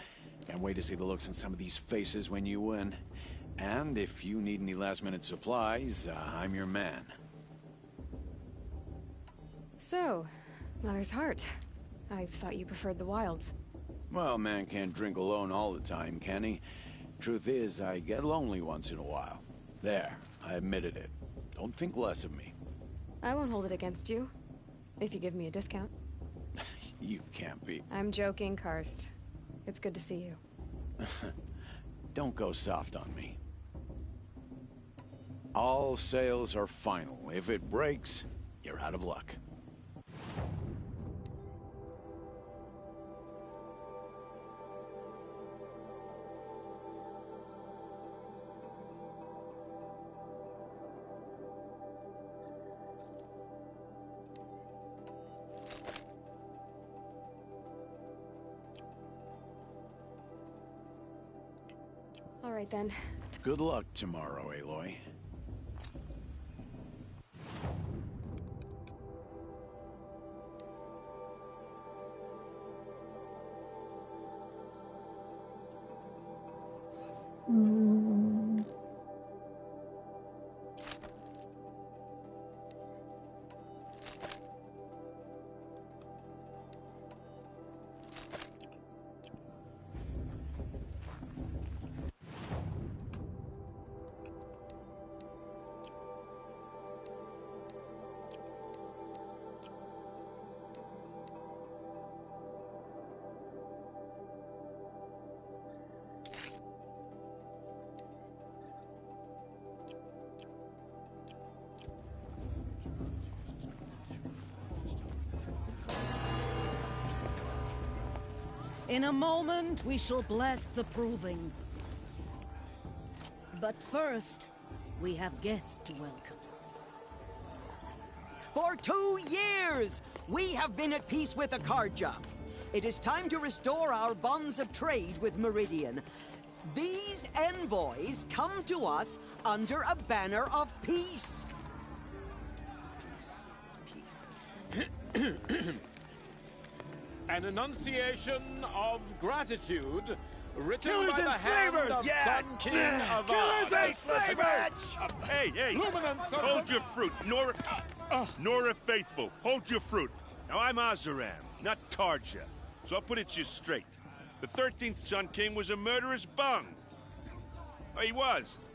Can't wait to see the looks on some of these faces when you win. And if you need any last-minute supplies, I'm your man. So, Mother's Heart. I thought you preferred the wilds. Well, man can't drink alone all the time, can he? Truth is, I get lonely once in a while. There, I admitted it. Don't think less of me. I won't hold it against you. If you give me a discount. You can't be. I'm joking, Karst. It's good to see you. Don't go soft on me. All sales are final. If it breaks, you're out of luck. All right, then. Good luck tomorrow, Aloy. In a moment, we shall bless the proving. But first, we have guests to welcome. For 2 years, we have been at peace with Akarja. It is time to restore our bonds of trade with Meridian. These envoys come to us under a banner of peace. An enunciation of gratitude written Killers by and the hand slavers! of Yeah! Sun King Avad. Killers and slavers! Hey! Hold your fruit, Nora. Nora Faithful, hold your fruit. Now I'm Azaram, not Karja, so I'll put it to you straight. The 13th Sun King was a murderous bung. Oh, he was.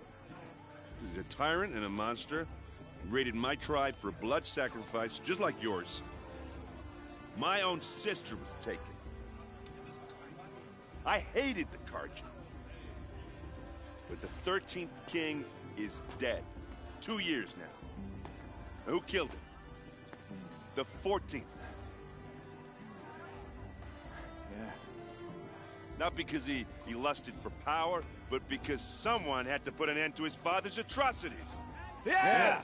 He was a tyrant and a monster. He raided my tribe for a blood sacrifice, just like yours. My own sister was taken. I hated the Karja. But the 13th king is dead. 2 years now. Who killed him? The 14th. Yeah. Not because he lusted for power, but because someone had to put an end to his father's atrocities. Yeah!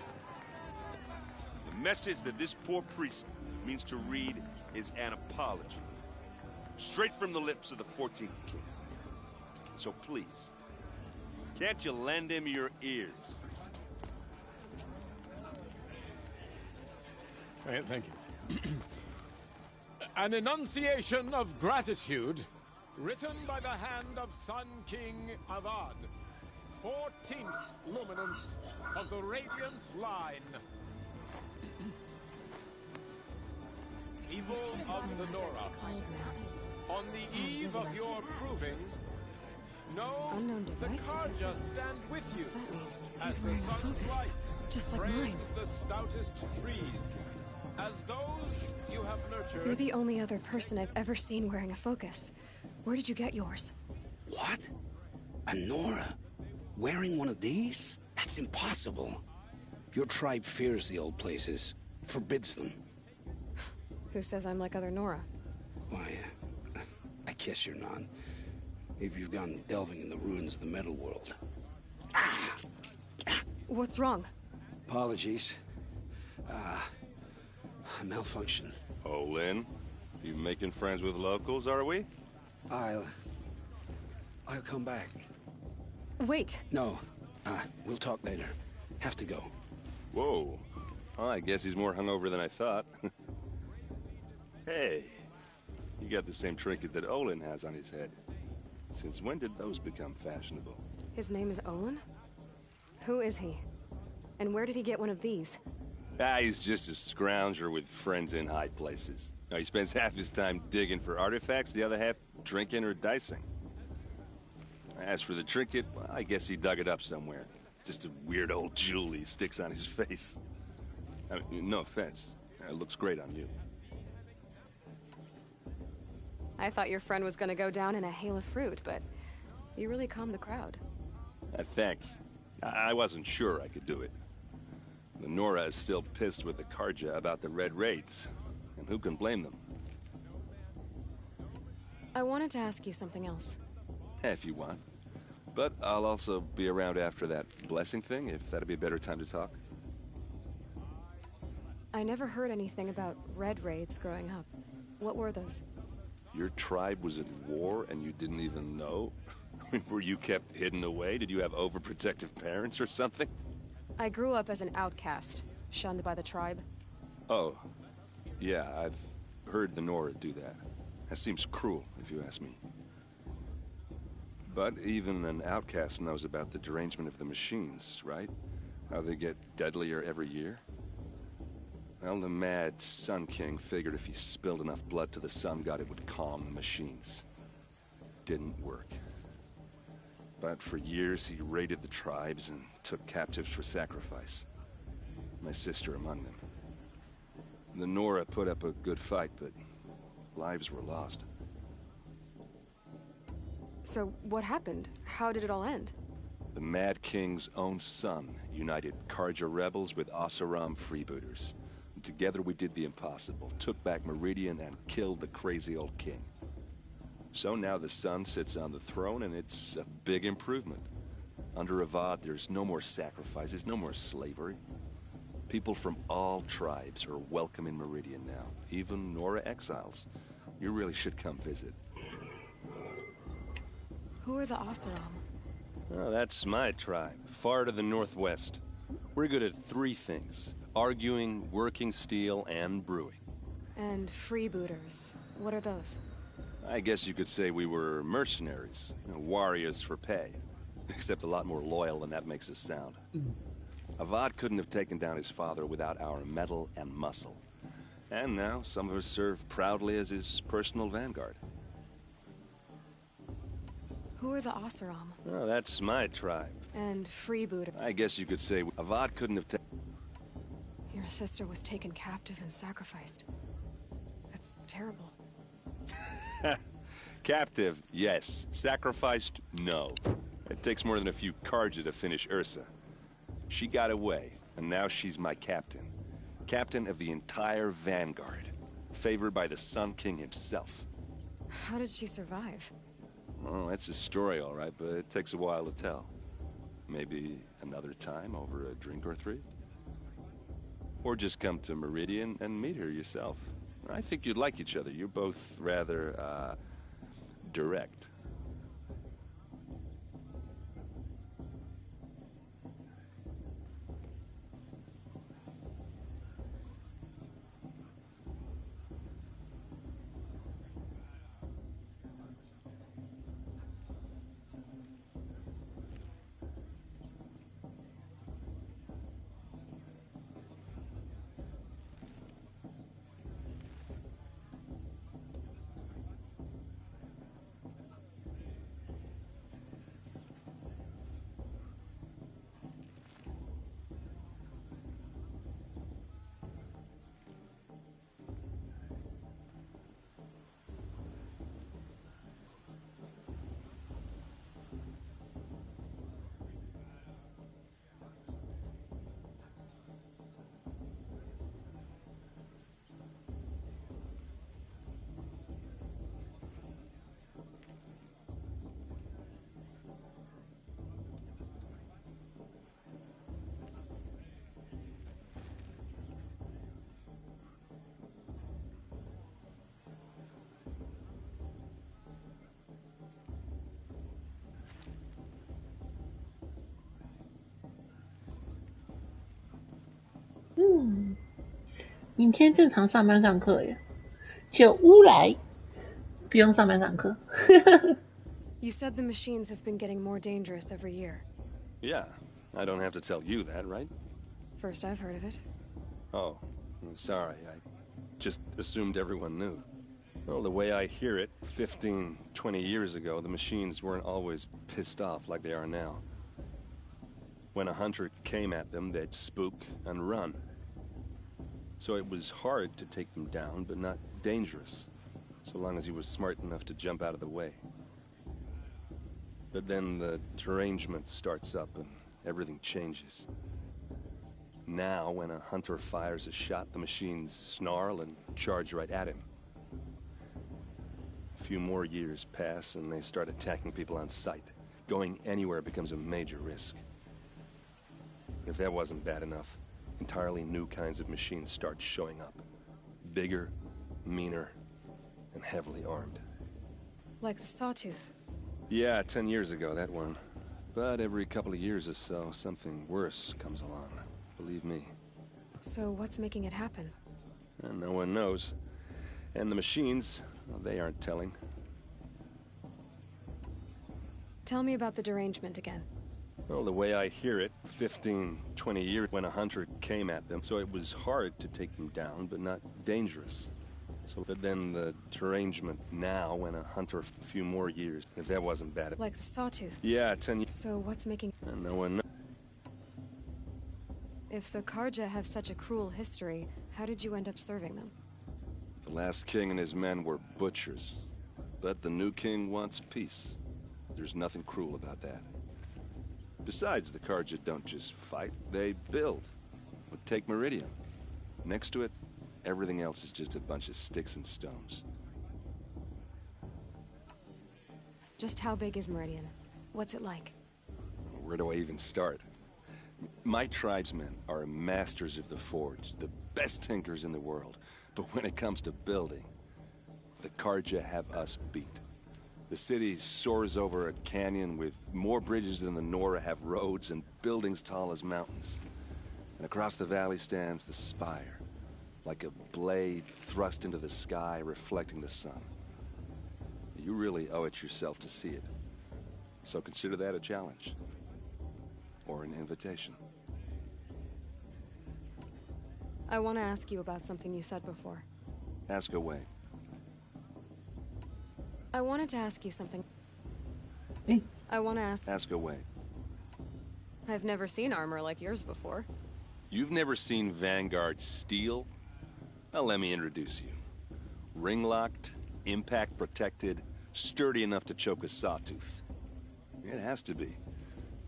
The message that this poor priest means to read is an apology. Straight from the lips of the 14th king. So please, can't you lend him your ears? Thank you. An enunciation of gratitude written by the hand of Sun King Avad, 14th luminance of the Radiant Line. Evil of the Nora. On the eve of your proving, know the Karja stand with you. As the sun's light just like mine. frames the stoutest trees. As those you have nurtured. You're the only other person I've ever seen wearing a focus. Where did you get yours? What? A Nora? Wearing one of these? That's impossible. Your tribe fears the old places, forbids them. Who says I'm like other Nora? Why, I guess you're not. If you've gone delving in the ruins of the metal world. What's wrong? Apologies. A malfunction. Oh, Lynn, you making friends with locals, are we? I'll come back. Wait. No, we'll talk later. Have to go. Whoa. Well, I guess he's more hungover than I thought. Hey, you got the same trinket that Olin has on his head. Since when did those become fashionable? His name is Olin? Who is he? And where did he get one of these? He's just a scrounger with friends in high places. Now, he spends half his time digging for artifacts, the other half drinking or dicing. As for the trinket, well, I guess he dug it up somewhere. Just a weird old jewel he sticks on his face. I mean, no offense. It looks great on you. I thought your friend was gonna go down in a hail of fruit, but you really calmed the crowd. Thanks. I wasn't sure I could do it. The Nora is still pissed with the Karja about the Red Raids, and who can blame them? I wanted to ask you something else. If you want. But I'll also be around after that blessing thing, if that'd be a better time to talk. I never heard anything about Red Raids growing up. What were those? Your tribe was at war and you didn't even know? Were you kept hidden away? Did you have overprotective parents or something? I grew up as an outcast, shunned by the tribe. Oh, yeah, I've heard the Nora do that. That seems cruel, if you ask me. But even an outcast knows about the derangement of the machines, right? How they get deadlier every year? Well, the mad Sun King figured if he spilled enough blood to the Sun God, it would calm the machines. Didn't work. But for years, he raided the tribes and took captives for sacrifice. My sister among them. The Nora put up a good fight, but lives were lost. So, what happened? How did it all end? The Mad King's own son united Karja rebels with Oseram freebooters. And together we did the impossible, took back Meridian and killed the crazy old king. So now the son sits on the throne, and it's a big improvement. Under Avad, there's no more sacrifices, no more slavery. People from all tribes are welcome in Meridian now, even Nora exiles. You really should come visit. Who are the Oseram? Oh, that's my tribe, far to the northwest. We're good at three things: arguing, working steel, and brewing. And freebooters. What are those? I guess you could say we were mercenaries, warriors for pay. Except a lot more loyal than that makes us sound. Avad couldn't have taken down his father without our metal and muscle. And now some of us serve proudly as his personal vanguard. Who are the Oseram? Oh, that's my tribe. And freebooter. I guess you could say Avad couldn't have taken... Your sister was taken captive and sacrificed. That's terrible. Captive, yes. Sacrificed, no. It takes more than a few Karja to finish Ursa. She got away, and now she's my captain. Captain of the entire Vanguard. Favored by the Sun King himself. How did she survive? Oh, that's a story, all right, but it takes a while to tell. Maybe another time over a drink or three? Or just come to Meridian and meet her yourself. I think you'd like each other. You're both rather, direct.明天正常上班上课耶，就乌来，不用上班上课。You said the machines have been getting more dangerous every year. Yeah, I don't have to tell you that, right? First I've heard of it. Oh, sorry, I just assumed everyone knew. Well, the way I hear it, 15, 20 years ago, the machines weren't always pissed off like they are now. When a hunter came at them, they'd spook and run. So it was hard to take them down, but not dangerous, so long as he was smart enough to jump out of the way. But then the derangement starts up and everything changes. Now, when a hunter fires a shot, the machines snarl and charge right at him. A few more years pass and they start attacking people on sight. Going anywhere becomes a major risk. If that wasn't bad enough, entirely new kinds of machines start showing up. Bigger, meaner, and heavily armed. Like the Sawtooth. Yeah, 10 years ago, that one. But every couple of years or so, something worse comes along. Believe me. So what's making it happen? And no one knows. And the machines, well, they aren't telling. Tell me about the derangement again. Well, the way I hear it, 15, 20 years when a hunter came at them, so it was hard to take them down, but not dangerous. So, but then the derangement now, when a hunter a few more years, if that wasn't bad. Like the sawtooth? Yeah, 10 years. So what's making... And no one knows. If the Karja have such a cruel history, how did you end up serving them? The last king and his men were butchers. But the new king wants peace. There's nothing cruel about that. Besides, the Karja don't just fight, they build. But take Meridian. Next to it, everything else is just a bunch of sticks and stones. Just how big is Meridian? What's it like? Where do I even start? My tribesmen are masters of the forge, the best tinkers in the world. But when it comes to building, the Karja have us beat. The city soars over a canyon with more bridges than the Nora have roads and buildings tall as mountains. And across the valley stands the spire, like a blade thrust into the sky, reflecting the sun. You really owe it yourself to see it. So consider that a challenge. Or an invitation. I want to ask you about something you said before. Ask away. I wanted to ask you something. I want to ask... Ask away. I've never seen armor like yours before. You've never seen Vanguard steel? Well, let me introduce you. Ring-locked, impact-protected, sturdy enough to choke a sawtooth. It has to be.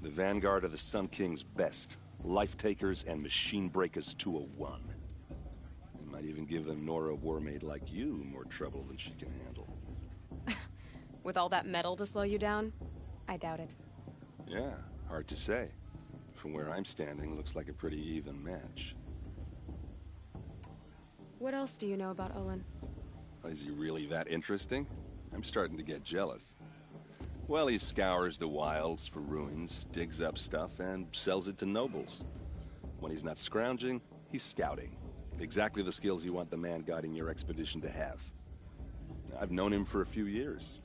The Vanguard of the Sun King's best. Life-takers and machine breakers to a one. It might even give a Nora warmaid like you more trouble than she can handle. With all that metal to slow you down? I doubt it. Yeah, hard to say. From where I'm standing, looks like a pretty even match. What else do you know about Olin? Is he really that interesting? I'm starting to get jealous. Well, he scours the wilds for ruins, digs up stuff, and sells it to nobles. When he's not scrounging, he's scouting. Exactly the skills you want the man guiding your expedition to have. I've known him for a few years.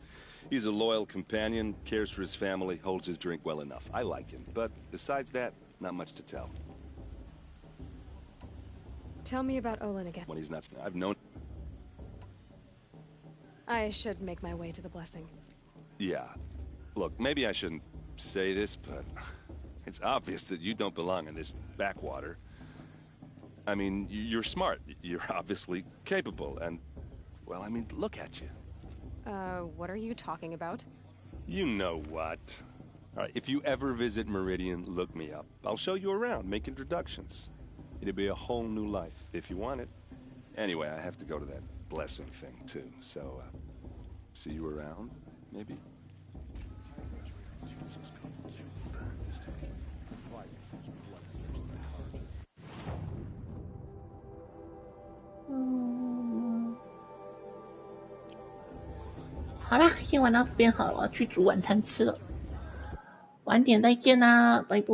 He's a loyal companion, cares for his family, holds his drink well enough. I like him, but besides that, not much to tell. Tell me about Olin again. When he's not... I've known... I should make my way to the blessing. Yeah. Look, maybe I shouldn't say this, but it's obvious that you don't belong in this backwater. I mean, you're smart. You're obviously capable, and... Well, I mean, look at you. What are you talking about? You know what. All right, if you ever visit Meridian, look me up. I'll show you around, make introductions. It'll be a whole new life, if you want it. Anyway, I have to go to that blessing thing, too. So, see you around, maybe? Mm. 好啦，先玩到这边好了，我要去煮晚餐吃了。晚点再见啦，拜拜。